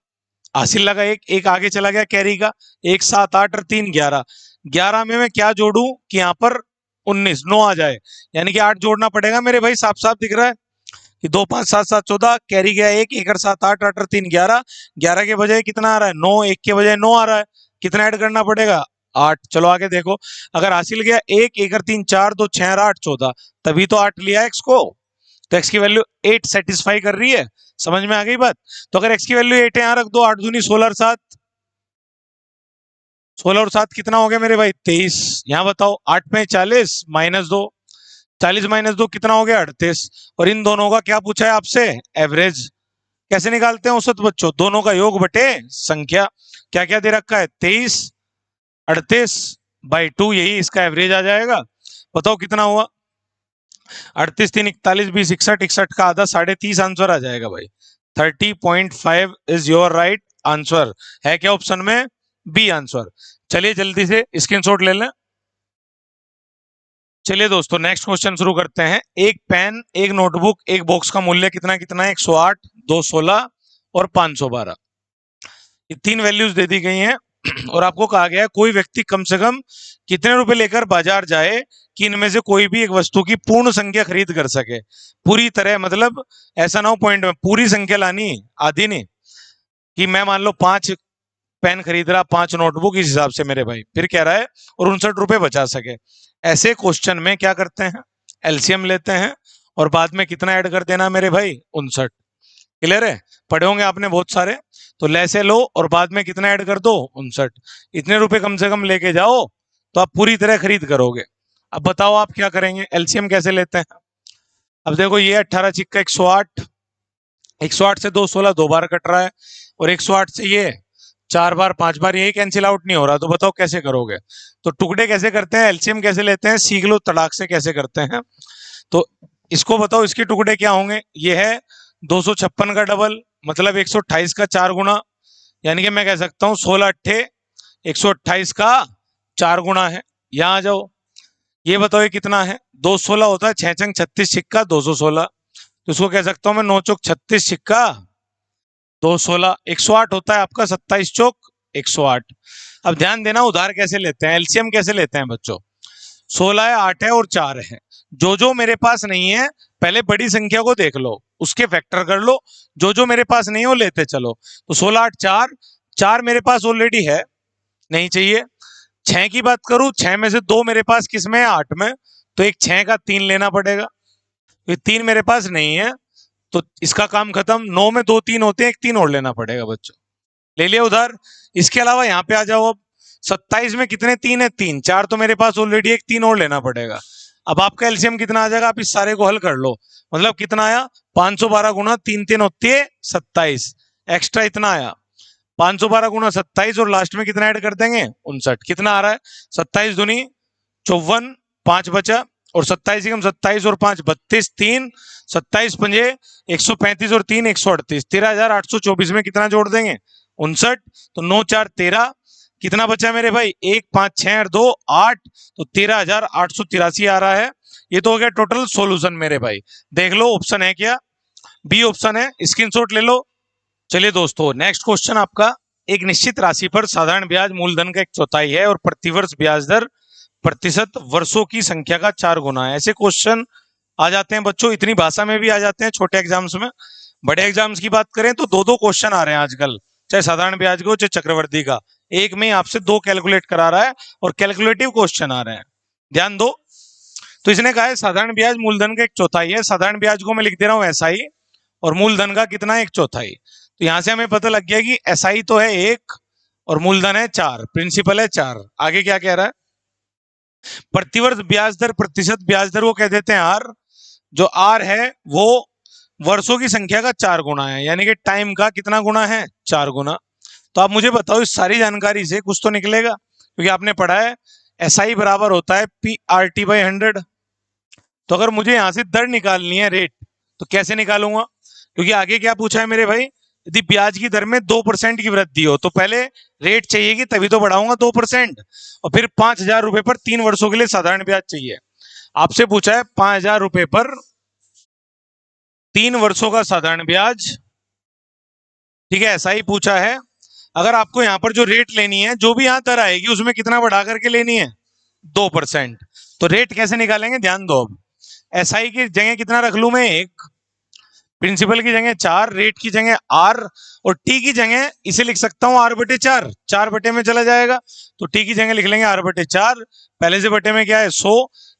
हासिल लगा एक आगे चला गया कैरी का, 1 7 8 और 3 11, 11 में मैं क्या जोड़ू कि यहाँ पर 19 9 आ जाए, यानी कि 8 जोड़ना पड़ेगा मेरे भाई, साफ साफ दिख रहा है कि 2 5 7 7 14, कैरी गया 1 1 और 7 8 8 और 3 11, 11 के बजाय कितना आ रहा है 9, 1 के बजाय 9 आ रहा है, कितना ऐड करना पड़ेगा 8। चलो आगे देखो, अगर हासिल गया 1 1 और 3 4 2 6 और 8 14, तभी तो 8 लिया x को, तो x की वैल्यू 8 सेटिस्फाई कर रही है, समझ में आ गई बात। तो अगर x की वैल्यू 8 है, यहां रख दो, 8 दूनी 16 और 7, 16 और 7 कितना हो गया मेरे भाई 23। यहां बताओ 8 में 40 माइनस 2, 40 माइनस 2 कितना हो गया 38। और इन दोनों का क्या पूछा है आपसे, एवरेज। कैसे निकालते हैं औसत बच्चों, दोनों का योग बटे संख्या। क्या क्या दे रखा है 23 38 बाई 2, यही इसका एवरेज आ जाएगा। बताओ कितना हुआ 38 3 41 20 61, 61 का आधा 30.5 आंसर आ जाएगा भाई। 30.5 इज योर राइट आंसर। है क्या ऑप्शन में, बी आंसर। चलिए जल्दी से स्क्रीनशॉट ले लें। चलिए दोस्तों नेक्स्ट क्वेश्चन शुरू करते हैं। एक पेन, एक नोटबुक, एक बॉक्स का मूल्य कितना कितना है, 108 216 और 512। ये 3 वैल्यूज दे दी गई हैं और आपको कहा गया है कोई व्यक्ति कम से कम कितने रुपए लेकर बाजार जाए कि इनमें से कोई भी एक वस्तु की पूर्ण संख्या खरीद कर सके। पूरी तरह मतलब ऐसा ना हो पॉइंट में पूरी संख्या लानी, आधी नहीं, कि मैं मान लो 5 पेन खरीद रहा, 5 नोटबुक, इस हिसाब से मेरे भाई, फिर कह रहा है और 59 रुपए बचा सके। ऐसे क्वेश्चन में क्या करते हैं, एलसीएम लेते हैं और बाद में कितना ऐड कर देना मेरे भाई 59। क्लियर है, पढ़े होंगे आपने बहुत सारे। तो ले से लो और बाद में कितना ऐड कर दो 59, इतने रुपए कम से कम लेके जाओ तो आप पूरी तरह खरीद करोगे। अब बताओ आप क्या करेंगे, एलसीएम कैसे लेते हैं। अब देखो ये 18 चिक्का 108, 108 से 216 2 बार कट रहा है और 108 से ये 4 बार 5 बार, यही कैंसिल आउट नहीं हो रहा। तो बताओ कैसे करोगे, तो टुकड़े कैसे करते हैं, एलसीएम कैसे लेते हैं, सीख लो तड़ाक से कैसे करते हैं। तो इसको बताओ इसके टुकड़े क्या होंगे, ये है 256 का डबल, मतलब 128 का 4 गुना, यानी कि मैं कह सकता हूं 16 अट्ठे 128 का 4 गुना है। यहां आ जाओ, ये बताओ ये कितना है, 216 होता है 6 छंग 36 छिक्का 216, तो इसको कह सकता हूं मैं 9 चौक 36 छिक्का 216। 108 होता है आपका 27 चौक 108। अब ध्यान देना उधार कैसे लेते हैं, एलसीएम कैसे लेते हैं बच्चों। 16 है 8 है और 4 है, जो जो मेरे पास नहीं है पहले बड़ी संख्या को देख लो, उसके फैक्टर कर लो, जो जो मेरे पास नहीं है वो लेते चलो। तो 16 8 4, 4 मेरे पास ऑलरेडी है, नहीं चाहिए। 6 की बात करूं, 6 में से 2 मेरे पास किस में है 8 में, तो एक 6 का 3 लेना पड़ेगा, ये 3 मेरे पास नहीं है तो इसका काम खत्म। 9 में 2 3 होते हैं, एक 3 और लेना पड़ेगा बच्चों, ले लिया उधार। इसके अलावा यहाँ पे आ जाओ, अब 27 में कितने 3 है, 3, 4 तो मेरे पास ऑलरेडी, एक 3 और लेना पड़ेगा। अब आपका एलसीएम कितना आ जाएगा, आप इस सारे को हल कर लो, मतलब कितना आया 512 गुना 3 3 होती है 27, एक्स्ट्रा इतना आया 512 गुना 27 और लास्ट में कितना ऐड कर देंगे 59, कितना आ रहा है 27 दूनी 54, 5 बचा और 27 कम 27 और 5 32, 3 27 पंजे 135 और 3 138, 13,824 में कितना जोड़ देंगे 59, तो 9 4 13, कितना बचा मेरे भाई 1 5 6 और 2 8, तो 13,883 आ रहा है। ये तो हो गया टोटल सॉल्यूशन मेरे भाई, देख लो ऑप्शन है क्या, बी ऑप्शन है, स्क्रीनशॉट ले लो। चलिए दोस्तों नेक्स्ट क्वेश्चन आपका, एक निश्चित राशि पर साधारण ब्याज मूलधन का 1/4 है और प्रतिवर्ष ब्याज दर प्रतिशत वर्षों की संख्या का 4 गुना है। ऐसे क्वेश्चन आ जाते हैं बच्चों, इतनी भाषा में भी आ जाते हैं छोटे एग्जाम्स में। बड़े एग्जाम्स की बात करें तो दो दो क्वेश्चन आ रहे हैं आजकल, चाहे साधारण ब्याज का हो चाहे चक्रवृद्धि का, एक में आपसे दो कैलकुलेट करा रहा है और कैलकुलेटिव क्वेश्चन आ रहे हैं, ध्यान दो। तो इसने कहा है साधारण ब्याज मूलधन का 1/4 है। साधारण ब्याज को मैं लिख दे रहा हूं एसआई, और मूलधन का कितना है 1/4। तो यहां से हमें पता लग गया कि एसआई तो है 1 और मूलधन है 4, प्रिंसिपल है 4। आगे क्या कह रहा है, प्रतिवर्ष ब्याज दर प्रतिशत ब्याज दर को कह देते हैं आर। जो आर है वो वर्षों की संख्या का 4 गुना है, यानी कि टाइम का कितना गुना है, 4 गुना। तो आप मुझे बताओ इस सारी जानकारी से कुछ तो निकलेगा, क्योंकि आपने पढ़ा है एसआई बराबर होता है पी आर टी बाई 100। तो अगर मुझे यहां से दर निकालनी है रेट, तो कैसे निकालूंगा, क्योंकि आगे क्या पूछा है मेरे भाई, यदि ब्याज की दर में 2% की वृद्धि हो तो पहले रेट चाहिएगी, तभी तो बढ़ाऊंगा 2%, और फिर 5,000 रुपए पर 3 वर्षों के लिए साधारण ब्याज चाहिए। आपसे पूछा है 5,000 रुपए पर 3 वर्षों का साधारण ब्याज, ठीक है, ऐसा ही पूछा है। अगर आपको यहां पर जो रेट लेनी है, जो भी यहां दर आएगी उसमें कितना बढ़ा करके लेनी है, 2%। तो रेट कैसे निकालेंगे, ध्यान दो। अब एसआई की जगह कितना रख लू मैं, 1, प्रिंसिपल की जगह 4, रेट की जगह आर, और टी की जगह इसे लिख सकता हूं r/4, 4 बटे में चला जाएगा, तो टी की जगह लिख लेंगे r/4। पहले से बटे में क्या है 100,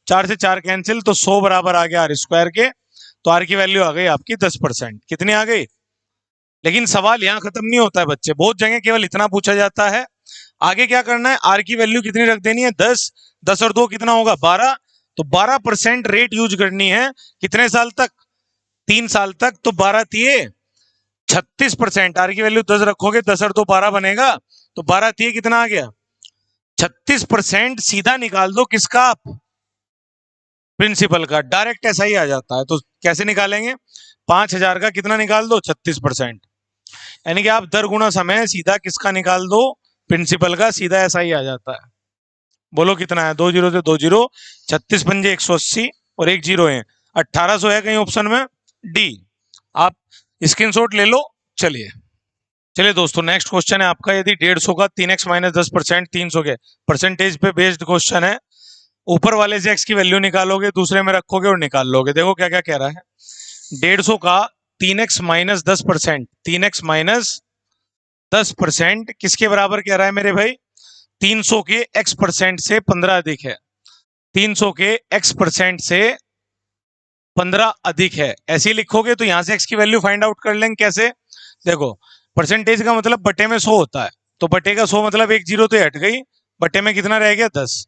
4 से 4 कैंसिल, तो 100 बराबर आ गया r² के। तो आर की वैल्यू आ गई आपकी 10%। कितनी आ गई, लेकिन सवाल यहां खत्म नहीं होता है बच्चे, बहुत जगह केवल इतना पूछा जाता है। आगे क्या करना है, आर की वैल्यू कितनी रख देनी है, 10, 10 और 2 कितना होगा 12। तो 12% रेट यूज करनी है, कितने साल तक, 3 साल तक। तो 12 तिये 36%, आर की वैल्यू 10 रखोगे, 10 और 2 12 बनेगा, तो 12 तिये कितना आ गया 36%। सीधा निकाल दो किसका, आप प्रिंसिपल का, डायरेक्ट ऐसा ही आ जाता है। तो कैसे निकालेंगे, 5,000 का कितना निकाल दो 36%, यानी कि आप दर गुना समय सीधा किसका निकाल दो, प्रिंसिपल का, सीधा ऐसा ही आ जाता है। बोलो कितना है, 2 जीरो से 2 जीरो, 36 पंजे 180 और 1 जीरो है 1800 है कहीं ऑप्शन में डी। आप स्क्रीनशॉट ले लो। चलिए चलिए दोस्तों, नेक्स्ट क्वेश्चन है आपका, यदि 150 का 3x माइनस 10% 300 के परसेंटेज पे बेस्ड क्वेश्चन है। ऊपर वाले से x की वैल्यू निकालोगे, दूसरे में रखोगे और निकाल लोगे। देखो क्या क्या कह रहा है, 150 का 3x माइनस 10%, 3x माइनस 10% किसके बराबर कह रहा है मेरे भाई, 300 के x% से 15 अधिक है, 300 के x% से 15 अधिक है। ऐसे ही लिखोगे तो यहां से x की वैल्यू फाइंड आउट कर लेंगे। कैसे, देखो परसेंटेज का मतलब बटे में 100 होता है, तो बटे का 100 मतलब 1 जीरो तो हट गई, बटे में कितना रह गया 10,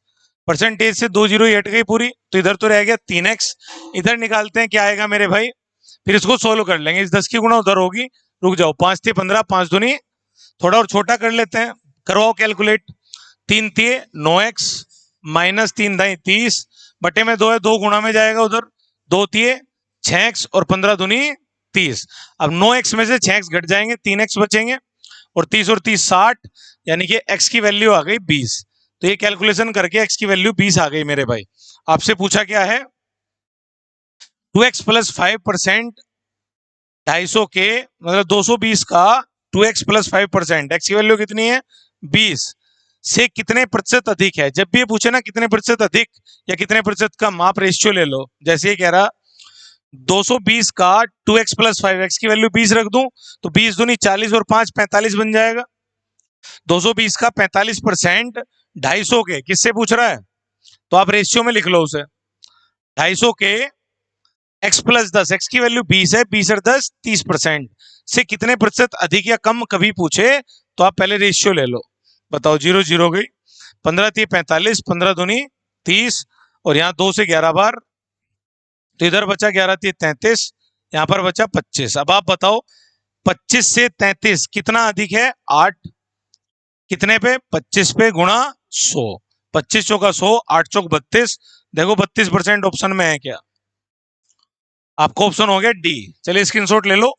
परसेंटेज से 2 जीरो हट गई पूरी, तो इधर तो रह गया 3x। इधर निकालते हैं क्या आएगा मेरे भाई, फिर इसको सोल्व कर लेंगे। इस 10 की गुणा उधर होगी, रुक जाओ, 5 थे 15, 5 दूनी, थोड़ा और छोटा कर लेते हैं, करवाओ कैलकुलेट, 3 थे 9x माइनस 3 दाई 30, बटे में 2 है, 2 गुणा में जाएगा उधर, 2 तिये 6x और 15 दूनी 30। अब 9x में से 6x घट जाएंगे, 3x बचेंगे, और 30 और 30 60, यानी कि x की वैल्यू आ गई 20। तो ये कैलकुलेशन करके x की वैल्यू 20 आ गई मेरे भाई। आपसे पूछा क्या है, 2x प्लस 5%, 250 के मतलब 220 का 2x प्लस 5%, x की वैल्यू कितनी है 20, से कितने प्रतिशत अधिक है। जब भी ये पूछे ना कितने प्रतिशत अधिक या कितने प्रतिशत कम, आप रेशियो ले लो। जैसे ये कह रहा 220 का 2x प्लस 5, x की वैल्यू 20 रख दूं तो 20 दूनी 40 और 5 45 बन जाएगा। 220 का 45% 250 के, किससे पूछ रहा है, तो आप रेशियो में लिख लो उसे, 250 के x प्लस 10, x की वैल्यू 20 है, 20 और 10 30% से कितने प्रतिशत अधिक या कम कभी पूछे तो आप पहले रेशियो ले लो। बताओ, 0 0 गई, 15 थी 45, 15 दूनी 30, और यहाँ 2 से 11 बार, तो इधर बचा 11 थी 33, यहाँ पर बचा 25। अब आप बताओ 25 से 33 कितना अधिक है, 8, कितने पे 25 पे गुणा 100, 25 चौका 100, 8 चौक 32, देखो 32% ऑप्शन में है क्या, आपको ऑप्शन हो गया डी। चलिए स्क्रीनशॉट ले लो।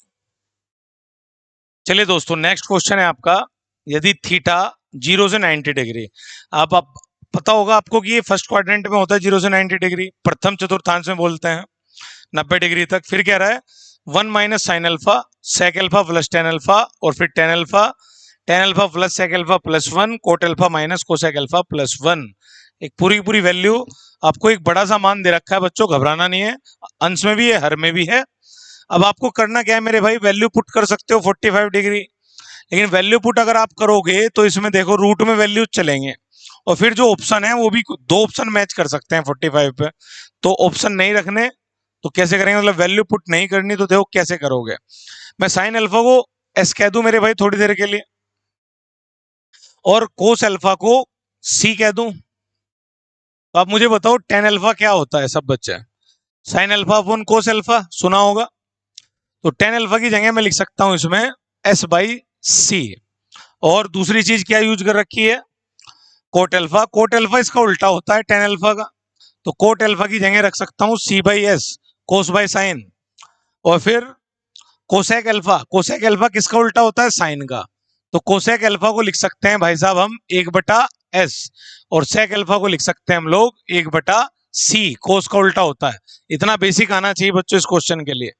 चलिए दोस्तों, नेक्स्ट क्वेश्चन है आपका, यदि थीटा 0 से 90 डिग्री, आप पता होगा आपको कि ये फर्स्ट क्वाड्रेंट में होता है 0 से 90 डिग्री, प्रथम चतुर्थांश में बोलते हैं 90 डिग्री तक। फिर कह रहा है 1 minus sine alpha, sec alpha plus tan alpha, और फिर tan alpha plus sec alpha plus 1, cot alpha minus cosec alpha plus 1, एक पूरी पूरी वैल्यू, आपको एक बड़ा सा मान दे रखा है बच्चों, घबराना नहीं है, अंश में भी है हर में भी है। अब आपको करना क्या है मेरे भाई, वैल्यू पुट कर सकते हो 45 डिग्री, लेकिन वैल्यू पुट अगर आप करोगे तो इसमें देखो रूट में वैल्यू चलेंगे, और फिर जो ऑप्शन है वो भी दो ऑप्शन मैच कर सकते हैं 45 पे, तो ऑप्शन नहीं रखने तो कैसे करेंगे, मतलब वैल्यू पुट नहीं करनी तो देखो कैसे करोगे। मैं साइन अल्फा को एस कह दूं मेरे भाई थोड़ी देर के लिए, और कोस अल्फा को सी कह दूं, तो आप मुझे बताओ टेन अल्फा क्या होता है सब बच्चे, sine alpha upon cos alpha सुना होगा, तो टेन अल्फा की जगह मैं लिख सकता हूं इसमें एस बाई सी। और दूसरी चीज क्या यूज कर रखी है, कोट अल्फा, कोट अल्फा इसका उल्टा होता है टेन अल्फा का, तो कोट अल्फा की जगह रख सकता हूं c by s, cos by sin. और फिर कोसेक अल्फा, कोसेक अल्फा किसका उल्टा होता है, साइन का, तो कोसेक अल्फा को लिख सकते हैं भाई साहब हम 1/s, और सेक अल्फा को लिख सकते हैं हम लोग 1/c, कोस का उल्टा होता है। इतना बेसिक आना चाहिए बच्चों इस क्वेश्चन के लिए।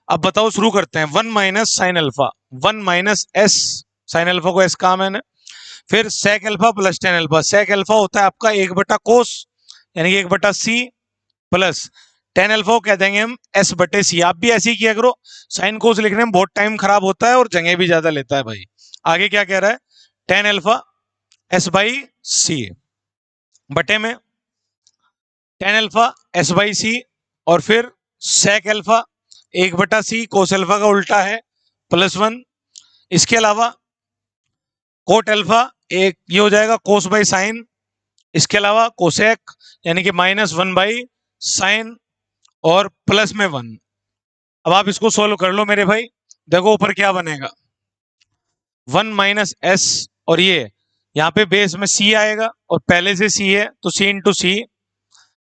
अब बताओ शुरू करते हैं, 1 minus sine alpha, 1 minus s, sine alpha को एस कहा मैंने, फिर sec alpha plus tan alpha, sec alpha होता है आपका 1/कोस यानी कि 1/c, प्लस टेन अल्फा को कह देंगे हम s/c। आप भी ऐसे ही किया करो, साइन कोस लिखने में बहुत टाइम खराब होता है और जगह भी ज्यादा लेता है भाई। आगे क्या कह रहा है, टेन अल्फा s/c बटे में टेन अल्फा s/c, और फिर sec alpha 1/c, cos alpha का उल्टा है +1, इसके अलावा कोट अल्फा एक ये हो जाएगा कोस बाई साइन, इसके अलावा कोसेक यानी कि -1/साइन, और प्लस में 1। अब आप इसको सोल्व कर लो मेरे भाई, देखो ऊपर क्या बनेगा, 1 माइनस एस, और ये यहाँ पे बेस में सी आएगा और पहले से सी है तो सी इंटू सी।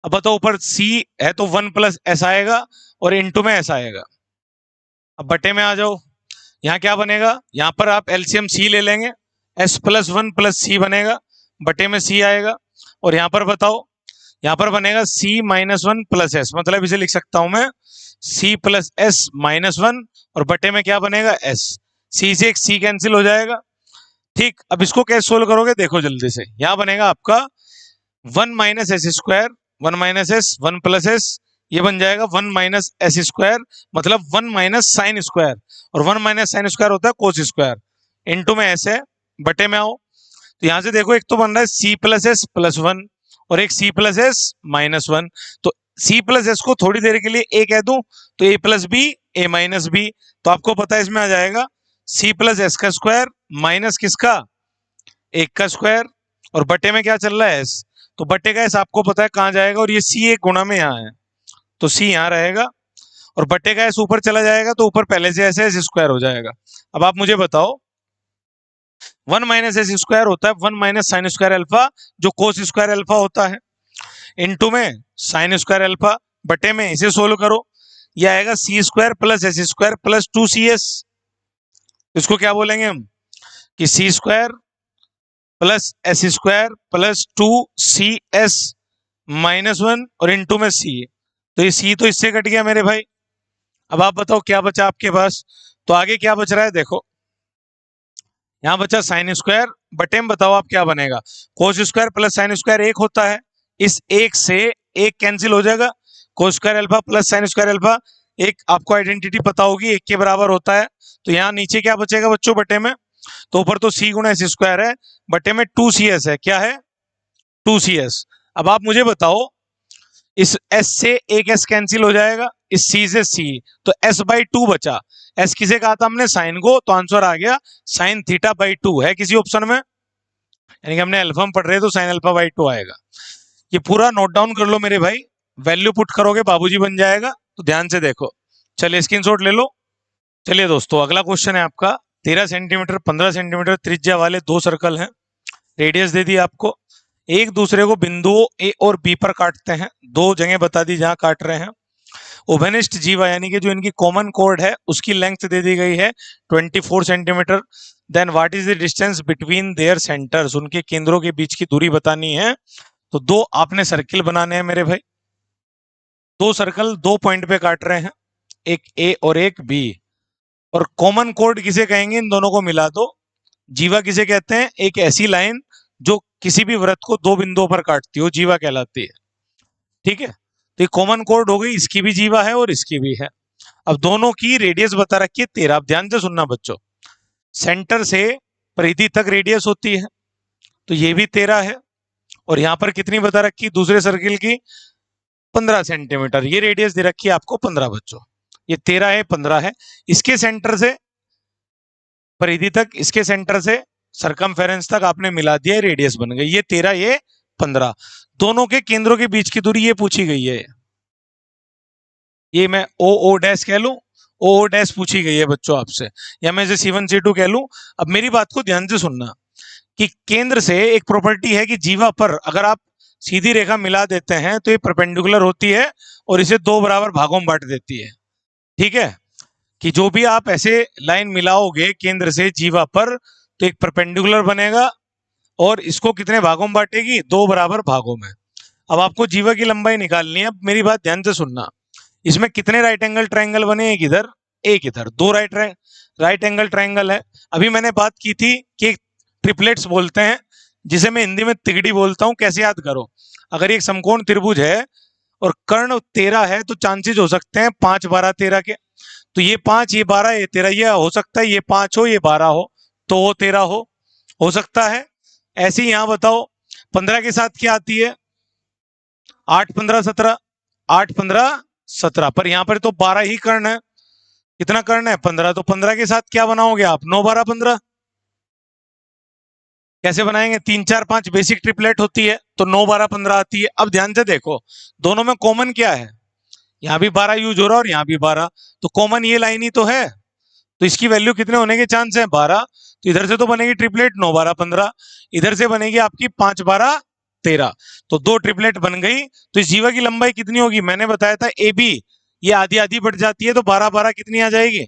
अब बताओ ऊपर सी है तो 1 प्लस एस आएगा और इंटू में एस आएगा। अब बटे में आ जाओ, यहाँ क्या बनेगा, यहाँ पर आप एलसीएम सी ले लेंगे, एस प्लस 1 प्लस सी बनेगा, बटे में सी आएगा, और यहाँ पर बताओ, यहाँ पर बनेगा सी -1 प्लस एस, मतलब इसे लिख सकता हूं मैं सी प्लस एस -1, और बटे में क्या बनेगा एस, सी से एक सी कैंसिल हो जाएगा। ठीक, अब इसको कैसे सोल्व करोगे देखो जल्दी से, यहाँ बनेगा आपका 1 minus S square, 1 minus S 1 plus S, ये बन जाएगा 1 माइनस एस स्क्वायर, मतलब 1 माइनस साइन स्क्वायर, और 1 माइनस साइन स्क्वायर होता है कोस स्क्वायर, इंटू में एस है, बटे में आओ, तो यहां से देखो एक तो बन रहा है सी प्लस एस +1 और एक सी प्लस एस -1, तो सी प्लस एस को थोड़ी देर के लिए ए कह दूं तो ए प्लस बी ए माइनस बी, तो आपको पता है इसमें आ जाएगा सी प्लस एस का स्क्वायर माइनस किसका, एक का स्क्वायर, और बटे में क्या चल रहा है एस, तो बटे का एस आपको पता है कहाँ जाएगा, और ये सी एक गुणा में यहाँ है तो सी यहाँ रहेगा, और बटे का एस ऊपर चला जाएगा तो ऊपर पहले से ऐसे एस स्क्वायर हो जाएगा। अब आप मुझे बताओ 1 माइनस एस स्क्वायर होता है 1 माइनस साइन स्क्वायर अल्फा, जो कोस स्क्वायर अल्फा होता है, इनटू में साइन स्क्वायर अल्फा, बटे में इसे सोल्व करो, ये आएगा c square plus s square plus 2cs, इसको क्या बोलेंगे हम कि c square plus s square plus 2cs -1 और इनटू में सी, तो ये सी तो इससे कट गया मेरे भाई। अब आप बताओ क्या बचा आपके पास, तो आगे क्या बच रहा है देखो, यहाँ बचा साइन स्क्वायर, बटे में बताओ आप क्या बनेगा, cos square plus sine square एक होता है, इस एक से एक कैंसिल हो जाएगा, cos square alpha plus sine square alpha, एक आपको आइडेंटिटी पता होगी एक के बराबर होता है, तो यहाँ नीचे क्या बचेगा बच्चों बटे में, तो ऊपर तो सी गुणा एस स्क्वायर है, बटे में 2cs है, क्या है 2cs। अब आप मुझे बताओ इस s से एक s कैंसिल हो जाएगा, इस c से c, तो s/2 बचा, s किसे कहा था हमने साइन को, तो आंसर आ गया साइन θ/2 है किसी ऑप्शन में, यानी कि हमने अल्फा में पढ़ रहे तो साइन अल्फा/2 आएगा। ये पूरा नोट डाउन कर लो मेरे भाई, वैल्यू पुट करोगे बाबूजी बन जाएगा, तो ध्यान से देखो, चलिए स्क्रीनशॉट ले लो। चलिए दोस्तों अगला क्वेश्चन है आपका, 13 सेंटीमीटर 15 सेंटीमीटर त्रिज्या वाले दो सर्कल हैं, रेडियस दे दी आपको, एक दूसरे को बिंदुओं ए और बी पर काटते हैं, दो जगह बता दी जहां काट रहे हैं, उभयनिष्ठ जीवा यानी कि जो इनकी कॉमन कोड है उसकी लेंथ दे दी गई है 24 centimetre, then what is the distance between their centres, उनके केंद्रों के बीच की दूरी बतानी है। तो दो आपने सर्किल बनाने हैं मेरे भाई, दो सर्कल दो पॉइंट पे काट रहे हैं, एक ए और एक बी, और कॉमन कोड किसे कहेंगे इन दोनों को मिला दो, जीवा किसे कहते हैं, एक ऐसी लाइन जो किसी भी वृत्त को दो बिंदुओं पर काटती हो जीवा कहलाती है। ठीक है, तो ये कॉमन कोड हो गई, इसकी भी जीवा है और इसकी भी है। अब दोनों की रेडियस बता रखी है 13। अब ध्यान से सुनना बच्चों, सेंटर से परिधि तक रेडियस होती है, तो ये भी 13 है। और यहां पर कितनी बता रखी दूसरे सर्किल की, 15 सेंटीमीटर। ये रेडियस दे रखी है आपको 15 बच्चों, ये 13 है 15 है। इसके सेंटर से परिधि तक, इसके सेंटर से सरकमफेरेंस तक आपने मिला दिया, रेडियस बन गई। ये 13 ये 15, दोनों के केंद्रों के बीच की दूरी ये पूछी गई है। ये मैं ओ डैश कह लूं, ओ डैश पूछी गई है बच्चों आपसे, या मैं इसे C1 C2 कह लूं। अब मेरी बात को ध्यान से सुनना कि केंद्र से एक प्रॉपर्टी है कि जीवा पर अगर आप सीधी रेखा मिला देते हैं तो ये परपेंडिकुलर होती है और इसे दो बराबर भागों में बांट देती है। ठीक है, कि जो भी आप ऐसे लाइन मिलाओगे केंद्र से जीवा पर तो एक परपेंडिकुलर बनेगा और इसको कितने भागों में बांटेगी, दो बराबर भागों में। अब आपको जीवा की लंबाई निकालनी है। अब मेरी बात ध्यान से सुनना, इसमें कितने राइट एंगल ट्रायंगल बने, एक इधर एक इधर, दो राइट एंगल ट्रायंगल है। अभी मैंने बात की थी कि ट्रिपलेट्स बोलते हैं, जिसे मैं हिंदी में तिगड़ी बोलता हूं। कैसे याद करो, अगर एक समकोण त्रिभुज है और कर्ण 13 है तो चांसेस हो सकते हैं 5 12 13 के। तो ये 5 ये 12 ये 13, ये हो सकता है ये 5 हो ये 12 हो तो वो 13 हो सकता है। ऐसे ही यहां बताओ 15 के साथ क्या आती है, 8 15 17, 8 15 17, पर यहां पर तो 12 ही कर्ण है। कितना कर्ण है, 15, तो 15 के साथ क्या बनाओगे आप, 9 12 15। कैसे बनाएंगे, 3 4 5 बेसिक ट्रिपलेट होती है तो 9 12 15 आती है। अब ध्यान से देखो, दोनों में कॉमन क्या है, यहां भी 12 यूज हो रहा है और यहां भी 12, तो कॉमन ये लाइन ही तो है। तो इसकी वैल्यू कितने होने के चांस है, 12। तो इधर से तो बनेगी ट्रिपलेट 9 12 15, इधर से बनेगी आपकी 5 12 13, तो दो ट्रिपलेट बन गई। तो इस जीवा की लंबाई कितनी होगी, मैंने बताया था ए बी, ये आधी आधी बढ़ जाती है तो 12 12 कितनी आ जाएगी,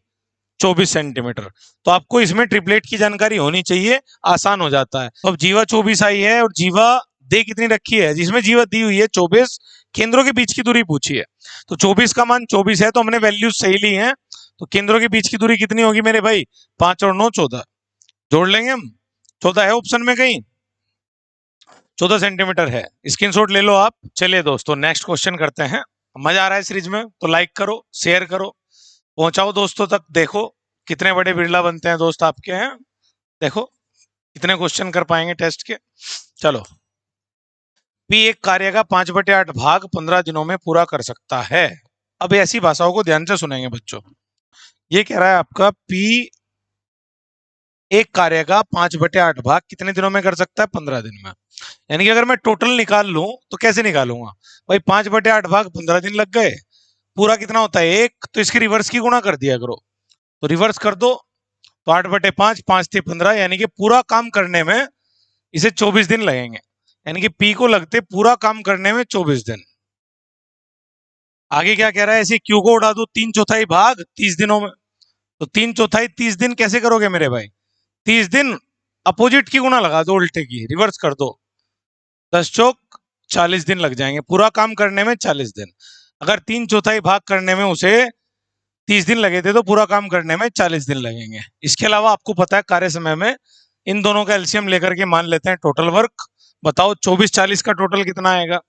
24 सेंटीमीटर। तो आपको इसमें ट्रिपलेट की जानकारी होनी चाहिए, आसान हो जाता है। तो अब जीवा 24 आई है और जीवा दे कितनी रखी है, जिसमें जीवा दी हुई है 24, केंद्रों के बीच की दूरी पूछी है। तो 24 का मान 24 है तो हमने वैल्यू सही ली है। तो केंद्रों के बीच की दूरी कितनी होगी मेरे भाई, 5 और 9 14, जोड़ लेंगे हम। 14 है ऑप्शन में कहीं, 14 सेंटीमीटर है, स्क्रीनशॉट ले लो आप। चलिए दोस्तों नेक्स्ट क्वेश्चन करते हैं। मजा आ रहा है सीरीज में तो लाइक करो, शेयर करो, पहुंचाओ दोस्तों तक। देखो कितने बड़े बिरला बनते हैं दोस्त आपके हैं, देखो कितने क्वेश्चन कर पाएंगे टेस्ट के। चलो, पी एक कार्य का 5/8 भाग 15 दिनों में पूरा कर सकता है। अब ऐसी भाषाओं को ध्यान से सुनेंगे बच्चों। ये कह रहा है आपका पी एक कार्य का 5/8 भाग कितने दिनों में कर सकता है, 15 दिन में। यानी कि अगर मैं टोटल निकाल लूं तो कैसे निकालूंगा भाई, 5/8 भाग 15 दिन लग गए, पूरा कितना होता है एक, तो इसके रिवर्स की गुणा कर दिया करो, तो रिवर्स कर दो तो 8/5, 5 थे 15, यानी कि पूरा काम करने में इसे 24 दिन लगेंगे। यानी कि पी को लगते पूरा काम करने में 24 दिन। आगे क्या कह रहा है, ऐसे क्यू को उड़ा दो 3/4 भाग 30 दिनों में, तो 3/4 30 दिन कैसे करोगे मेरे भाई, 30 दिन अपोजिट की गुणा लगा दो, उल्टे की रिवर्स कर दो, 10 चौक 40 दिन लग जाएंगे, पूरा काम करने में 40 दिन। अगर 3/4 भाग करने में उसे 30 दिन लगे थे तो पूरा काम करने में 40 दिन लगेंगे। इसके अलावा आपको पता है कार्य समय में इन दोनों का एलसीएम लेकर के मान लेते हैं टोटल वर्क। बताओ 24 40 का टोटल कितना आएगा,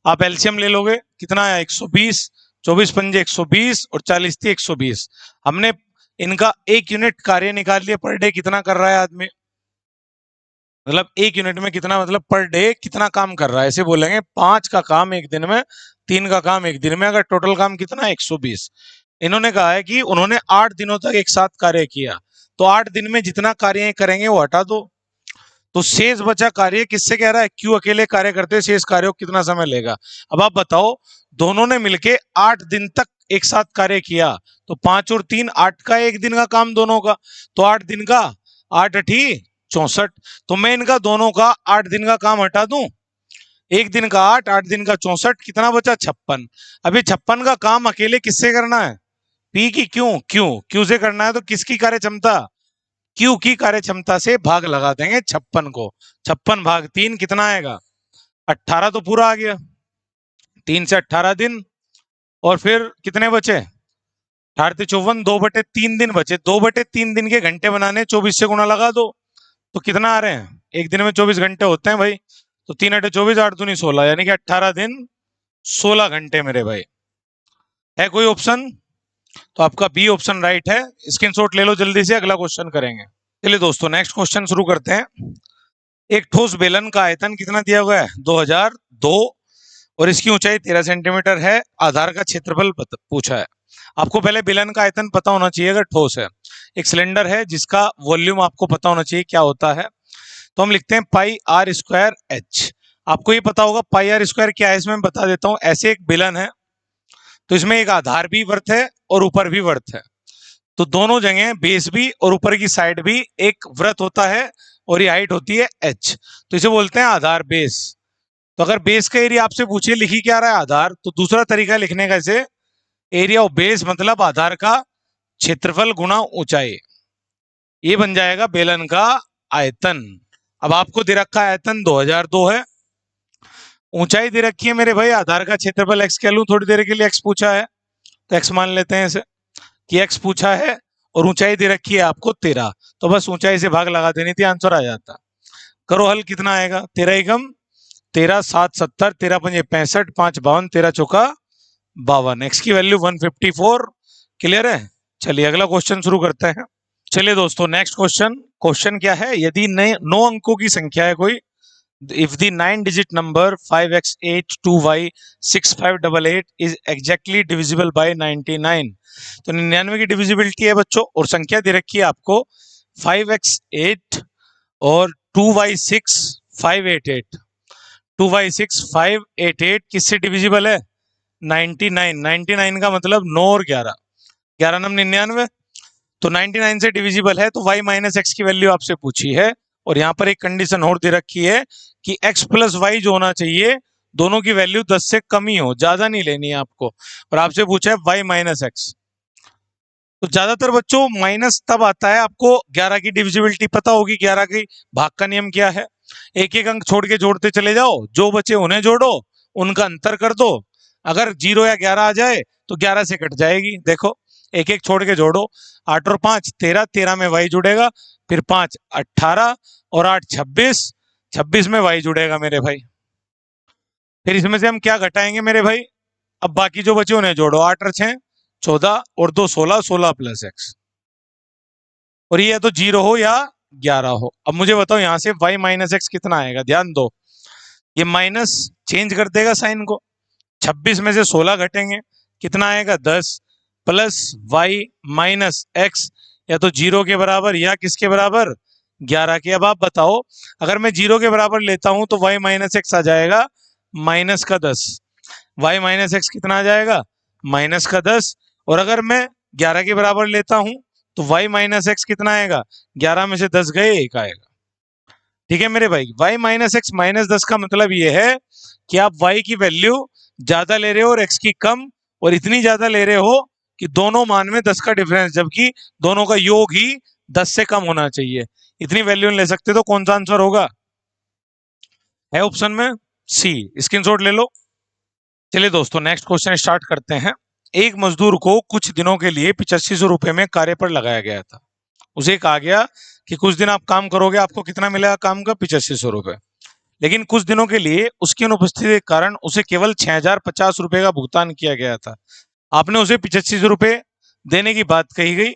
आप एलसीएम ले लोगे कितना आया, 120, 24 पंजे 120 और 40 थी 120। हमने इनका एक यूनिट कार्य निकाल लिया, पर डे कितना कर रहा है आदमी, मतलब एक यूनिट में कितना, मतलब पर डे कितना काम कर रहा है, ऐसे बोलेंगे 5 का काम एक दिन में, 3 का काम एक दिन में, अगर टोटल काम कितना है 120। इन्होंने कहा है कि उन्होंने 8 दिनों तक एक साथ कार्य किया, तो 8 दिन में जितना कार्य करेंगे वो हटा दो, तो शेष बचा कार्य किससे कह रहा है, क्यों अकेले कार्य करते शेष कार्यों को कितना समय लेगा। अब आप बताओ, दोनों ने मिलके 8 दिन तक एक साथ कार्य किया, तो 5 और 3 8 का एक दिन का काम दोनों का, तो 8 दिन का 8 8 64, तो मैं इनका दोनों का 8 दिन का काम हटा दूं, एक दिन का 8 8 दिन का 64, कितना बचा 56। अभी 56 का काम अकेले किससे करना है, पी की क्यू से करना है, तो किसकी कार्य क्षमता, क्यू की कार्य क्षमता से भाग लगा देंगे 56 को, 56 भाग 3 कितना आएगा, 18, तो पूरा आ गया, 3 से 18 दिन, और फिर कितने बचे 18 54, 2/3 दिन बचे, 2/3 दिन के घंटे बनाने 24 से गुणा लगा दो, तो कितना आ रहे हैं एक दिन में 24 घंटे होते हैं भाई, तो 3 × 8 = 24, 8 × 2 = 16, यानी कि 18 दिन 16 घंटे मेरे भाई। है कोई ऑप्शन? तो आपका बी ऑप्शन राइट है। स्क्रीनशॉट ले लो जल्दी से, अगला क्वेश्चन करेंगे। चलिए दोस्तों नेक्स्ट क्वेश्चन शुरू करते हैं। एक ठोस बेलन का आयतन कितना दिया हुआ है? 2002 और इसकी ऊंचाई 13 सेंटीमीटर है। आधार का क्षेत्रफल पूछा है। आपको पहले बेलन का आयतन पता होना चाहिए अगर ठोस है। एक सिलेंडर है जिसका वॉल्यूम आपको पता होना चाहिए क्या होता है। तो हम लिखते हैं πr²h। आपको ये पता होगा πr² क्या है, इसमें मैं बता देता हूं। ऐसे एक बेलन है तो इसमें एक आधार भी वर्त है और ऊपर भी वर्त है, तो दोनों जगह बेस भी और ऊपर की साइड भी एक वृत्त होता है और ये हाइट होती है h, तो इसे बोलते हैं आधार बेस। तो अगर बेस का एरिया आपसे पूछे लिखी क्या रहा है आधार, तो दूसरा तरीका लिखने का इसे एरिया ऑफ बेस मतलब आधार का क्षेत्रफल गुणा ऊंचाई, ये बन जाएगा बेलन का आयतन। अब आपको दे रखा आयतन 2002 है, ऊंचाई दे रखी है मेरे भाई, आधार का क्षेत्रफल x कह लूं थोड़ी देर के लिए, x पूछा है तो x मान लेते हैं इसे कि x पूछा है और ऊंचाई दे रखी है आपको 13, तो बस ऊंचाई से भाग लगा देनी थी, आंसर आ जाता। करो हल, कितना आएगा? 13 एकम 13, 7 70, 13 पंजे 65, 5 52, 13 चौका 52। एक्स की वैल्यू 154। क्लियर है? चलिए अगला क्वेश्चन शुरू करते हैं। चलिए दोस्तों नेक्स्ट क्वेश्चन क्या है? यदि 9 अंकों की संख्या है कोई, if the 9-digit number 5x82y6588 is exactly divisible by 99, तो 99 की डिविजिबिलिटी है बच्चों, और संख्या दे रखी है आपको 5x8 और 2y6588। 2y6588 किससे डिविजिबल है? 99। 99 का मतलब 9 और 11, 11 9 99, तो 99 से डिविजिबल है। तो y माइनस एक्स की वैल्यू आपसे पूछी है, और यहाँ पर एक कंडीशन और दे रखी है कि x प्लस वाई जो होना चाहिए दोनों की वैल्यू 10 से कम ही हो, ज्यादा नहीं लेनी है आपको, और आपसे पूछा है y माइनस एक्स। तो ज्यादातर बच्चों माइनस तब आता है, आपको 11 की डिविजिबिलिटी पता होगी, 11 की भाग का नियम क्या है, एक एक अंक छोड़ के जोड़ते चले जाओ, जो बचे उन्हें जोड़ो, उनका अंतर कर दो, अगर 0 या 11 आ जाए तो 11 से कट जाएगी। देखो एक एक छोड़ के जोड़ो, 8 और 5 13, 13 में y जुड़ेगा, फिर 5 18 और 8 26, 26 में y जुड़ेगा मेरे भाई। फिर इसमें से हम क्या घटाएंगे मेरे भाई? अब बाकी जो बचे उन्हें जोड़ो, 8 और 6 14 और 2 16, 16 प्लस x, और ये तो 0 हो या 11 हो। अब मुझे बताओ यहाँ से y माइनस एक्स कितना आएगा? ध्यान दो, ये माइनस चेंज कर देगा साइन को, 26 में से 16 घटेंगे, कितना आएगा? 10, प्लस y माइनस एक्स, या तो 0 के बराबर या किसके बराबर? 11 के। अब आप बताओ, अगर मैं 0 के बराबर लेता हूं तो y माइनस एक्स आ जाएगा माइनस का 10, y माइनस एक्स कितना आ जाएगा? माइनस का 10, और अगर मैं 11 के बराबर लेता हूं तो y माइनस एक्स कितना आएगा? 11 में से 10 गए, 1 आएगा। ठीक है मेरे भाई, y माइनस एक्स माइनस 10 का मतलब ये है कि आप y की वैल्यू ज्यादा ले रहे हो और x की कम, और इतनी ज्यादा ले रहे हो कि दोनों मान में 10 का डिफरेंस, जबकि दोनों का योग ही 10 से कम होना चाहिए। इतनी वैल्यू ले सकते, तो कौन सा आंसर होगा? है ऑप्शन में सी, स्क्रीनशॉट ले लो। चलिए दोस्तों नेक्स्ट क्वेश्चन स्टार्ट करते हैं। एक मजदूर को कुछ दिनों के लिए 8500 रुपए में कार्य पर लगाया गया था। उसे कहा गया कि कुछ दिन आप काम करोगे, आपको कितना मिलेगा काम का? 8500 रुपए। लेकिन कुछ दिनों के लिए उसकी अनुपस्थिति के कारण उसे केवल 6050 रुपए का भुगतान किया गया था। आपने उसे 8500 रुपए देने की बात कही गई,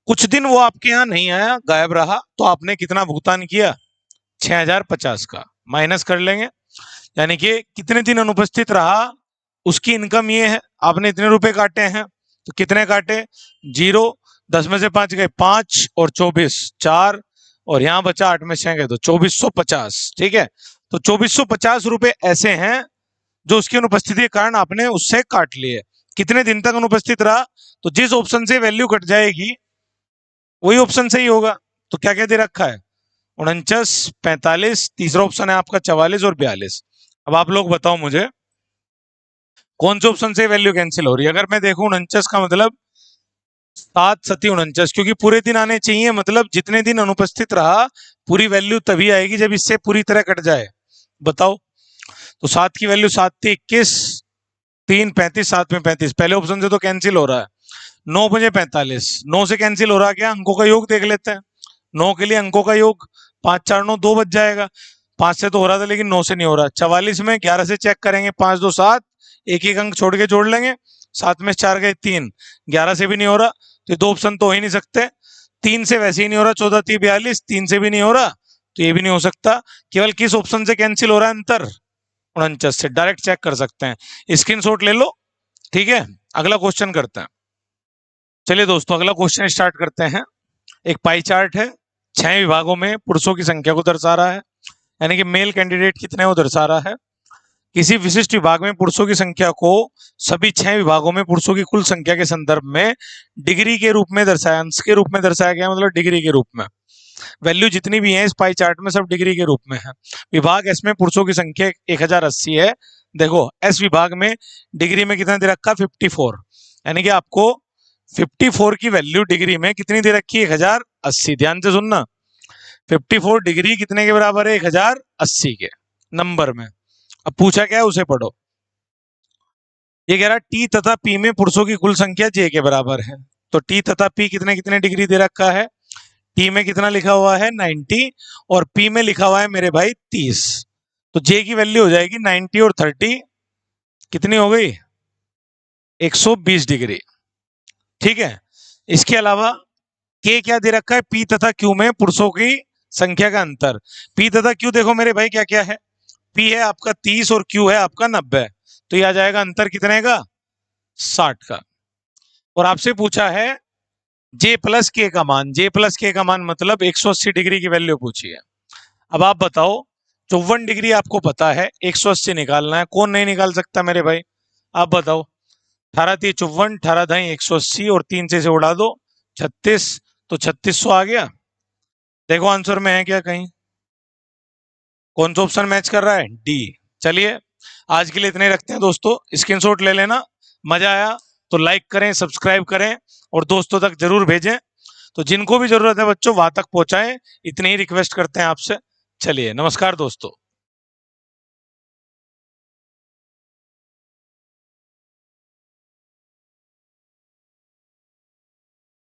कुछ दिन वो आपके यहाँ नहीं आया, गायब रहा, तो आपने कितना भुगतान किया? 6050 का माइनस कर लेंगे, यानी कि कितने दिन अनुपस्थित रहा उसकी इनकम ये है, आपने इतने रुपए काटे हैं, तो कितने काटे? 0, 10 में से 5 गए 5 और 24 4, और यहाँ बचा 8 में 6 गए तो 2450। ठीक है, तो 2450 रुपए ऐसे हैं जो उसकी अनुपस्थिति के कारण आपने उससे काट लिए। कितने दिन तक अनुपस्थित रहा? तो जिस ऑप्शन से वैल्यू कट जाएगी वही ऑप्शन सही होगा। तो क्या क्या दे रखा है? 49, 45, तीसरा ऑप्शन है आपका 44 और 42। अब आप लोग बताओ मुझे कौन से ऑप्शन से वैल्यू कैंसिल हो रही है? अगर मैं देखूं 49 का मतलब 7 7 49, क्योंकि पूरे दिन आने चाहिए, मतलब जितने दिन अनुपस्थित रहा पूरी वैल्यू तभी आएगी जब इससे पूरी तरह कट जाए। बताओ, तो 7 की वैल्यू 7 थी 21, 3 35, 7 में 35, पहले ऑप्शन से तो कैंसिल हो रहा है। 9 मुझे 45, 9 से कैंसिल हो रहा है क्या? अंकों का योग देख लेते हैं, 9 के लिए अंकों का योग 5 4 9 2 बच जाएगा। 5 से तो हो रहा था लेकिन 9 से नहीं हो रहा। 44 में 11 से चेक करेंगे, 5 2 7, एक एक अंक छोड़ के जोड़ लेंगे। 7 में 4 गए 3, 11 से भी नहीं हो रहा, तो ये 2 ऑप्शन तो हो ही नहीं सकते। 3 से वैसे ही नहीं हो रहा, 14 3 42, 3 से भी नहीं हो रहा, तो ये भी नहीं हो सकता। केवल किस ऑप्शन से कैंसिल हो रहा है अंतर, 49 से। डायरेक्ट चेक कर सकते हैं, स्क्रीनशॉट ले लो, ठीक है। अगला क्वेश्चन करते हैं। चलिए दोस्तों अगला क्वेश्चन स्टार्ट करते हैं। एक पाई चार्ट है, 6 विभागों में पुरुषों की संख्या को दर्शा रहा है, यानी कि मेल कैंडिडेट कितने वो दर्शा रहा है। किसी विशिष्ट विभाग में पुरुषों की संख्या को सभी 6 विभागों में पुरुषों की कुल संख्या के संदर्भ में डिग्री के रूप में दर्शाया, अंश के रूप में दर्शाया गया, मतलब डिग्री के रूप में। वैल्यू जितनी भी है इस पाई चार्ट में सब डिग्री के रूप में है। विभाग एस में पुरुषों की संख्या 1080 है। देखो एस विभाग में डिग्री में कितना दे रखा, 54, यानी कि आपको 54 की वैल्यू डिग्री में कितनी दे रखी है, 1080। ध्यान से सुनना, 54 डिग्री कितने के बराबर है, 1080 के नंबर में। अब पूछा क्या है उसे पढ़ो। ये कह रहा टी तथा पी में पुरुषों की कुल संख्या जे के बराबर है। तो टी तथा पी कितने कितने डिग्री दे रखा है। टी में कितना लिखा हुआ है, 90, और पी में लिखा हुआ है मेरे भाई 30। तो जे की वैल्यू हो जाएगी 90 और 30 कितनी हो गई, 120 डिग्री, ठीक है। इसके अलावा के क्या दे रखा है, पी तथा क्यू में पुरुषों की संख्या का अंतर। पी तथा क्यू देखो मेरे भाई क्या क्या है, पी है आपका 30 और क्यू है आपका 90, तो ये आ जाएगा अंतर कितने का, 60 का। और आपसे पूछा है जे प्लस के का मान, जे प्लस के का मान मतलब 180 डिग्री की वैल्यू पूछी है। अब आप बताओ 54 डिग्री आपको पता है, 180 निकालना है, कौन नहीं निकाल सकता मेरे भाई, आप बताओ। 18 3 54, 18 ढाई 180 और 3 से उड़ा दो 36, तो 3600 आ गया। देखो आंसर में है क्या कहीं, कौन सा ऑप्शन मैच कर रहा है, डी। चलिए आज के लिए इतने रखते हैं दोस्तों, स्क्रीनशॉट ले लेना। मजा आया तो लाइक करें, सब्सक्राइब करें और दोस्तों तक जरूर भेजें। तो जिनको भी जरूरत है बच्चों वहां तक पहुंचाएं, इतनी ही रिक्वेस्ट करते हैं आपसे। चलिए नमस्कार दोस्तों।